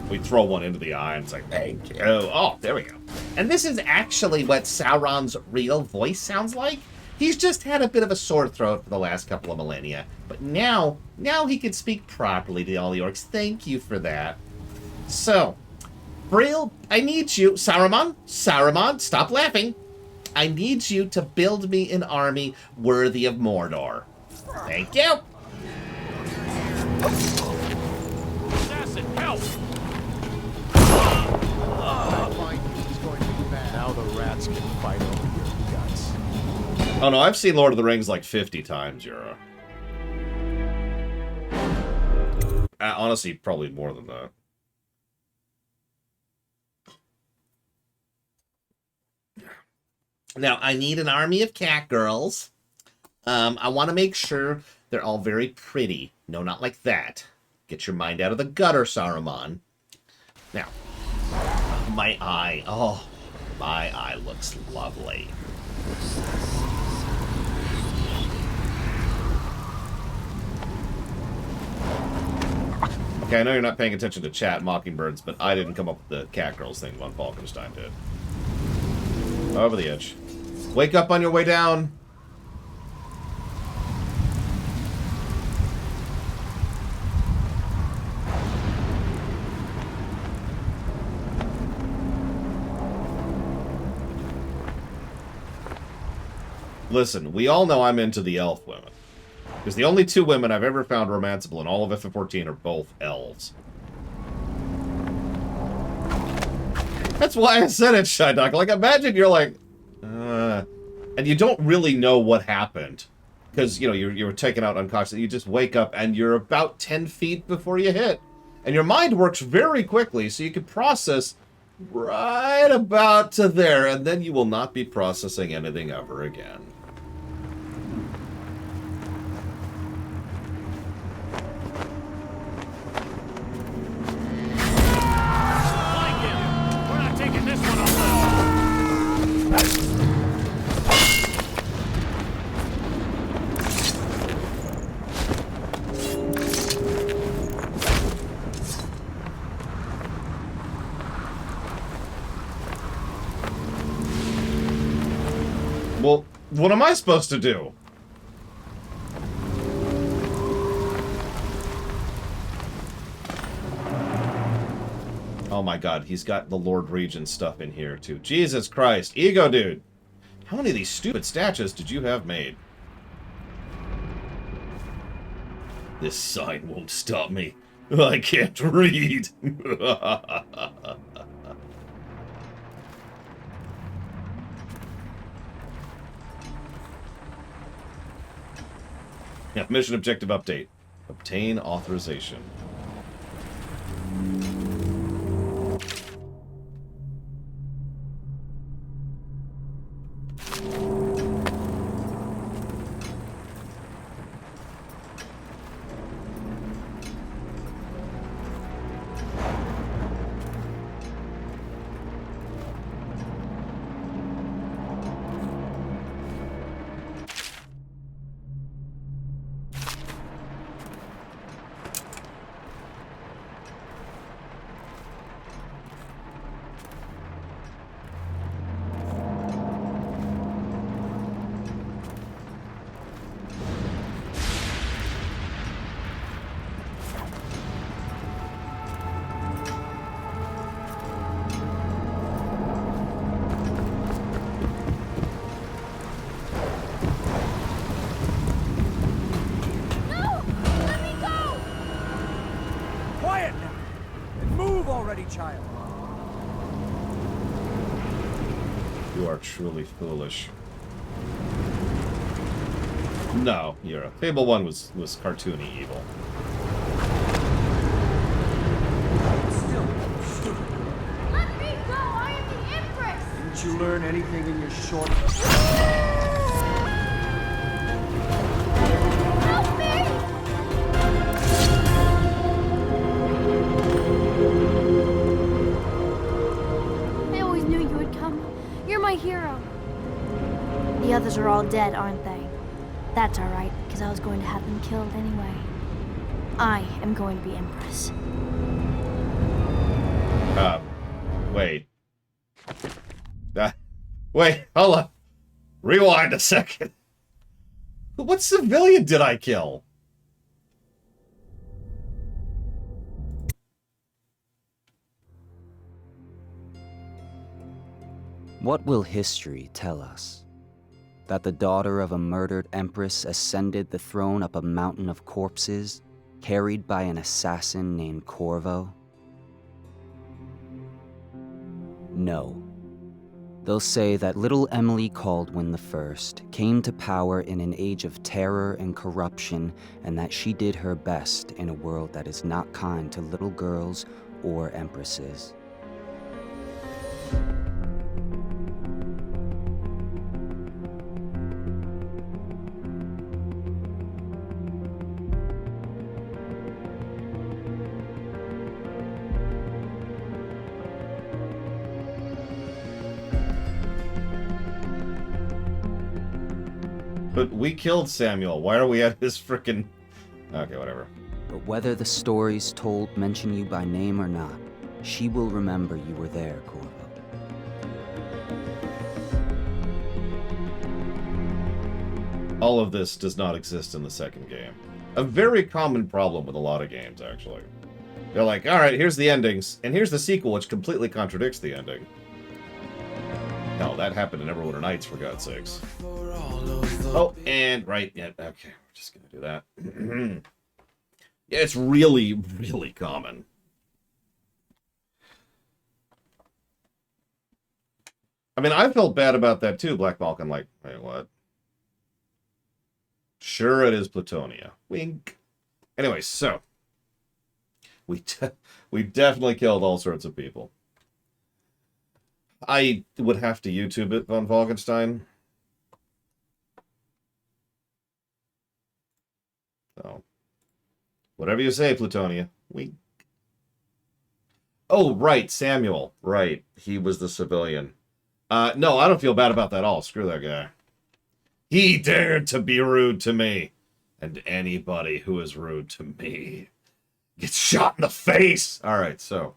We throw one into the eye and it's like, thank you. Oh, there we go. And this is actually what Sauron's real voice sounds like. He's just had a bit of a sore throat for the last couple of millennia. But now he can speak properly to all the orcs. Thank you for that. So, Brill, I need you, Saruman, stop laughing. I need you to build me an army worthy of Mordor. Thank you. Assassin, help! Now the rats can fight over your guts. Oh no, I've seen Lord of the Rings like 50 times, Yura. Honestly, probably more than that. Now, I need an army of cat girls. I want to make sure they're all very pretty. No, not like that. Get your mind out of the gutter, Saruman. Now, my eye. Oh, my eye looks lovely. Okay, I know you're not paying attention to chat, Mockingbirds, but I didn't come up with the cat girls thing. Von Falkenstein did. Over the edge. Wake up on your way down. Listen, we all know I'm into the elf women. Because the only two women I've ever found romanceable in all of FF14 are both elves. That's why I said it, Shy Dog. Like, imagine you're like, and you don't really know what happened. Because, you know, you were taken out unconscious. You just wake up and you're about 10 feet before you hit. And your mind works very quickly, so you can process right about to there. And then you will not be processing anything ever again. We're not taking this one off. Well, what am I supposed to do? Oh my god, he's got the Lord Regent stuff in here too. Jesus Christ. Ego dude. How many of these stupid statues did you have made? This sign won't stop me. I can't read. Yeah, mission objective update. Obtain authorization. Child. You are truly foolish. No, you're a Fable 1 was cartoony evil. Still stupid. Let me go! I am the Empress! Didn't you learn anything in your short... Help me! I always knew you would come. You're my hero. The others are all dead, aren't they? That's alright, because I was going to have them killed anyway. I am going to be Empress. Wait. Wait, hold on. Rewind a second. What civilian did I kill? What will history tell us? That the daughter of a murdered empress ascended the throne up a mountain of corpses, carried by an assassin named Corvo? No. They'll say that little Emily Caldwin I came to power in an age of terror and corruption, and that she did her best in a world that is not kind to little girls or empresses. But we killed Samuel. Why are we at his frickin'... Okay, whatever. But whether the stories told mention you by name or not, she will remember you were there, Corvo. All of this does not exist in the second game. A very common problem with a lot of games, actually. They're like, alright, here's the endings, and here's the sequel, which completely contradicts the ending. Hell, that happened in Neverwinter Nights, for God's sakes. Oh, and right, yeah, okay, we're just gonna do that. Yeah, it's really, really common. I mean, I felt bad about that too, Black Balkan, like, wait, what? Sure it is Plutonia. Wink. Anyway, so we definitely killed all sorts of people. I would have to YouTube it, von Falkenstein. So, whatever you say, Plutonia. Wink. Oh, right, Samuel. Right, he was the civilian. No, I don't feel bad about that at all. Screw that guy. He dared to be rude to me. And anybody who is rude to me gets shot in the face. All right, so.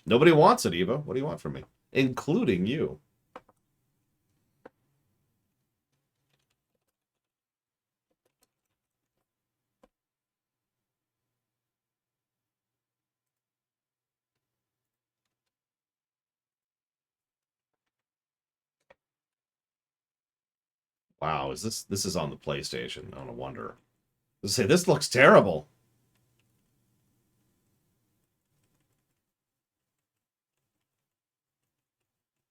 Nobody wants it, Eva. What do you want from me? Including you. Wow, is this is on the PlayStation? I don't wonder. Let's say this looks terrible.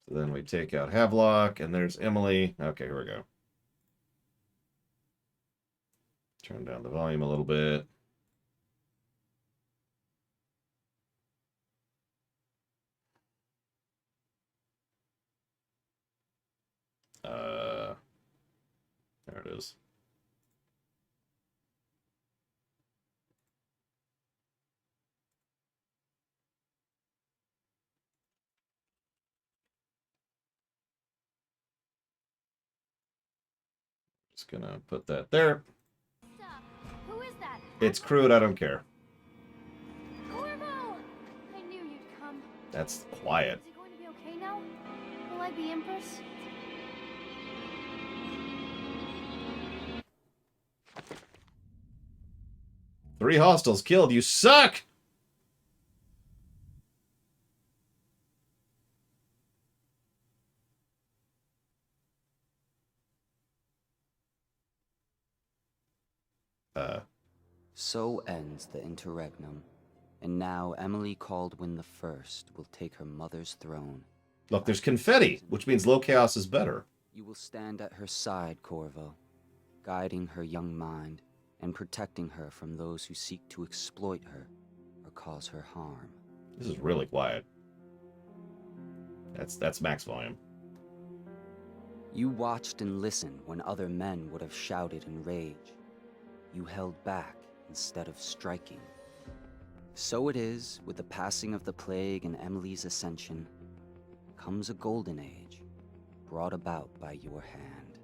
So then we take out Havelock, and there's Emily. Okay, here we go. Turn down the volume a little bit. There it is. Just gonna put that there. Who is that? It's crude, I don't care. Corvo! I knew you'd come. That's quiet. Is it going to be okay now? Will I be Empress? Three hostiles killed. You suck! So ends the interregnum, and now Emily Caldwin the First will take her mother's throne. Look, there's confetti, which means low chaos is better. You will stand at her side, Corvo, guiding her young mind and protecting her from those who seek to exploit her or cause her harm. This is really quiet. That's max volume. You watched and listened when other men would have shouted in rage. You held back instead of striking. So it is, with the passing of the plague and Emily's ascension, comes a golden age, brought about by your hand.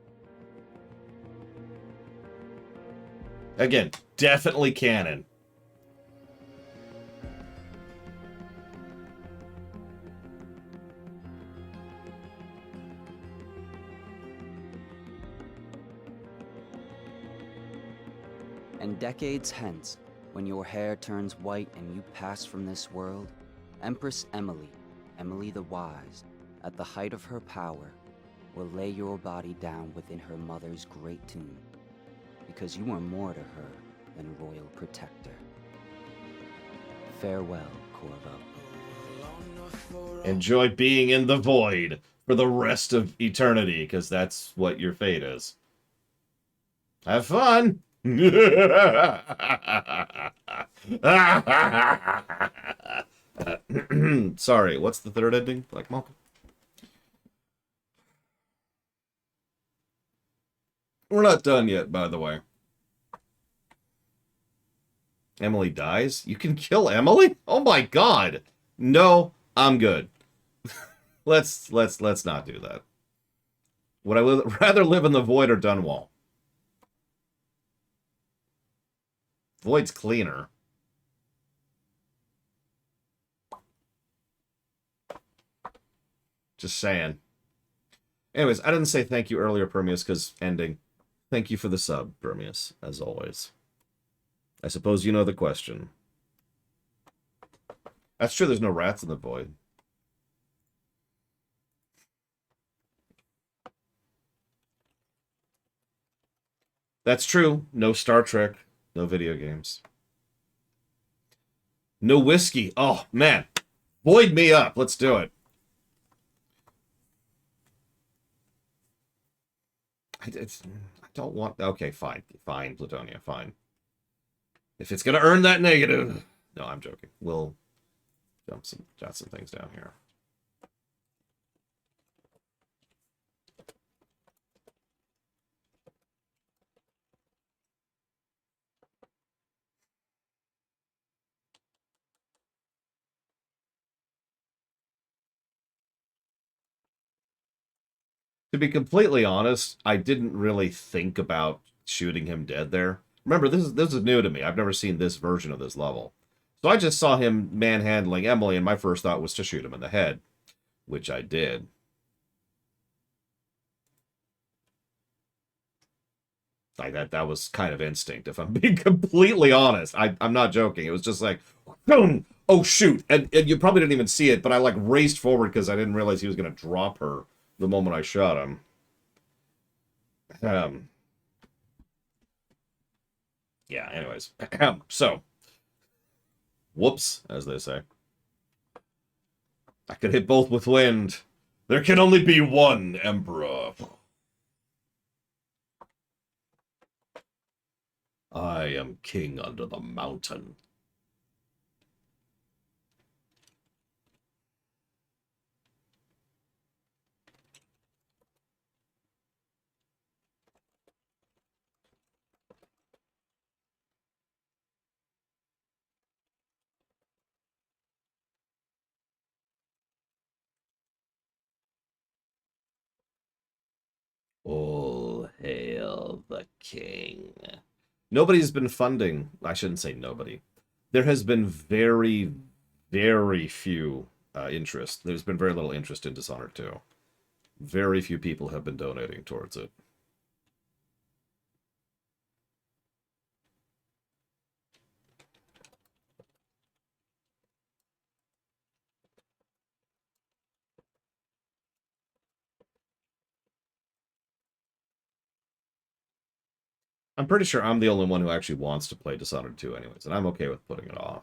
Again, definitely canon. And decades hence, when your hair turns white and you pass from this world, Empress Emily, Emily the Wise, at the height of her power, will lay your body down within her mother's great tomb, because you are more to her than royal protector. Farewell, Corvo. Enjoy being in the void for the rest of eternity, because that's what your fate is. Have fun! Sorry, what's the third ending, Black Malcolm? We're not done yet, by the way. Emily dies? You can kill Emily? Oh my god! No, I'm good. let's not do that. Would I rather live in the void or Dunwall? Void's cleaner. Just saying. Anyways, I didn't say thank you earlier, Permeus, because ending. Thank you for the sub, Permeus, as always. I suppose you know the question. That's true, there's no rats in the void. That's true. No Star Trek. No video games. No whiskey. Oh, man. Void me up. Let's do it. I don't want... Okay, fine. Fine, Plutonia. Fine. If it's going to earn that negative... No, I'm joking. We'll jot some things down here. To be completely honest, I didn't really think about shooting him dead there. Remember, this is new to me. I've never seen this version of this level. So I just saw him manhandling Emily, and my first thought was to shoot him in the head, which I did. That was kind of instinct, if I'm being completely honest. I'm not joking. It was just like, boom! Oh, shoot! And you probably didn't even see it, but I like raced forward because I didn't realize he was going to drop her the moment I shot him. Yeah, anyways. So, whoops, as they say. I could hit both with wind. There can only be one Emperor. I am king under the mountain. All hail the king. Nobody's been funding. I shouldn't say nobody. There has been very, very few interest. There's been very little interest in Dishonored 2. Very few people have been donating towards it. I'm pretty sure I'm the only one who actually wants to play Dishonored 2 anyways, and I'm okay with putting it off.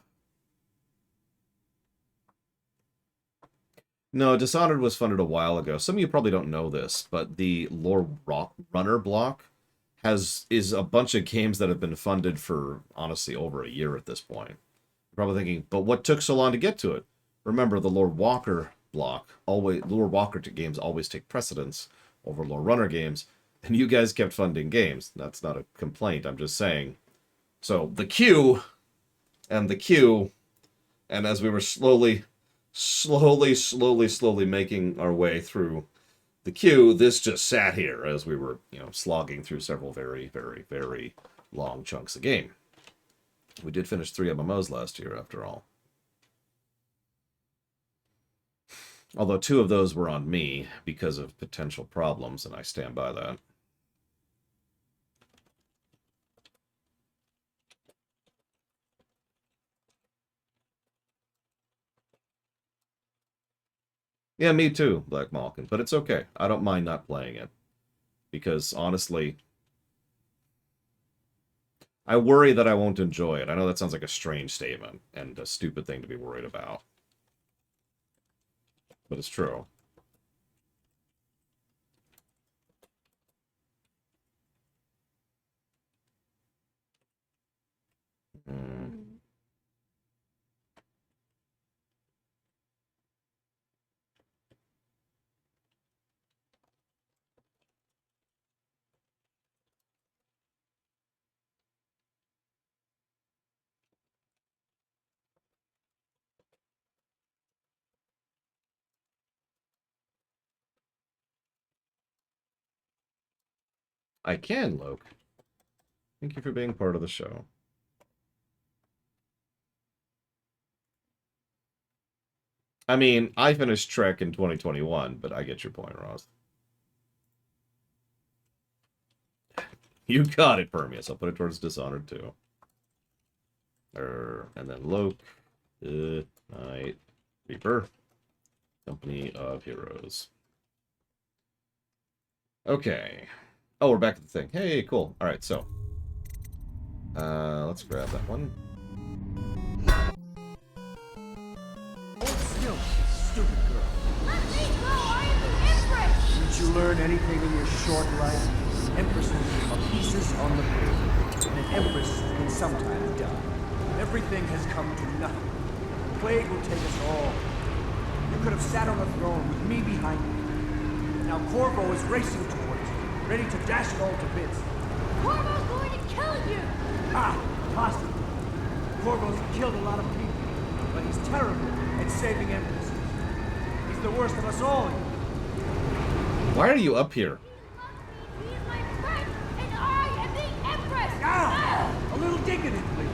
No, Dishonored was funded a while ago. Some of you probably don't know this, but the Lore Runner block is a bunch of games that have been funded for, honestly, over a year at this point. You're probably thinking, but what took so long to get to it? Remember, the Lore Walker block, Lore Walker games always take precedence over Lore Runner games, and you guys kept funding games. That's not a complaint, I'm just saying. So, the queue, and as we were slowly making our way through the queue, this just sat here as we were, slogging through several very, very, very long chunks of game. We did finish 3 MMOs last year, after all. Although 2 of those were on me because of potential problems, and I stand by that. Yeah, me too, Black Malkin. But it's okay. I don't mind not playing it. Because, honestly, I worry that I won't enjoy it. I know that sounds like a strange statement and a stupid thing to be worried about. But it's true. I can, Loke. Thank you for being part of the show. I mean, I finished Trek in 2021, but I get your point, Ross. You got it, Permeus. I'll put it towards Dishonored, too. And then Loke, Night, Reaper, Company of Heroes. Okay. Oh, we're back at the thing. Hey, cool. All right, so let's grab that one. Hold still, stupid girl. Let me go! I am the Empress! Did you learn anything in your short life? Empresses are pieces on the board, and an empress can sometimes die. Everything has come to nothing. The plague will take us all. You could have sat on the throne with me behind you. But now Corvo is racing towards you, ready to dash it all to bits. Corvo's going to kill you! Ah, possibly. Corvo's killed a lot of people, but he's terrible at saving empresses. He's the worst of us all. Why are you up here? He is my friend, and I am the Empress! Ah! A little dignity, please.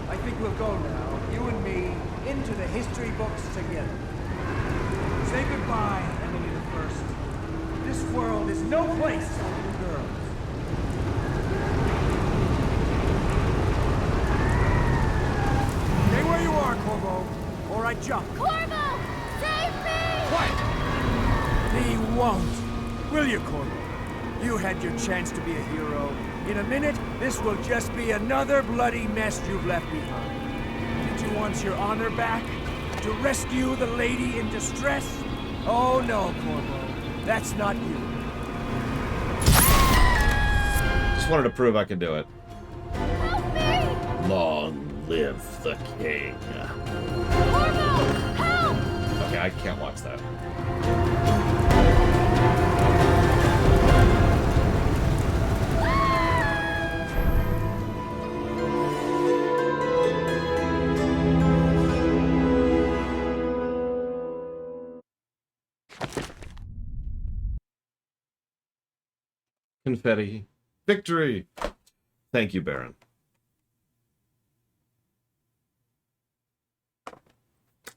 I think we'll go now, you and me, into the history books together. Say goodbye, Emily the First. This world is no place for little girls. Stay where you are, Corvo, or I jump. Corvo! Save me! Quiet! He won't. Will you, Corvo? You had your chance to be a hero. In a minute, this will just be another bloody mess you've left behind. Did you want your honor back? To rescue the lady in distress? Oh no, Corvo. That's not you. Just wanted to prove I could do it. Help me! Long live the king. Corvo! Help! Okay, I can't watch that. Confetti. Victory! Thank you, Baron.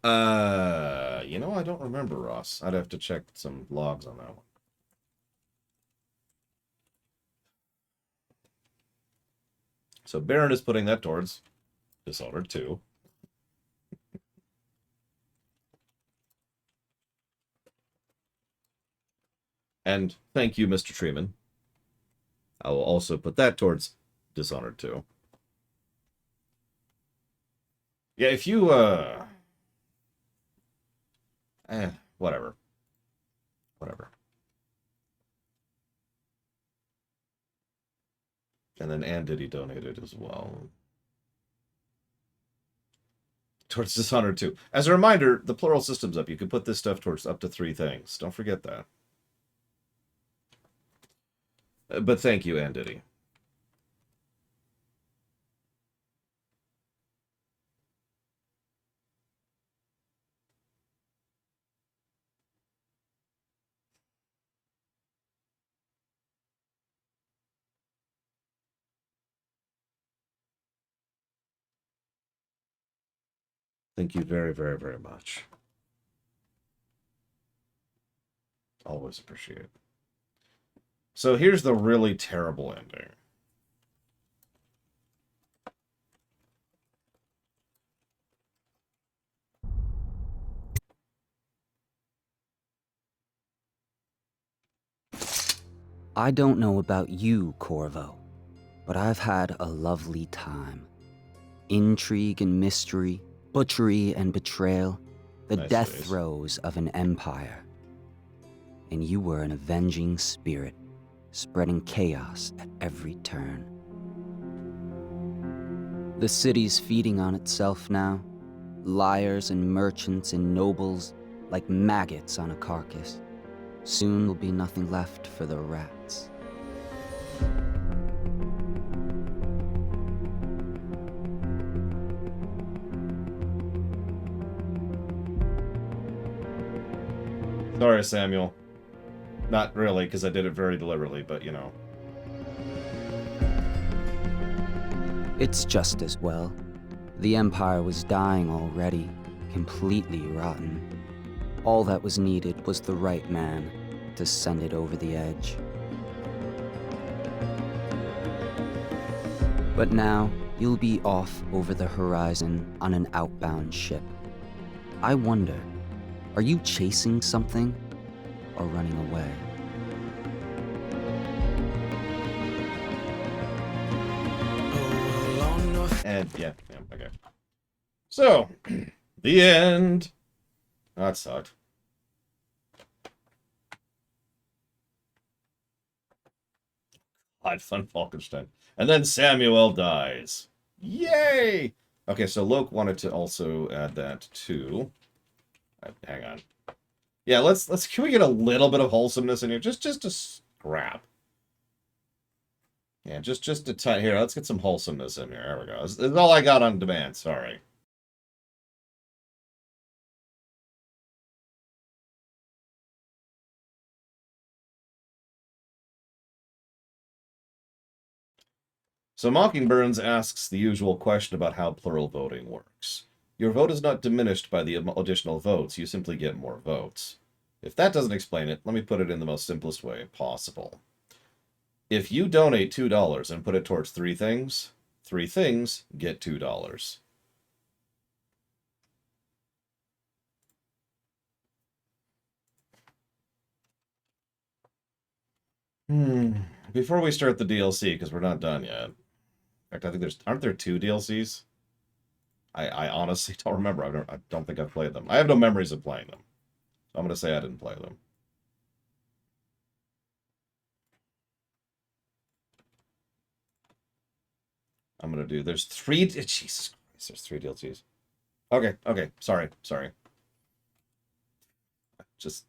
You know, I don't remember, Ross. I'd have to check some logs on that one. So Baron is putting that towards Dishonored 2. And thank you, Mr. Treeman. I will also put that towards Dishonored 2. Yeah, if you, whatever. Whatever. And then Anditty donated as well. Towards Dishonored 2. As a reminder, the plural system's up. You can put this stuff towards up to 3 things. Don't forget that. But thank you, Anditty. Thank you very, very, very much. Always appreciate it. So here's the really terrible ending. I don't know about you, Corvo, but I've had a lovely time. Intrigue and mystery, butchery and betrayal, the Nice death face. throes of an empire. And you were an avenging spirit, spreading chaos at every turn. The city's feeding on itself now, liars and merchants and nobles like maggots on a carcass. Soon will be nothing left for the rats. Sorry, Samuel. Not really, because I did it very deliberately, but you know. It's just as well. The Empire was dying already, completely rotten. All that was needed was the right man to send it over the edge. But now, you'll be off over the horizon on an outbound ship. I wonder, are you chasing something or running away? And, yeah, okay. So, the end. That sucked. God, fun Falkenstein. And then Samuel dies. Yay! Okay, so Loke wanted to also add that too. Hang on. Yeah, let's can we get a little bit of wholesomeness in here? Just a scrap. Yeah, just a tiny here. Let's get some wholesomeness in here. There we go. This is all I got on demand. Sorry. So Mockingburns asks the usual question about how plural voting works. Your vote is not diminished by the additional votes. You simply get more votes. If that doesn't explain it, let me put it in the most simplest way possible. If you donate $2 and put it towards three things get $2. Before we start the DLC, because we're not done yet. In fact, I think aren't there 2 DLCs? I honestly don't remember. I don't think I've played them. I have no memories of playing them. So I'm going to say I didn't play them. I'm going to do... There's 3... Jesus Christ, there's 3 DLCs. Okay. Sorry. Just...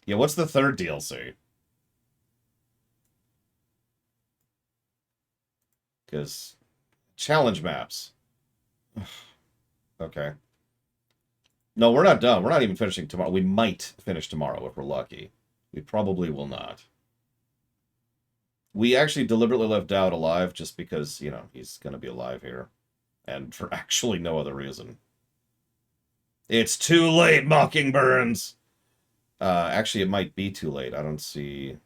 Yeah, what's the 3rd DLC? Because... Challenge maps. Okay. No, we're not done. We're not even finishing tomorrow. We might finish tomorrow if we're lucky. We probably will not. We actually deliberately left Dowd alive just because, you know, he's going to be alive here. And for actually no other reason. It's too late, Mockingburns! Actually, it might be too late. I don't see...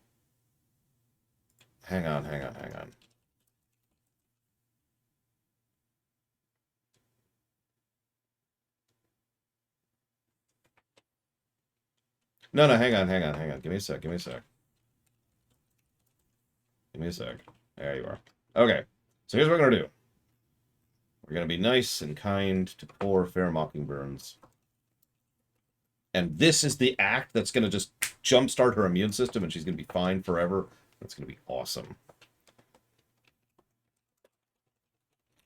Hang on. No, hang on. Give me a sec. There you are. Okay, so here's what we're going to do. We're going to be nice and kind to poor fair Mockingburns. And this is the act that's going to just jumpstart her immune system and she's going to be fine forever. That's going to be awesome.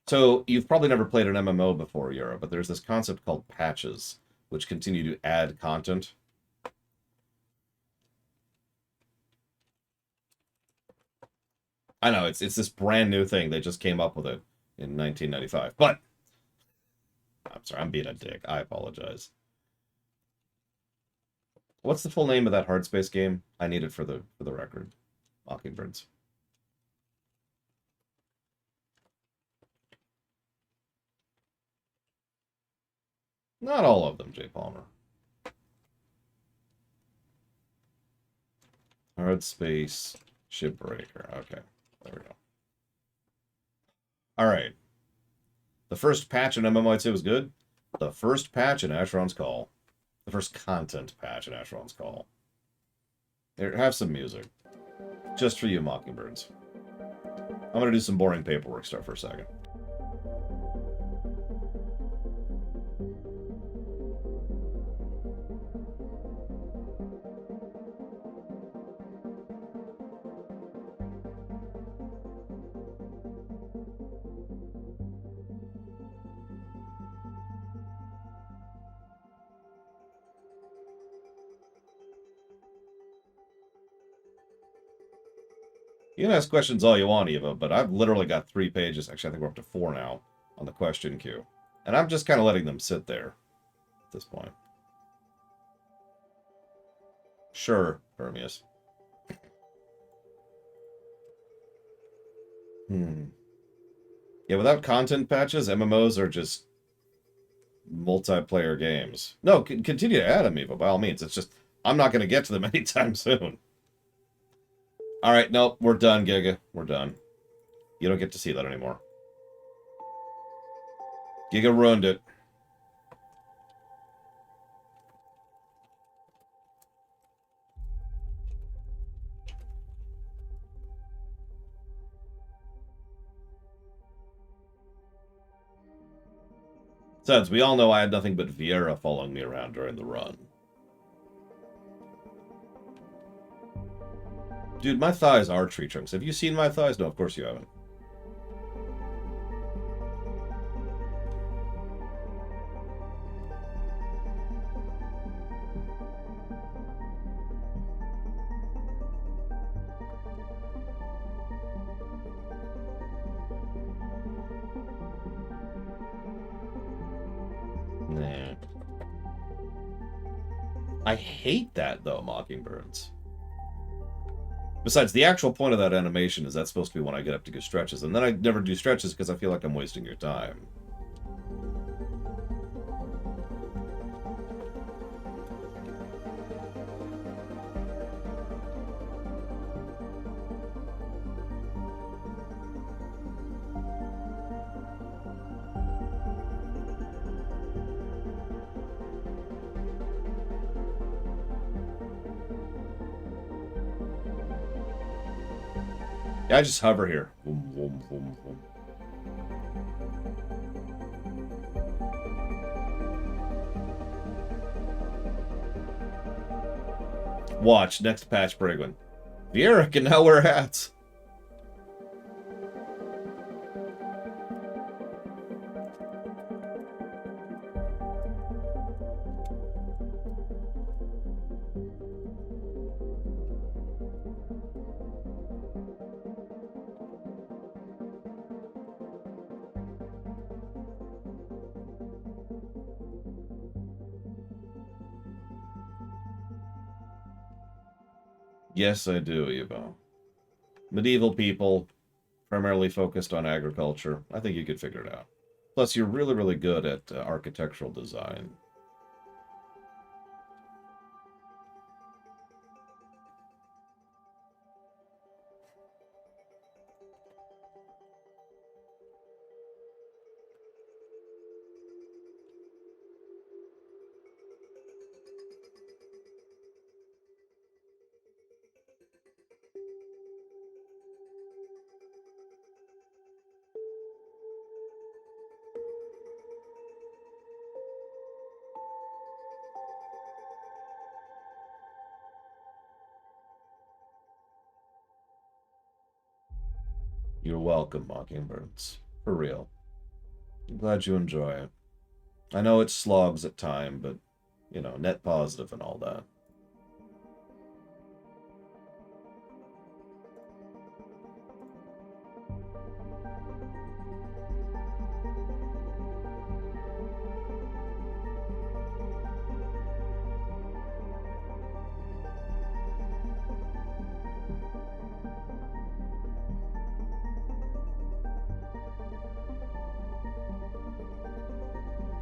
So, you've probably never played an MMO before, Yura, but there's this concept called patches, which continue to add content. I know, it's this brand new thing. They just came up with it in 1995. But, I'm sorry, I'm being a dick. I apologize. What's the full name of that hard space game? I need it for the record. Mockingbirds. Not all of them, Jay Palmer. Hard space shipbreaker. Okay, there we go. All right. The first patch in MMO I'd say was good. The first patch in Asheron's Call. The first content patch in Asheron's Call. Here, have some music. Just for you, Mockingbirds. I'm going to do some boring paperwork stuff for a second. You can ask questions all you want, Eva, but I've literally got 3 pages. Actually, I think we're up to 4 now on the question queue. And I'm just kind of letting them sit there at this point. Sure, Hermias. Yeah, without content patches, MMOs are just multiplayer games. No, continue to add them, Eva, by all means. It's just, I'm not going to get to them anytime soon. Alright, nope, we're done, Giga. We're done. You don't get to see that anymore. Giga ruined it. Besides, we all know I had nothing but Vieira following me around during the run. Dude, my thighs are tree trunks. Have you seen my thighs? No, of course you haven't. Nah. I hate that, though, Mockingbirds. Besides, the actual point of that animation is that's supposed to be when I get up to do stretches, and then I never do stretches because I feel like I'm wasting your time. Yeah, I just hover here. Boom, boom, boom, boom. Watch, next patch, Brigwin. Vieira can now wear hats. Yes, I do, Evo. Medieval people, primarily focused on agriculture. I think you could figure it out. Plus, you're really, really good at architectural design. You're welcome, Mockingbirds. For real. I'm glad you enjoy it. I know it slogs at time, but, you know, net positive and all that.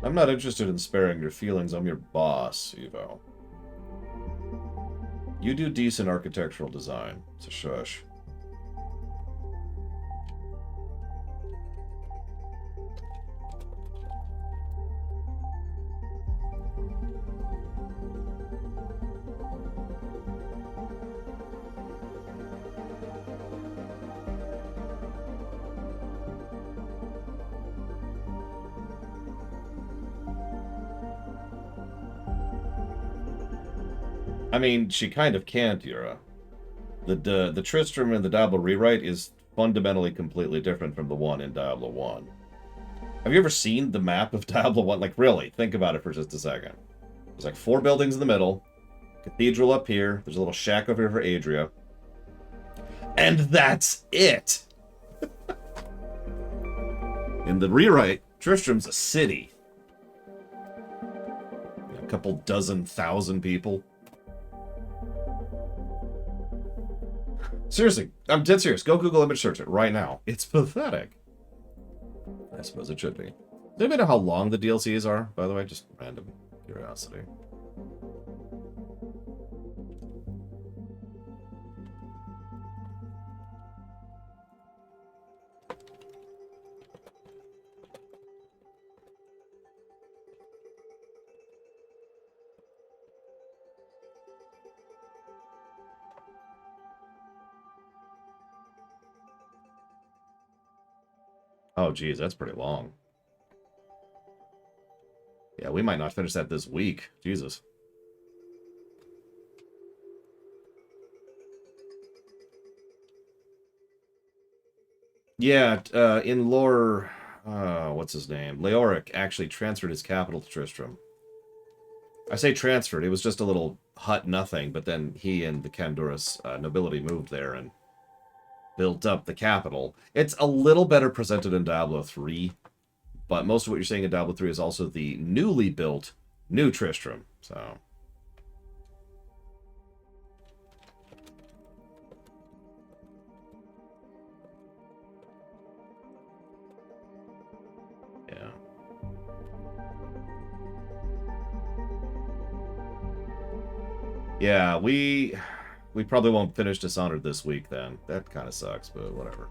I'm not interested in sparing your feelings. I'm your boss, Evo. You do decent architectural design. It's a shush. I mean, she kind of can't, Yura. The Tristram and the Diablo rewrite is fundamentally completely different from the one in Diablo 1. Have you ever seen the map of Diablo 1? Like, really, think about it for just a second. There's like 4 buildings in the middle, cathedral up here, there's a little shack over here for Adria. And that's it! In the rewrite, Tristram's a city. A couple dozen thousand people. Seriously, I'm dead serious. Go Google image search it right now. It's pathetic. I suppose it should be. Does anybody know how long the DLCs are, by the way? Just random curiosity. Oh, geez, that's pretty long. we might not finish that this week. Jesus. Yeah, in lore, what's his name? Leoric actually transferred his capital to Tristram. I say transferred, it was just a little hut nothing, but then he and the Kandurus nobility moved there and built up the capital. It's a little better presented in Diablo 3, but most of what you're seeing in Diablo 3 is also the newly built New Tristram, so... yeah. Yeah, we probably won't finish Dishonored this week then. That kind of sucks, but whatever.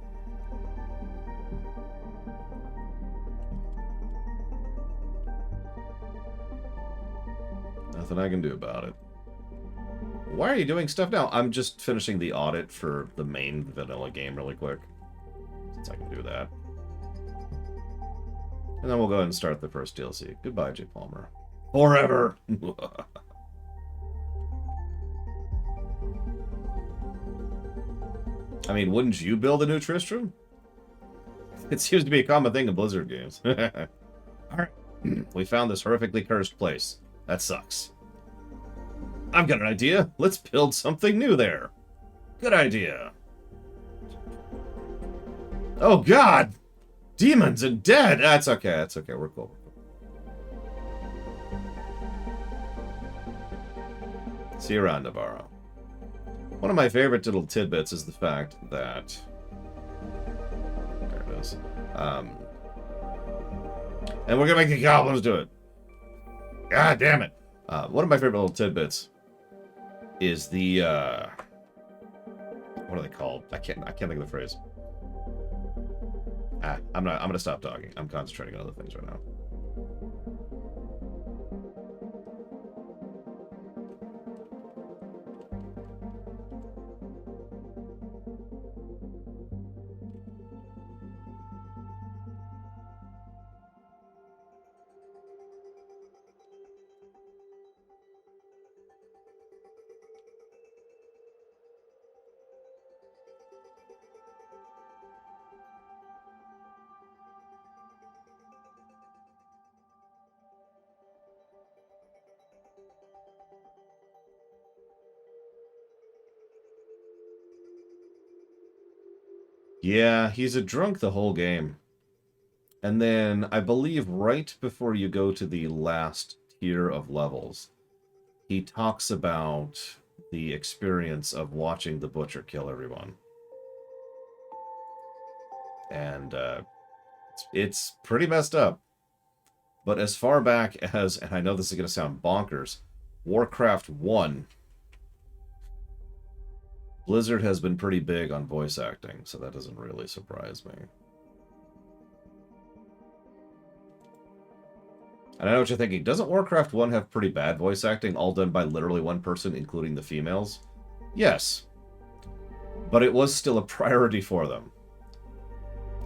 Nothing I can do about it. Why are you doing stuff now? I'm just finishing the audit for the main vanilla game really quick. Since I can do that. And then we'll go ahead and start the first DLC. Goodbye, J. Palmer. Forever! I mean, wouldn't you build a new Tristram? It seems to be a common thing in Blizzard games. Alright. We found this horrifically cursed place. That sucks. I've got an idea. Let's build something new there. Good idea. Oh, God! Demons and dead! That's okay, that's okay. We're cool. See you around, Navarro. One of my favorite little tidbits is the fact that... There it is. And we're gonna make the goblins do it. God damn it. One of my favorite little tidbits is the, what are they called? I can't think of the phrase. I'm gonna stop talking. I'm concentrating on other things right now. Yeah, he's a drunk the whole game. And then, I believe right before you go to the last tier of levels, he talks about the experience of watching the Butcher kill everyone. And it's pretty messed up. But as far back as, and I know this is going to sound bonkers, Warcraft 1... Blizzard has been pretty big on voice acting, so that doesn't really surprise me. And I know what you're thinking. Doesn't Warcraft 1 have pretty bad voice acting, all done by literally one person, including the females? Yes. But it was still a priority for them.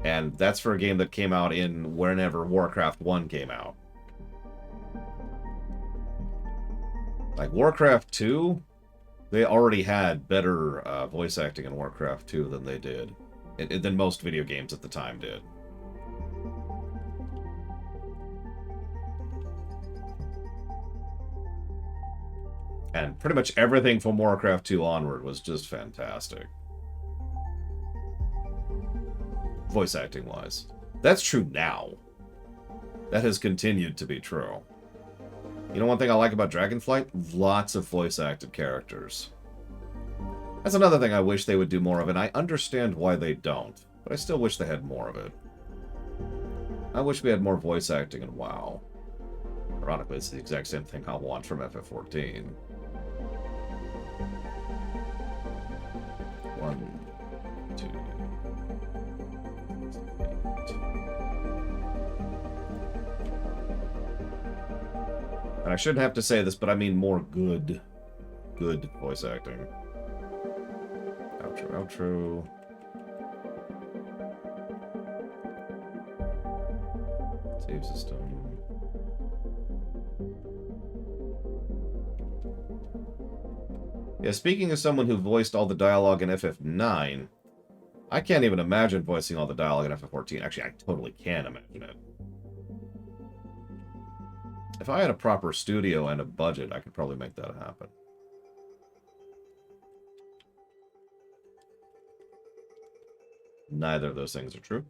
And that's for a game that came out in whenever Warcraft 1 came out. Like, Warcraft 2... They already had better voice acting in Warcraft 2 than they did. Than most video games at the time did. And pretty much everything from Warcraft 2 onward was just fantastic. Voice acting-wise. That's true now. That has continued to be true. You know one thing I like about Dragonflight? Lots of voice-acted characters. That's another thing I wish they would do more of, and I understand why they don't, but I still wish they had more of it. I wish we had more voice acting in WoW. Ironically, it's the exact same thing I want from FF14. 1, 2... And I shouldn't have to say this, but I mean more good voice acting. Outro. Save system. Yeah, speaking as someone who voiced all the dialogue in FF9, I can't even imagine voicing all the dialogue in FF14. Actually, I totally can imagine it. If I had a proper studio and a budget, I could probably make that happen. Neither of those things are true.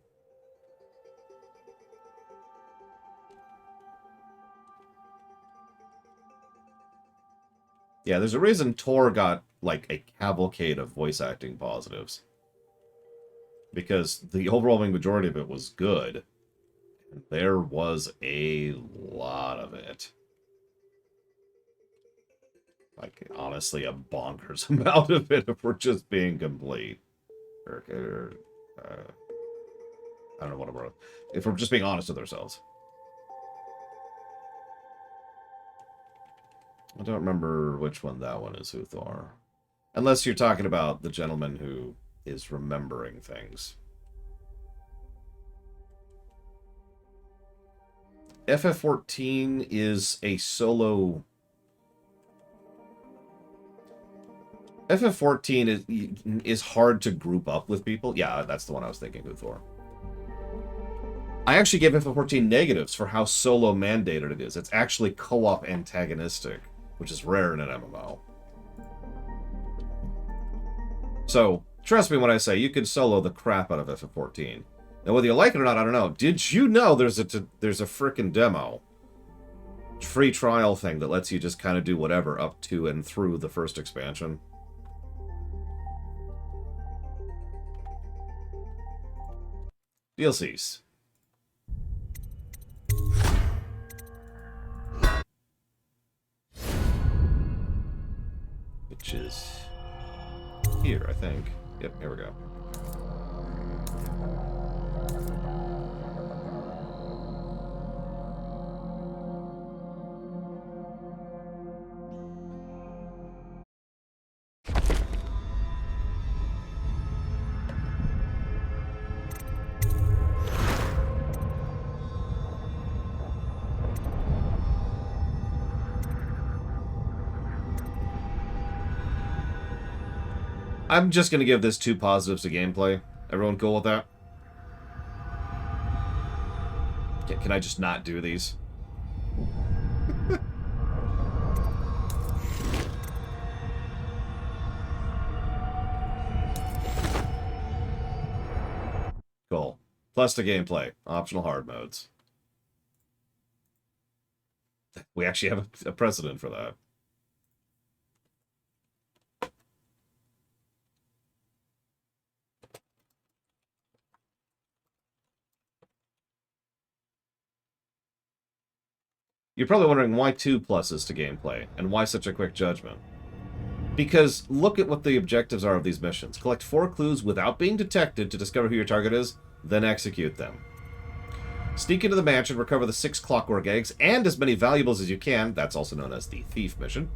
Yeah, there's a reason Tor got, like, a cavalcade of voice acting positives. Because the overwhelming majority of it was good. There was a lot of it. Like, honestly, a bonkers amount of it if we're just being complete. I don't know what I'm... If we're just being honest with ourselves. I don't remember which one that one is, Uthor. Unless you're talking about the gentleman who is remembering things. FF14 is a solo... FF14 is hard to group up with people. Yeah, that's the one I was thinking, Uthor. I actually gave FF14 negatives for how solo mandated it is. It's actually co-op antagonistic, which is rare in an MMO. So, trust me when I say you can solo the crap out of FF14. Now, whether you like it or not, I don't know. Did you know there's a frickin' demo, free trial thing that lets you just kind of do whatever up to and through the first expansion? DLCs. Which is here, I think. Yep, here we go. I'm just going to give this 2 positives to gameplay. Everyone cool with that? Can I just not do these? Cool. Plus to gameplay. Optional hard modes. We actually have a precedent for that. You're probably wondering why 2 pluses to gameplay, and why such a quick judgment. Because look at what the objectives are of these missions. Collect 4 clues without being detected to discover who your target is, then execute them. Sneak into the mansion, recover the 6 clockwork eggs, and as many valuables as you can, that's also known as the Thief mission.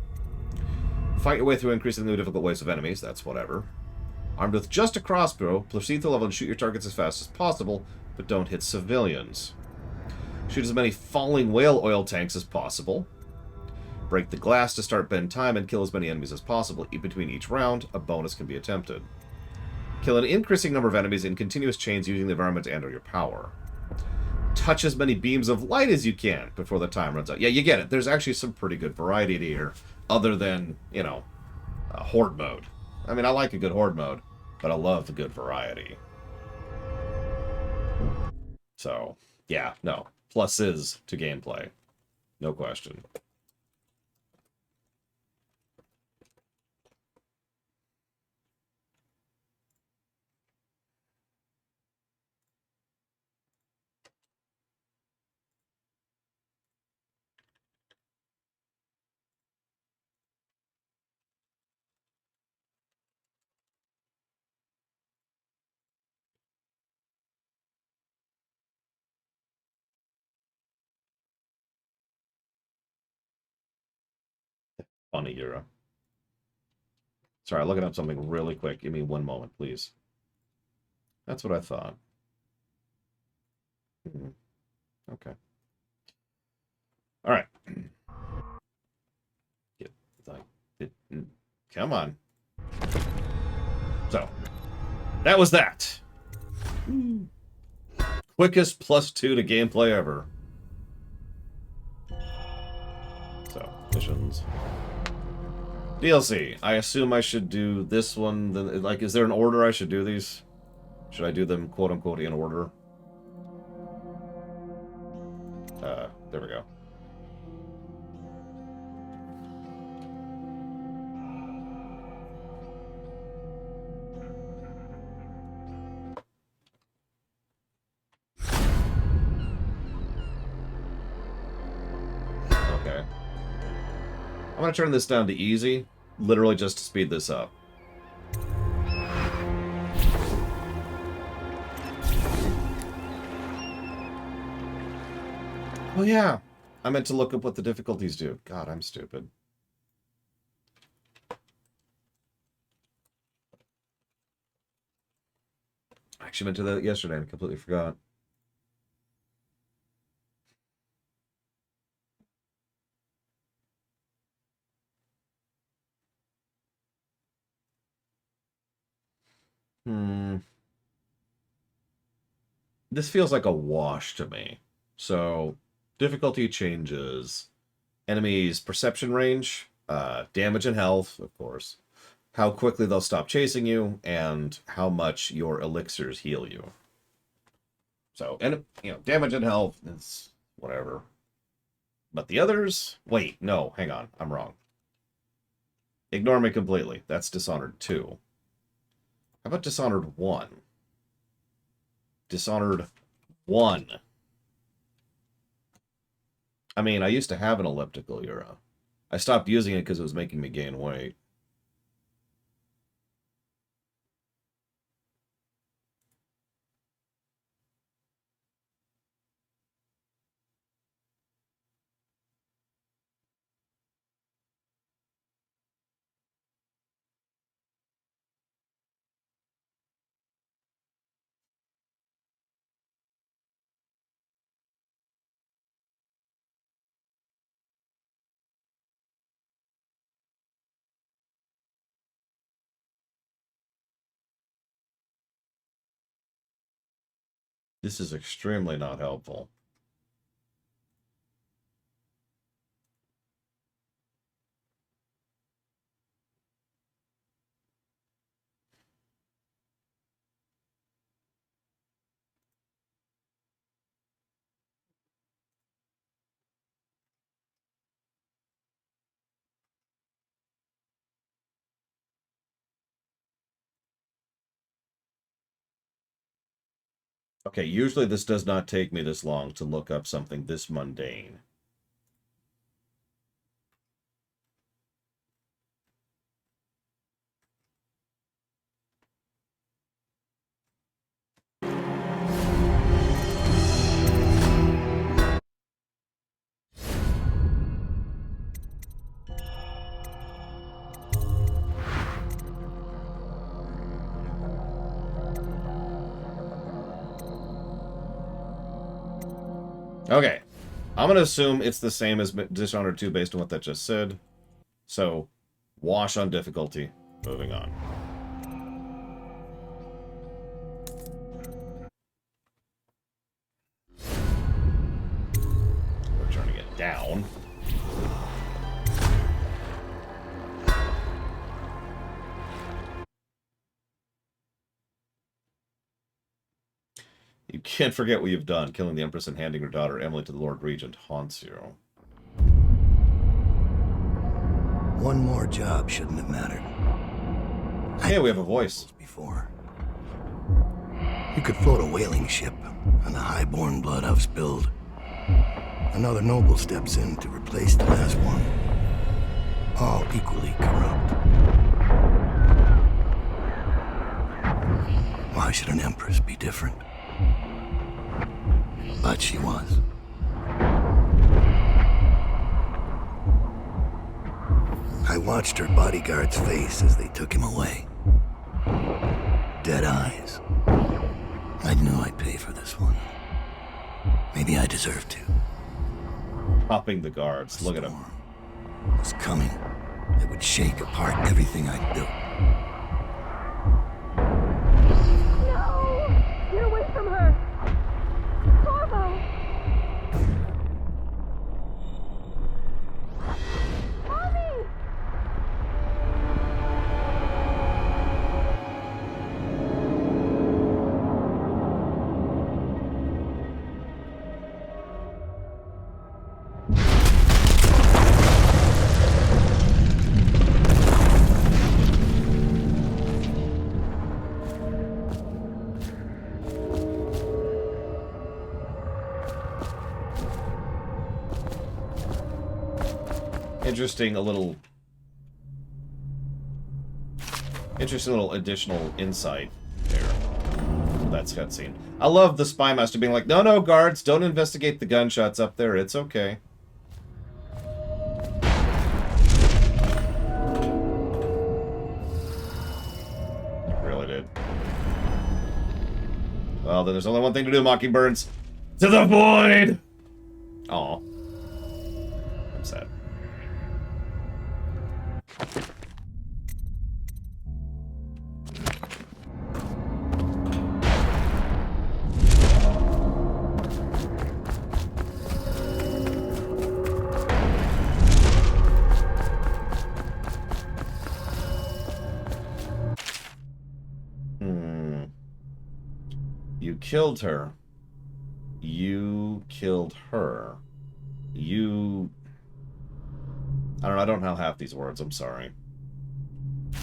Fight your way through increasingly difficult waves of enemies, that's whatever. Armed with just a crossbow, proceed through the level and shoot your targets as fast as possible, but don't hit civilians. Shoot as many falling whale oil tanks as possible. Break the glass to start bend time and kill as many enemies as possible. Between each round, a bonus can be attempted. Kill an increasing number of enemies in continuous chains using the environment and/or your power. Touch as many beams of light as you can before the time runs out. Yeah, you get it. There's actually some pretty good variety here, other than, you know, horde mode. I mean, I like a good horde mode, but I love the good variety. So, yeah, no. Pluses to gameplay. No question. Funny hero. Sorry, looking up something really quick. Give me 1 moment, please. That's what I thought. Okay. All right. Come on. So, that was that. Quickest +2 to gameplay ever. So, missions. DLC. I assume I should do this one. Then, like, is there an order I should do these? Should I do them quote-unquote in order? There we go. Okay. I'm gonna turn this down to easy, literally just to speed this up. Oh yeah, I meant to look up what the difficulties do. God, I'm stupid. I actually meant to do that yesterday and completely forgot. This feels like a wash to me. So, difficulty changes. Enemies' perception range, damage and health, of course, how quickly they'll stop chasing you, and how much your elixirs heal you. So, and you know, damage and health is whatever. But the others, wait, no, hang on, I'm wrong. Ignore me completely. That's Dishonored 2. How about Dishonored 1? Dishonored 1. I mean, I used to have an elliptical Eura. I stopped using it because it was making me gain weight. This is extremely not helpful. Okay, usually this does not take me this long to look up something this mundane. Okay, I'm going to assume it's the same as Dishonored 2 based on what that just said. So, wash on difficulty. Moving on. We're turning it down. You can't forget what you've done. Killing the Empress and handing her daughter Emily to the Lord Regent haunts you. One more job shouldn't have mattered. Hey, we have a voice. Before. You could float a whaling ship on the high-born blood I've spilled. Another noble steps in to replace the last one. All equally corrupt. Why should an empress be different? But she was. I watched her bodyguard's face as they took him away. Dead eyes. I knew I'd pay for this one. Maybe I deserve to. Popping the guards. Look at him. Was coming. that would shake apart everything I'd built. No! Get away from her! Corvo! Mommy! Interesting little additional insight there. That's cutscene. I love the spy master being like, no, no, guards, don't investigate the gunshots up there. It's okay. Really did. Well, then there's only one thing to do, Mockingbirds. To the void! Aw. I'm sad. You killed her. You killed her. You... I don't know, I don't know half these words, I'm sorry. I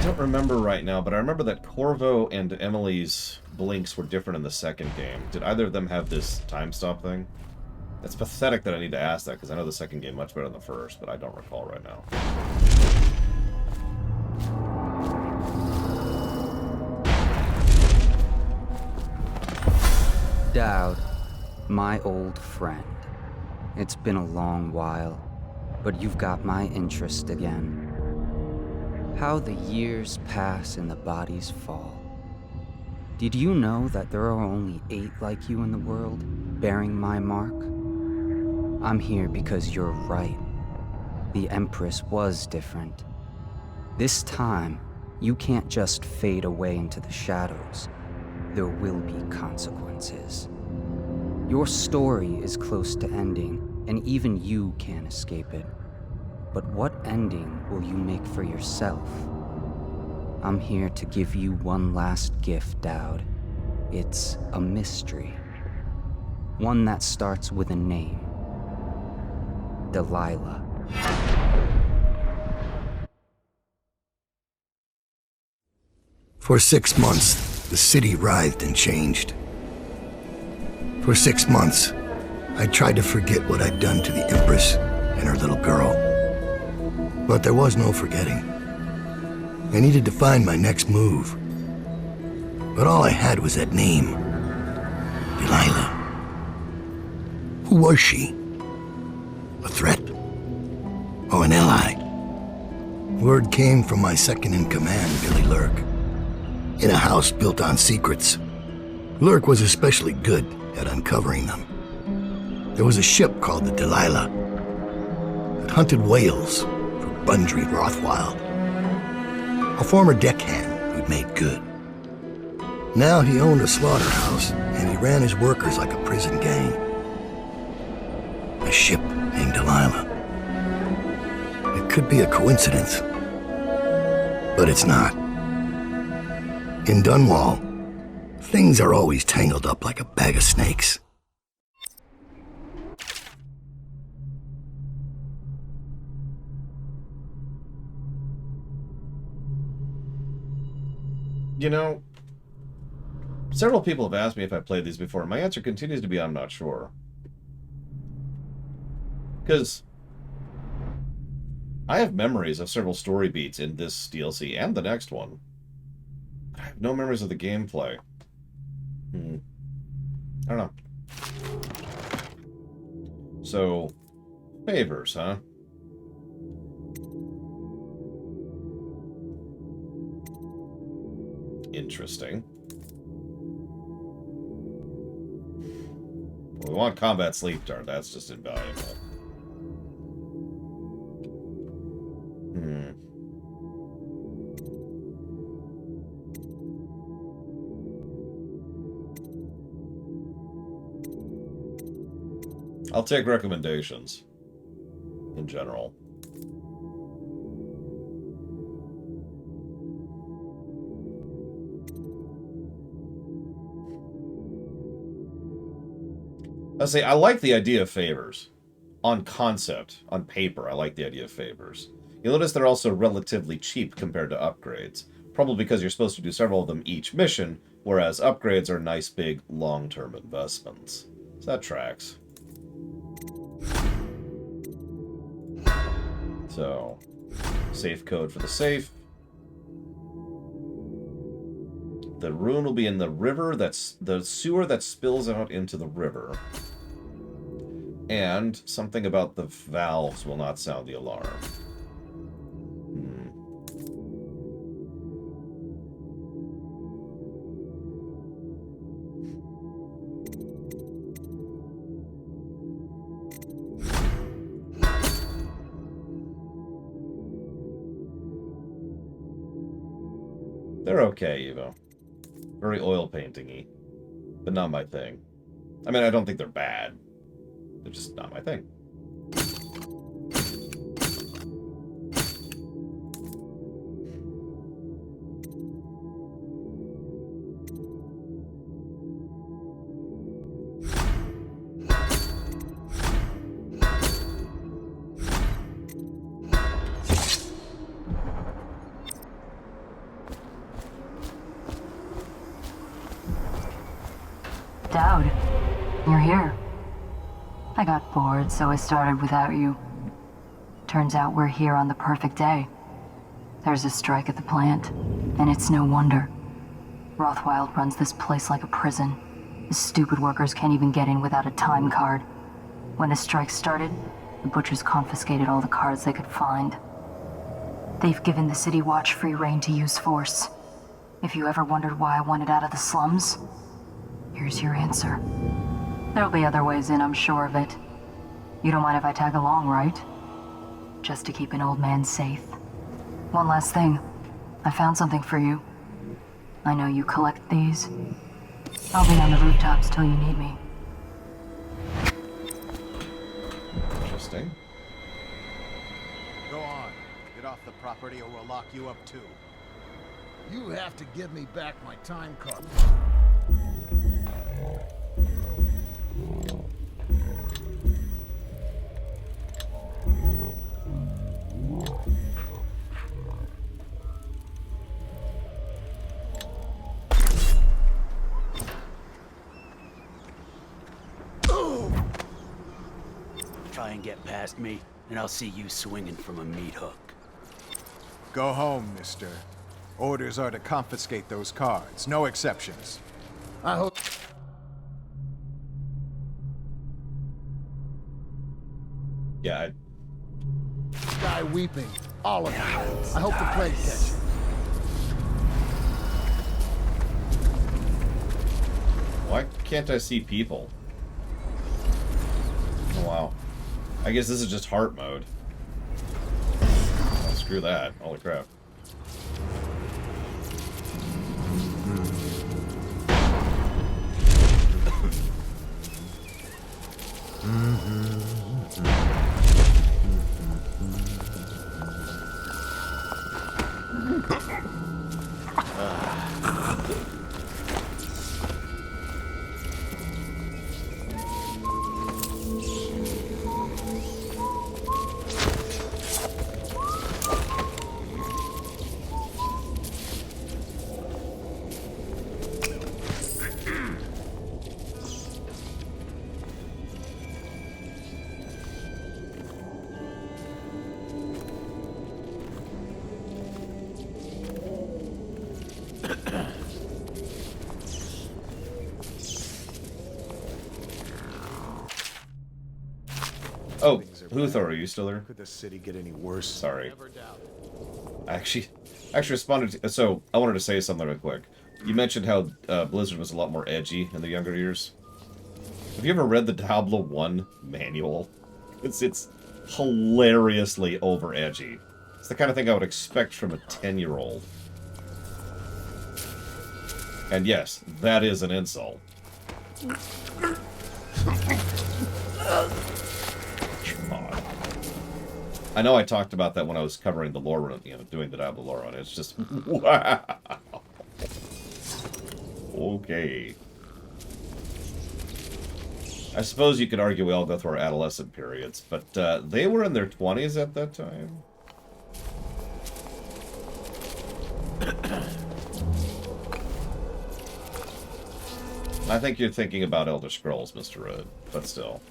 don't remember right now, but I remember that Corvo and Emily's blinks were different in the second game. Did either of them have this time stop thing? It's pathetic that I need to ask that, because I know the second game much better than the first, but I don't recall right now. Dowd, my old friend. It's been a long while, but you've got my interest again. How the years pass and the bodies fall. Did you know that there are only 8 like you in the world, bearing my mark? I'm here because you're right. The Empress was different. This time, you can't just fade away into the shadows. There will be consequences. Your story is close to ending, and even you can't escape it. But what ending will you make for yourself? I'm here to give you one last gift, Dowd. It's a mystery. One that starts with a name. Delilah. For 6 months, the city writhed and changed. For 6 months, I tried to forget what I'd done to the Empress and her little girl. But there was no forgetting. I needed to find my next move. But all I had was that name. Delilah. Who was she? A threat? Or an ally? Word came from my second-in-command, Billy Lurk. In a house built on secrets, Lurk was especially good at uncovering them. There was a ship called the Delilah that hunted whales for Bundry Rothwild, a former deckhand who'd made good. Now he owned a slaughterhouse, and he ran his workers like a prison gang. A ship named Delilah. It could be a coincidence, but it's not. In Dunwall, things are always tangled up like a bag of snakes. You know, several people have asked me if I played these before, and my answer continues to be I'm not sure. Because I have memories of several story beats in this DLC and the next one. I have no memories of the gameplay. I don't know. So, favors, huh? Interesting. We want combat sleep dart. That's just invaluable. I'll take recommendations in general. I say I like the idea of favors. On concept, on paper, I like the idea of favors. You'll notice they're also relatively cheap compared to upgrades. Probably because you're supposed to do several of them each mission, whereas upgrades are nice big long-term investments. So that tracks. So, safe code for the safe. The rune will be in the river, that's the sewer that spills out into the river. And something about the valves will not sound the alarm. They're okay, Evo. Very oil painting-y. But not my thing. I mean, I don't think they're bad. They're just not my thing. Dowd, you're here. I got bored, so I started without you. Turns out we're here on the perfect day. There's a strike at the plant, and it's no wonder. Rothwild runs this place like a prison. The stupid workers can't even get in without a time card. When the strike started, the butchers confiscated all the cards they could find. They've given the City Watch free rein to use force. If you ever wondered why I wanted out of the slums, here's your answer. There'll be other ways in, I'm sure of it. You don't mind if I tag along, right? Just to keep an old man safe. One last thing. I found something for you. I know you collect these. I'll be on the rooftops till you need me. Interesting. Go on. Get off the property or we'll lock you up too. You have to give me back my time card. Try and get past me, and I'll see you swinging from a meat hook. Go home, mister. Orders are to confiscate those cards. No exceptions. I hope... Yeah, Guy weeping. All of you. I hope the plague catches you. Why can't I see people? Oh, wow. I guess this is just heart mode. Oh, screw that. Holy crap. Oh, Luthor, are you still there? Could the city get any worse? Sorry. I actually responded to, so I wanted to say something real quick. You mentioned how Blizzard was a lot more edgy in the younger years. Have you ever read the Diablo 1 manual? It's hilariously over edgy. It's the kind of thing I would expect from a 10-year-old. And yes, that is an insult. God. I know I talked about that when I was covering the lore run, doing the Diablo lore run. It's just, wow. Okay. I suppose you could argue we all go through our adolescent periods, but they were in their 20s at that time. I think you're thinking about Elder Scrolls, Mr. Rudd, but still.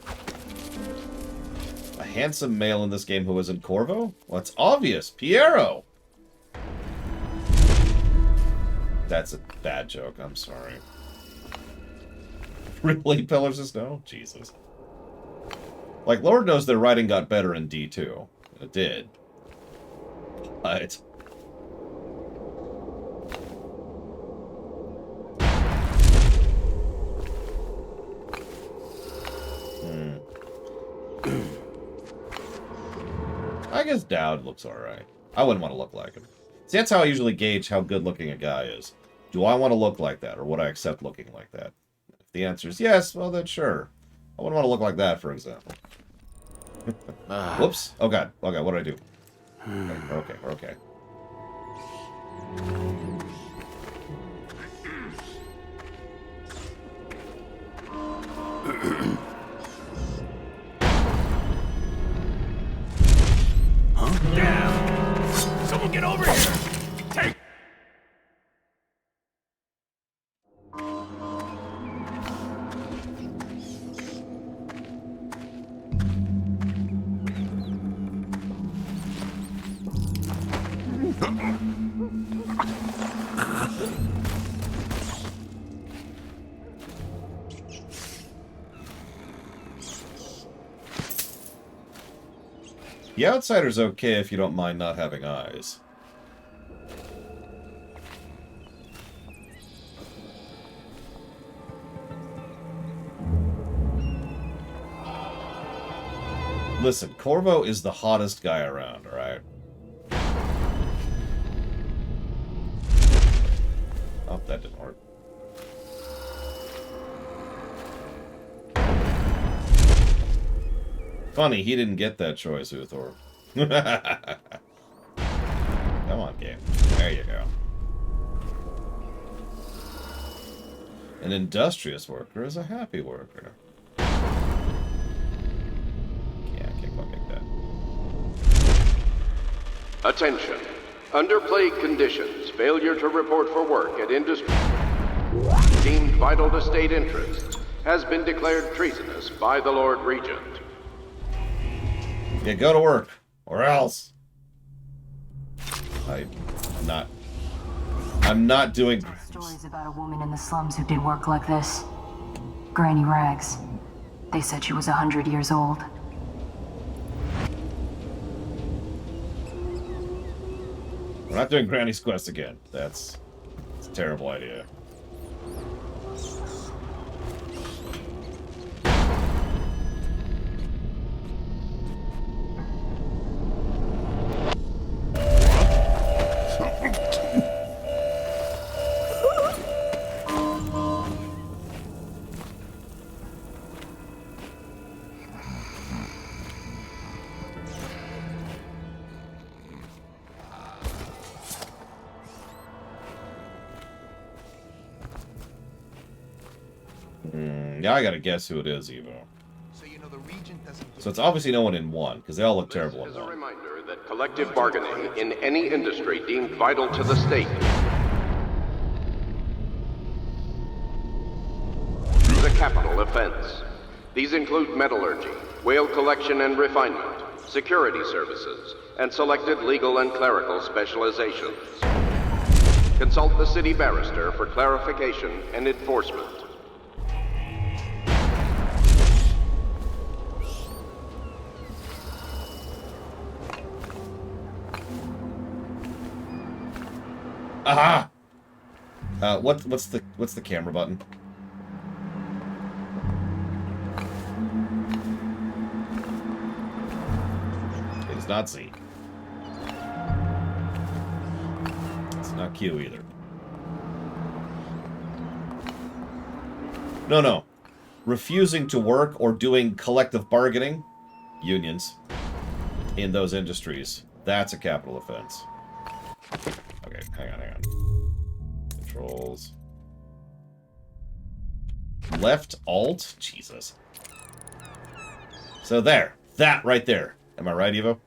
A handsome male in this game who was in Corvo? Well, it's obvious. Piero! That's a bad joke. I'm sorry. Really, Pillars of Snow? Jesus. Like, Lord knows their writing got better in D2. It did. But... I guess Dowd looks alright. I wouldn't want to look like him. See, that's how I usually gauge how good looking a guy is. Do I want to look like that, or would I accept looking like that? If the answer is yes, well then sure. I wouldn't want to look like that, for example. Whoops. Oh god. Oh god, what did I do? Okay, okay. Down! Someone get over here! Take! The Outsider's okay if you don't mind not having eyes. Listen, Corvo is the hottest guy around, alright? Oh, that didn't work. Funny, he didn't get that choice, Uthor. Come on, game. There you go. An industrious worker is a happy worker. Yeah, I can't quite make that. Attention. Under plague conditions, failure to report for work at industry deemed vital to state interests has been declared treasonous by the Lord Regent. Yeah, go to work, or else. I'm not doing... Stories about a woman in the slums who did work like this. Granny Rags. They said she was 100 years old. We're not doing Granny's Quest again. That's a terrible idea. Yeah, I gotta guess who it is, Evo. So it's obviously no one in one, because they all look terrible in This is a one. reminder that collective bargaining in any industry deemed vital to the state is a capital offense. These include metallurgy, whale collection and refinement, security services, and selected legal and clerical specializations. Consult the city barrister for clarification and enforcement. Aha! What's the camera button? It is not C. It's not Q either. No. Refusing to work or doing collective bargaining, unions, in those industries. That's a capital offense. Okay, hang on. Controls. Left Alt? Jesus. So there. That right there. Am I right, Evo?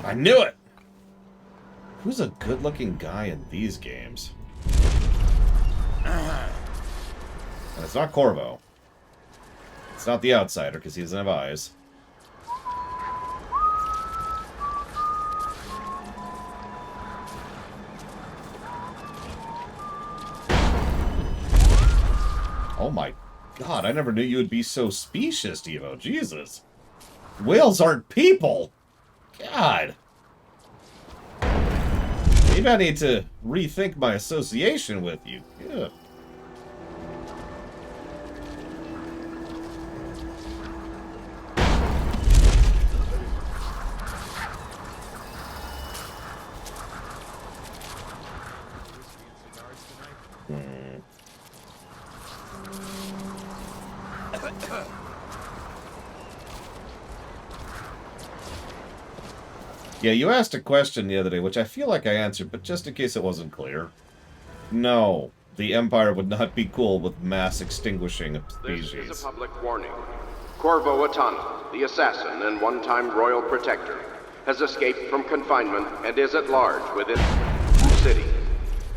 I knew it! Who's a good-looking guy in these games? And it's not Corvo. It's not the Outsider, because he doesn't have eyes. Oh my god, I never knew you would be so specious, Evo. Jesus. Whales aren't people! God. Maybe I need to rethink my association with you. Yeah. Yeah, you asked a question the other day, which I feel like I answered, but just in case it wasn't clear. No, the Empire would not be cool with mass extinguishing of species. This is a public warning. Corvo Atano, the assassin and one-time royal protector, has escaped from confinement and is at large within the city.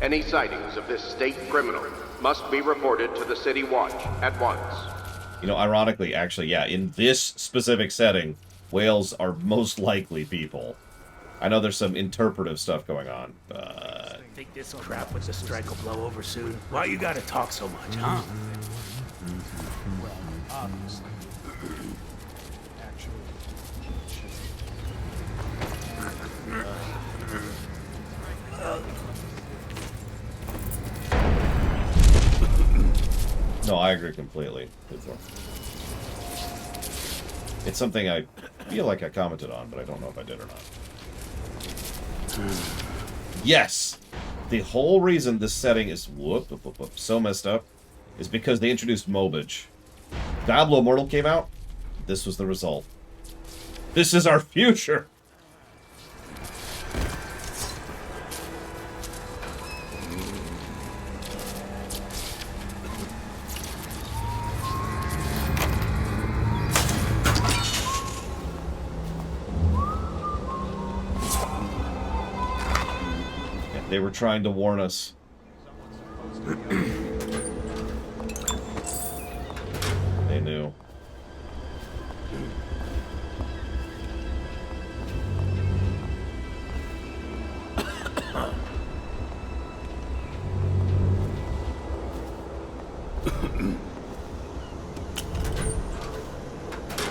Any sightings of this state criminal must be reported to the City Watch at once. You know, ironically, actually, yeah, in this specific setting, whales are most likely people. I know there's some interpretive stuff going on, but... Think this crap with the strike will blow over soon? Why you gotta talk so much, huh? Well, obviously. Actually, No, I agree completely. It's something I feel like I commented on, but I don't know if I did or not. Yes! The whole reason this setting is so messed up is because they introduced Mobage. Diablo Immortal came out, this was the result. This is our future! They were trying to warn us. They knew.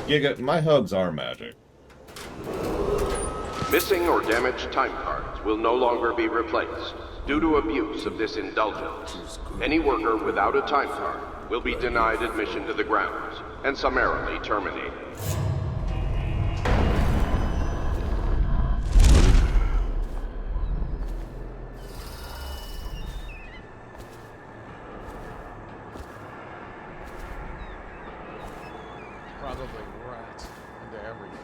Giga, my hugs are magic. Missing or damaged time cards will no longer be replaced due to abuse of this indulgence. Any worker without a time card will be denied admission to the grounds and summarily terminated. Probably rats into everything.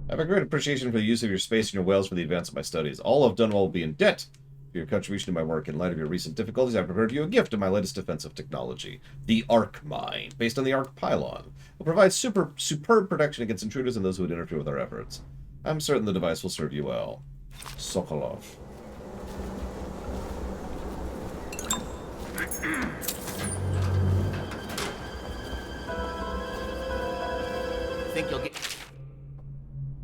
I have a great appreciation for the use of your space and your whales for the advance of my studies. All of Dunwell will be in debt For your contribution to my work. In light of your recent difficulties, I've prepared you a gift of my latest defensive technology, the Arc Mine, based on the Arc Pylon. It will provide superb protection against intruders and those who would interfere with our efforts. I'm certain the device will serve you well. Sokolov. Think you'll get...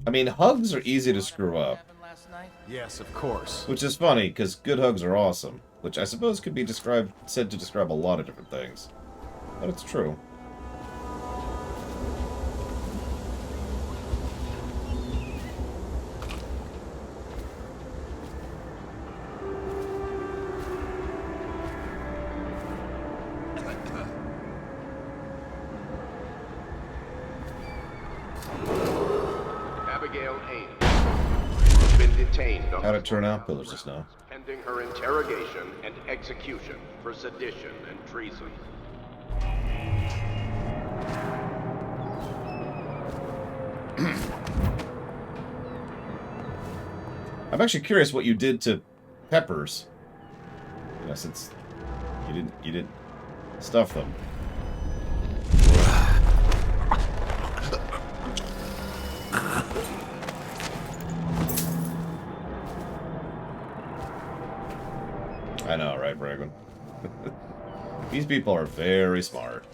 I mean, hugs are easy to screw up. Yes, of course. Which is funny, because good hugs are awesome. Which I suppose could be said to describe a lot of different things. But it's true. How'd it turn out, Pillars of Snow? Pending her interrogation and execution for sedition and treason. I'm actually curious what you did to Peppers. You know, since you didn't stuff them. I know, right, Bragman? These people are very smart.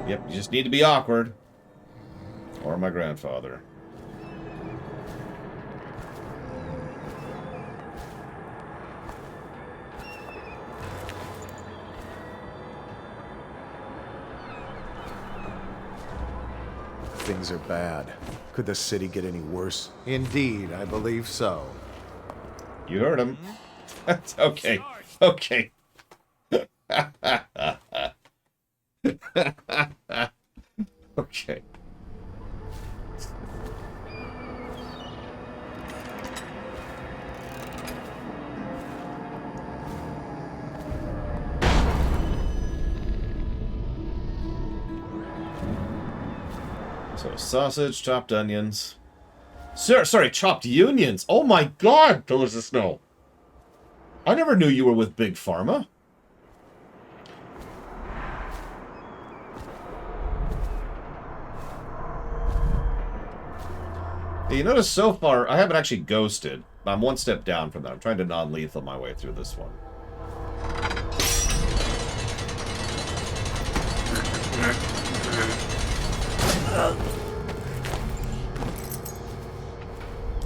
Yep, you just need to be awkward. Or my grandfather. Things are bad. Could the city get any worse? Indeed, I believe so. You heard him. That's okay. Okay. Okay. So, sausage, chopped onions. Sorry, chopped unions. Oh my god, Pillars of Snow. I never knew you were with Big Pharma. You notice so far, I haven't actually ghosted. I'm one step down from that. I'm trying to non-lethal my way through this one.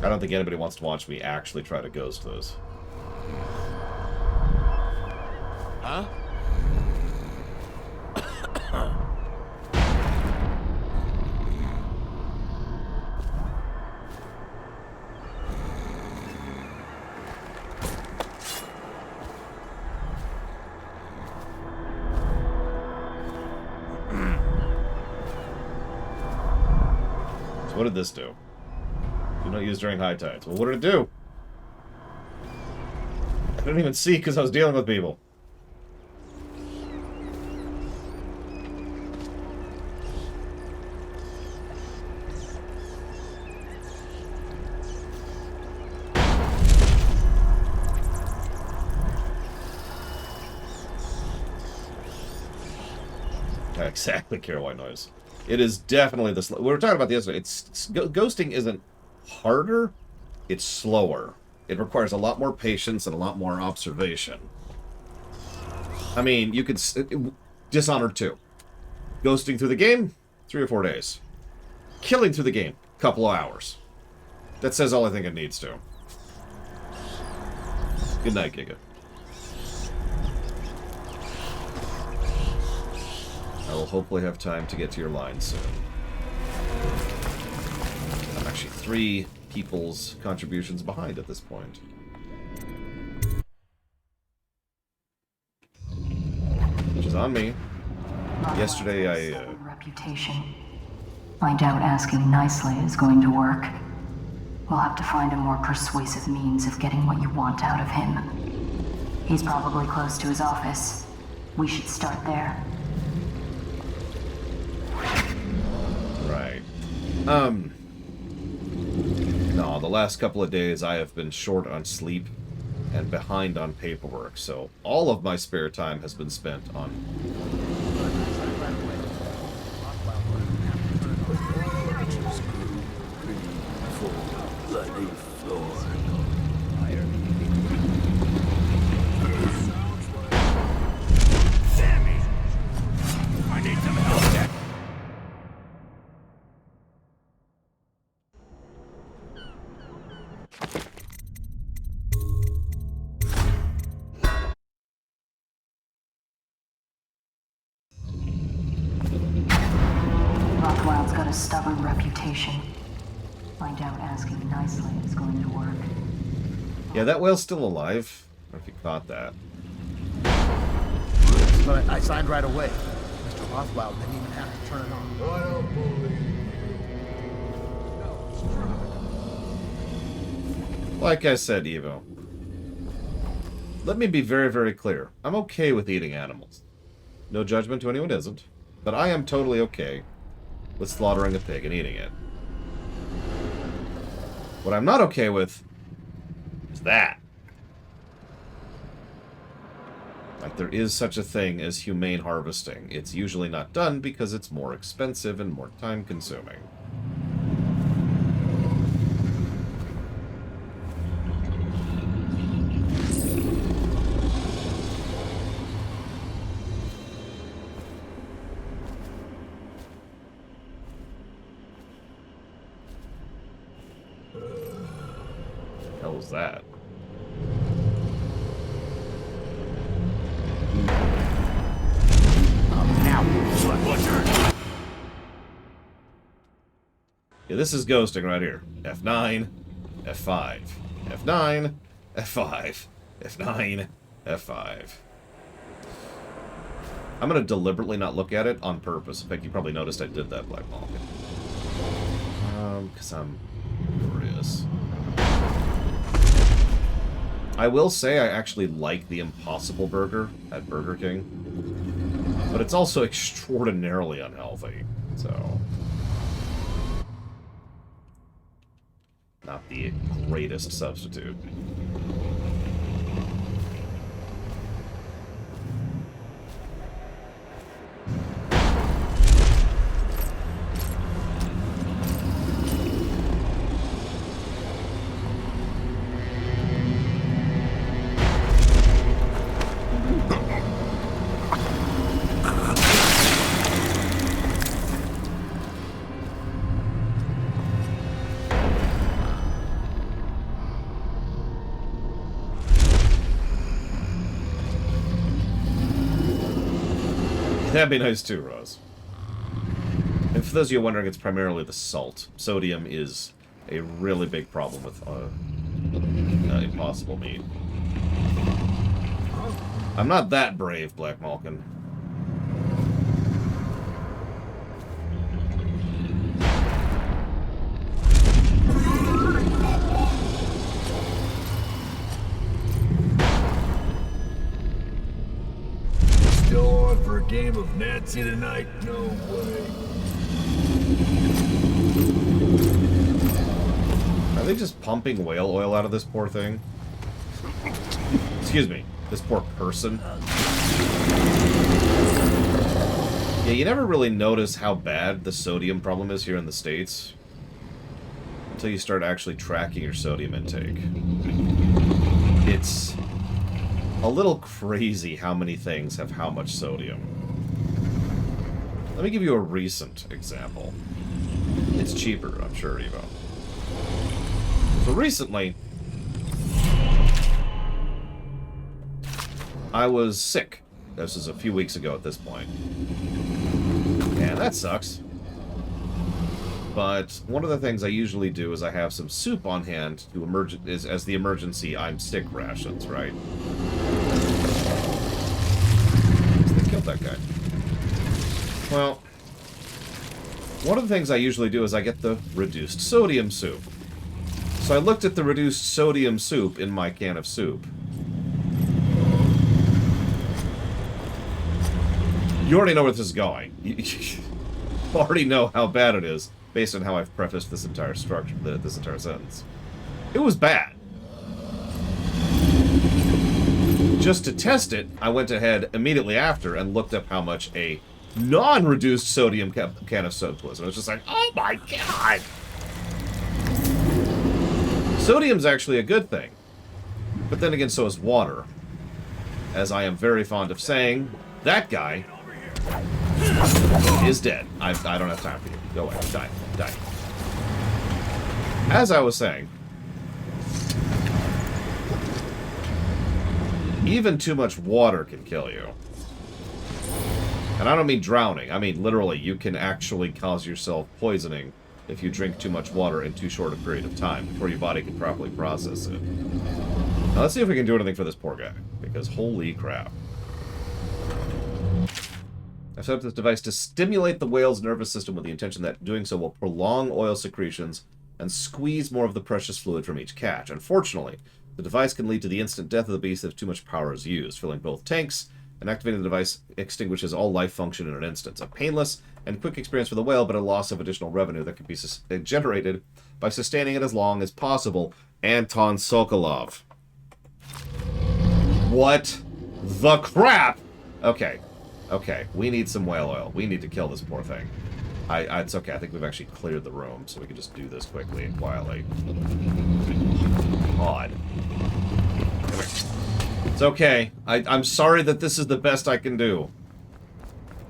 I don't think anybody wants to watch me actually try to ghost those. Huh? So what did this do? Do not use during high tides. Well, what did it do? I didn't even see because I was dealing with people. I exactly care why noise. It is definitely the we were talking about the other. Ghosting isn't harder, it's slower. It requires a lot more patience and a lot more observation. I mean, you could Dishonored 2. Ghosting through the game, 3 or 4 days. Killing through the game, couple of hours. That says all I think it needs to. Good night, Giga. I will hopefully have time to get to your line soon. I'm actually 3 people's contributions behind at this point. Which is on me. Yesterday I... Reputation. I doubt asking nicely is going to work. We'll have to find a more persuasive means of getting what you want out of him. He's probably close to his office. We should start there. Right. No, last couple of days I have been short on sleep and behind on paperwork, so all of my spare time has been spent on... Bloody floor. Sammy! I need some help there. Rothwild's got a stubborn reputation. I doubt asking nicely is going to work. Yeah, that whale's still alive. I don't know if you caught that. But I signed right away. Mr. Rothwild didn't even have to turn it on. I don't believe Like I said, Evo, let me be very, very clear. I'm okay with eating animals. No judgment to anyone who isn't, but I am totally okay with slaughtering a pig and eating it. What I'm not okay with is that. Like, there is such a thing as humane harvesting. It's usually not done because it's more expensive and more time-consuming. The hell was that? Yeah, this is ghosting right here. F9, F5, F9, F5, F9, F5. I'm gonna deliberately not look at it on purpose. In fact, you probably noticed I did that, Black Malkin. Because I'm curious. I will say I actually like the Impossible Burger at Burger King. But it's also extraordinarily unhealthy, so... not the greatest substitute. That'd be nice too, Rose. And for those of you wondering, it's primarily the salt. Sodium is a really big problem with Impossible meat. I'm not that brave, Black Malkin. Still on for a game of Nazi tonight? No way. Are they just pumping whale oil out of this poor thing? Excuse me, this poor person. Yeah, you never really notice how bad the sodium problem is here in the States until you start actually tracking your sodium intake. It's a little crazy how many things have how much sodium. Let me give you a recent example. It's cheaper, I'm sure, Evo. So recently, I was sick. This is a few weeks ago at this point. And that sucks. But one of the things I usually do is I have some soup on hand to as the emergency I'm sick rations, right? So they killed that guy. Well, one of the things I usually do is I get the reduced sodium soup. So I looked at the reduced sodium soup in my can of soup. You already know where this is going. You already know how bad it is, based on how I've prefaced this entire structure, this entire sentence. It was bad. Just to test it, I went ahead immediately after and looked up how much a non-reduced sodium can of soap was. And I was just like, oh my god! Sodium's actually a good thing. But then again, so is water. As I am very fond of saying, that guy is dead. I don't have time for you. Go away. Die. Die. As I was saying, even too much water can kill you. And I don't mean drowning. I mean literally, you can actually cause yourself poisoning if you drink too much water in too short a period of time before your body can properly process it. Now let's see if we can do anything for this poor guy, because holy crap. I've set up this device to stimulate the whale's nervous system with the intention that doing so will prolong oil secretions and squeeze more of the precious fluid from each catch. Unfortunately, the device can lead to the instant death of the beast if too much power is used, filling both tanks, and activating the device extinguishes all life function in an instant. A painless and quick experience for the whale, but a loss of additional revenue that can be generated by sustaining it as long as possible. Anton Sokolov. What the crap? Okay. Okay, we need some whale oil. We need to kill this poor thing. It's okay. I think we've actually cleared the room, so we can just do this quickly and quietly. God. It's okay. I'm sorry that this is the best I can do.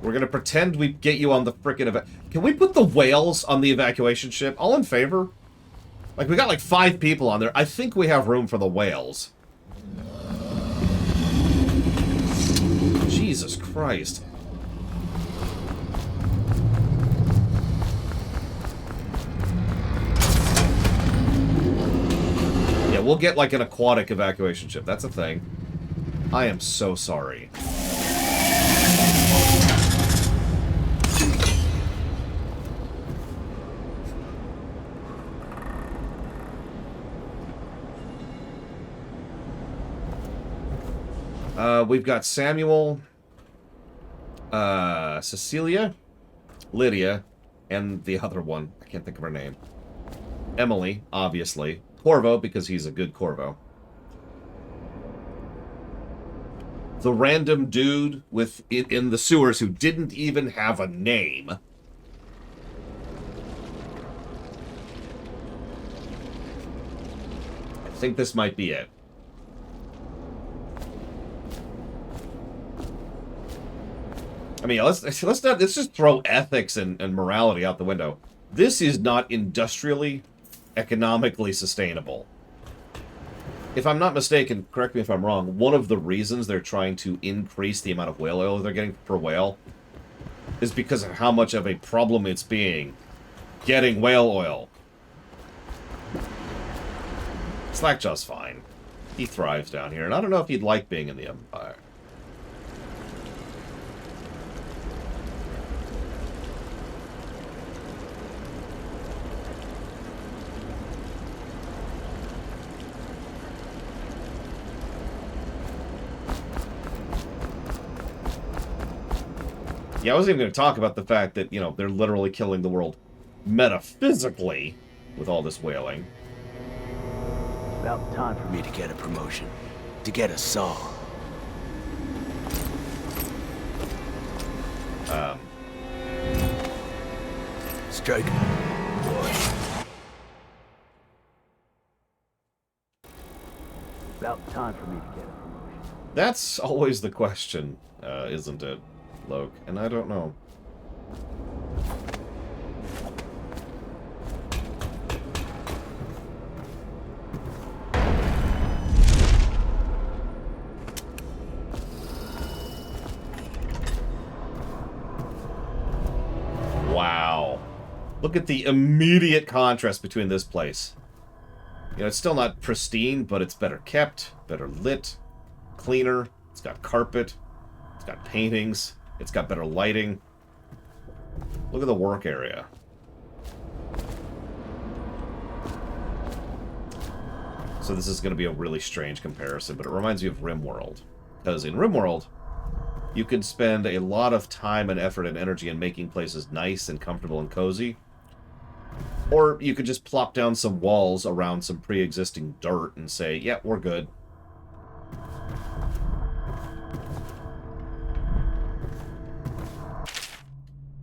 We're gonna pretend we get you on the frickin' Can we put the whales on the evacuation ship? All in favor? Like, we got like 5 people on there. I think we have room for the whales. Jesus Christ. Yeah, we'll get like an aquatic evacuation ship. That's a thing. I am so sorry. We've got Samuel, Cecilia, Lydia, and the other one. I can't think of her name. Emily, obviously. Corvo, because he's a good Corvo. The random dude with in the sewers who didn't even have a name. I think this might be it. I mean, let's just throw ethics and morality out the window. This is not industrially, economically sustainable. If I'm not mistaken, correct me if I'm wrong, one of the reasons they're trying to increase the amount of whale oil they're getting per whale is because of how much of a problem it's being getting whale oil. Slackjaw's fine. He thrives down here, and I don't know if he'd like being in the Empire. Yeah, I wasn't even going to talk about the fact that, you know, they're literally killing the world metaphysically with all this whaling. About time for me to get a promotion. To get a saw. Strike. About time for me to get a promotion. That's always the question, isn't it, Loke? And I don't know. Wow. Look at the immediate contrast between this place. You know, it's still not pristine, but it's better kept, better lit, cleaner. It's got carpet. It's got paintings. It's got better lighting. Look at the work area. So this is going to be a really strange comparison, but it reminds me of RimWorld. Because in RimWorld, you can spend a lot of time and effort and energy in making places nice and comfortable and cozy. Or you could just plop down some walls around some pre-existing dirt and say, yeah, we're good.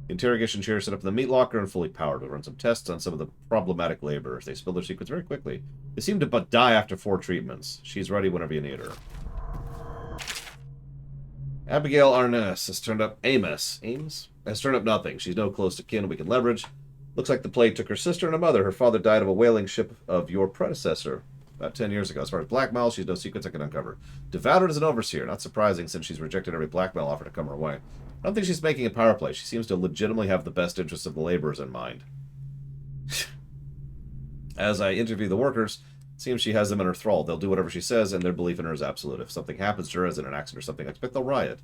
The interrogation chair is set up in the meat locker and fully powered. We'll run some tests on some of the problematic laborers. They spill their secrets very quickly. They seem to but die after 4 treatments. She's ready whenever you need her. Abigail Arness has turned up... Ames has turned up nothing. She's no close to kin we can leverage. Looks like the plague took her sister and a mother. Her father died of a whaling ship of your predecessor about 10 years ago. As far as blackmail, she's no secrets I can uncover. Devoured as an overseer. Not surprising since she's rejected every blackmail offer to come her way. I don't think she's making a power play. She seems to legitimately have the best interests of the laborers in mind. As I interview the workers, it seems she has them in her thrall. They'll do whatever she says, and their belief in her is absolute. If something happens to her, as in an accident or something, I expect they'll riot.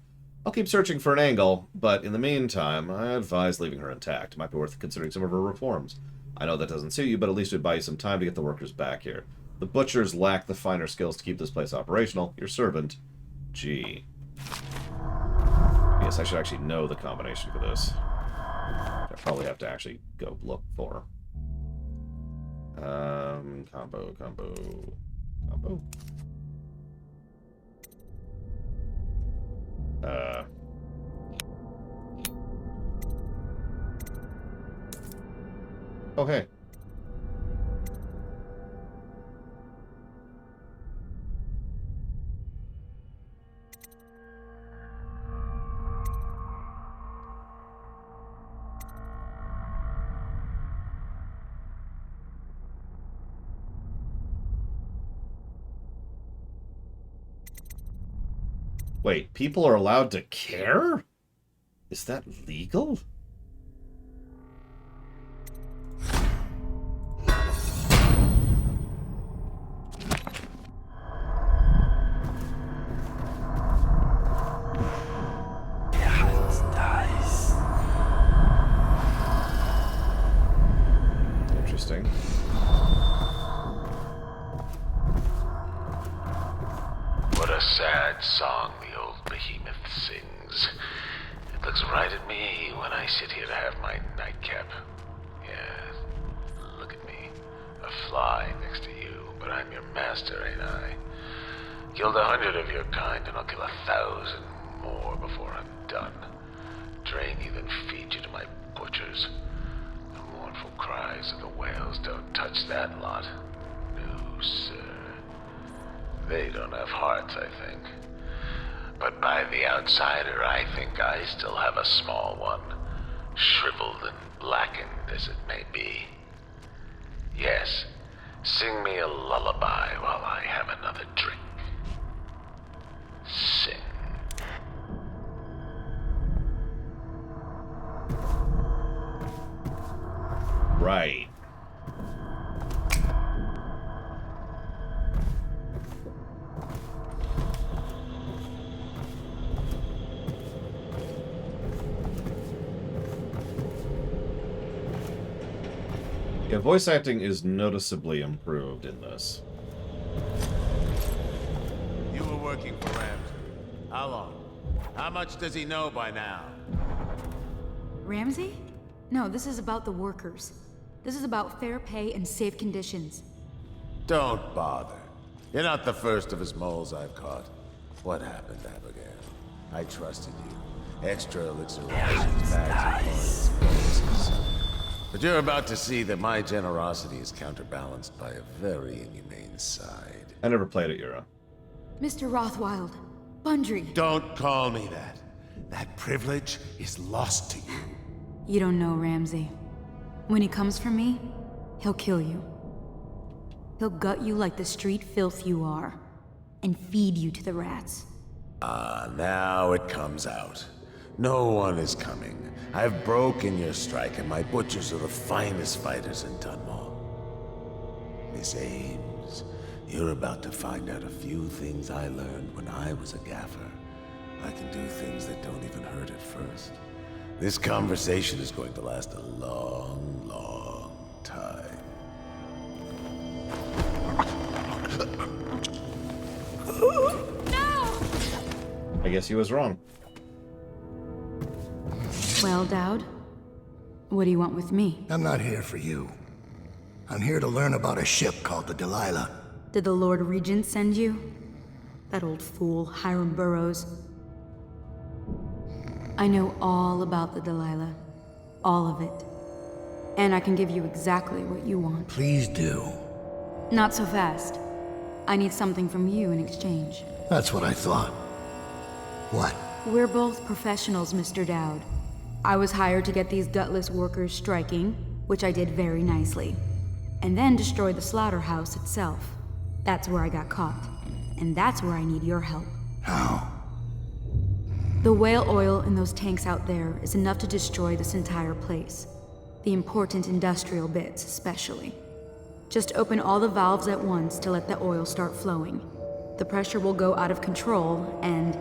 I'll keep searching for an angle, but in the meantime, I advise leaving her intact. It might be worth considering some of her reforms. I know that doesn't suit you, but at least it would buy you some time to get the workers back here. The butchers lack the finer skills to keep this place operational. Your servant, G. Yes, I should actually know the combination for this. I probably have to actually go look for. Combo. Oh, hey. Wait, people are allowed to care? Is that legal? Interesting. What a sad song the old behemoth sings. It looks right at me when I sit here to have my nightcap. Yeah, look at me. A fly next to you, but I'm your master, ain't I? Killed 100 of your kind, and I'll kill 1,000 more before I'm done. Drain you, then feed you to my butchers. The mournful cries of the whales don't touch that lot. No, sir. They don't have hearts, I think. But by the outsider, I think I still have a small one, shriveled and blackened as it may be. Yes, sing me a lullaby while I have another drink. Sing. Right. Yeah, voice acting is noticeably improved in this. You were working for Ramsey. How long? How much does he know by now? Ramsey? No, this is about the workers. This is about fair pay and safe conditions. Don't bother. You're not the first of his moles I've caught. What happened, Abigail? I trusted you. Extra elixir rations, bags of points, bonuses. But you're about to see that my generosity is counterbalanced by a very inhumane side. I never played it, Yura. Mr. Rothwild, Bundry. Don't call me that. That privilege is lost to you. You don't know Ramsey. When he comes for me, he'll kill you. He'll gut you like the street filth you are, and feed you to the rats. Ah, now it comes out. No one is coming. I've broken your strike, and my butchers are the finest fighters in Dunwall. Miss Ames, you're about to find out a few things I learned when I was a gaffer. I can do things that don't even hurt at first. This conversation is going to last a long, long time. No! I guess he was wrong. Well, Dowd, What do you want with me? I'm not here for you. I'm here to learn about a ship called the Delilah. Did the Lord Regent send you? That old fool, Hiram Burrows. I know all about the Delilah. All of it. And I can give you exactly what you want. Please do. Not so fast. I need something from you in exchange. That's what I thought. What? We're both professionals, Mr. Dowd. I was hired to get these gutless workers striking, which I did very nicely. And then destroy the slaughterhouse itself. That's where I got caught. And that's where I need your help. How? The whale oil in those tanks out there is enough to destroy this entire place. The important industrial bits, especially. Just open all the valves at once to let the oil start flowing. The pressure will go out of control, and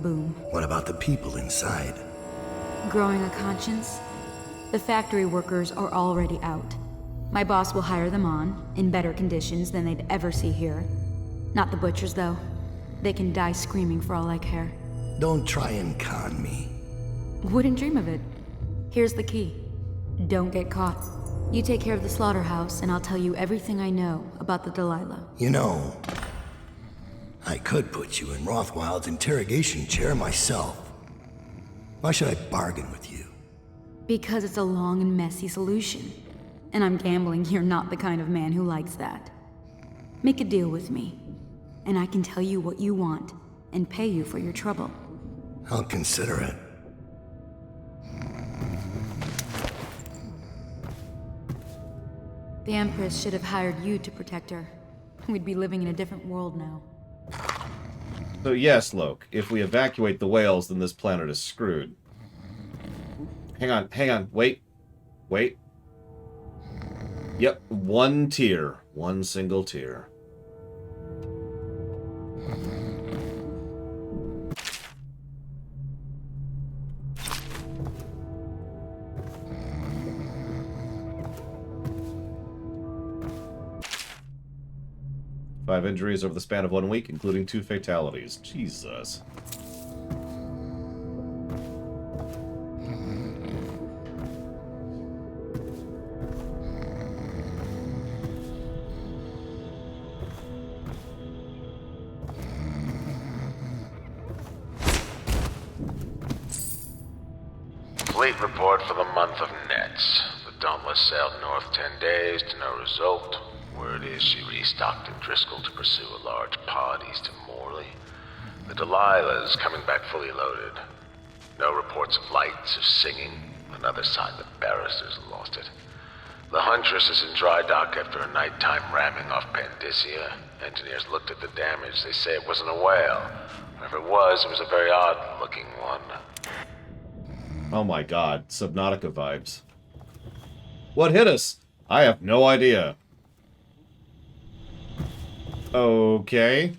boom. What about the people inside? Growing a conscience? The factory workers are already out. My boss will hire them on, in better conditions than they'd ever see here. Not the butchers, though. They can die screaming for all I care. Don't try and con me. Wouldn't dream of it. Here's the key. Don't get caught. You take care of the slaughterhouse, and I'll tell you everything I know about the Delilah. You know, I could put you in Rothwild's interrogation chair myself. Why should I bargain with you? Because it's a long and messy solution. And I'm gambling you're not the kind of man who likes that. Make a deal with me, and I can tell you what you want, and pay you for your trouble. I'll consider it. The Empress should have hired you to protect her. We'd be living in a different world now. So yes, Loke, if we evacuate the whales, then this planet is screwed. Hang on, wait. Yep, one tier. One single tier. Five injuries over the span of 1 week, including 2 fatalities. Jesus. Fleet report for the month of Nets. The Dauntless sailed north 10 days to no result. Word is she restocked in Driscoll to pursue a large pod east of Morley. The Delilah is coming back fully loaded. No reports of lights or singing. Another sign the barristers lost it. The Huntress is in dry dock after a nighttime ramming off Pandyssia. Engineers looked at the damage. They say it wasn't a whale. Whatever it was a very odd-looking one. Oh my god, Subnautica vibes. What hit us? I have no idea. Okay.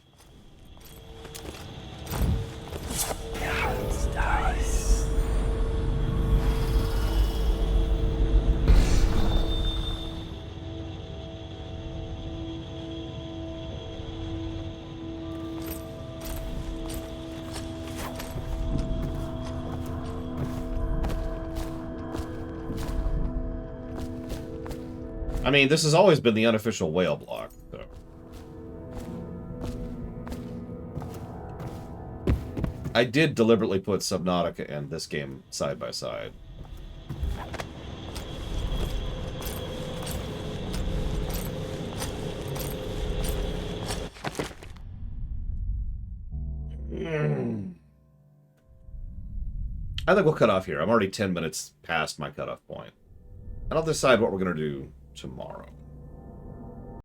I mean, this has always been the unofficial whale block, so. I did deliberately put Subnautica and this game side by side. I think we'll cut off here. I'm already 10 minutes past my cutoff point. And I'll decide what we're going to do tomorrow.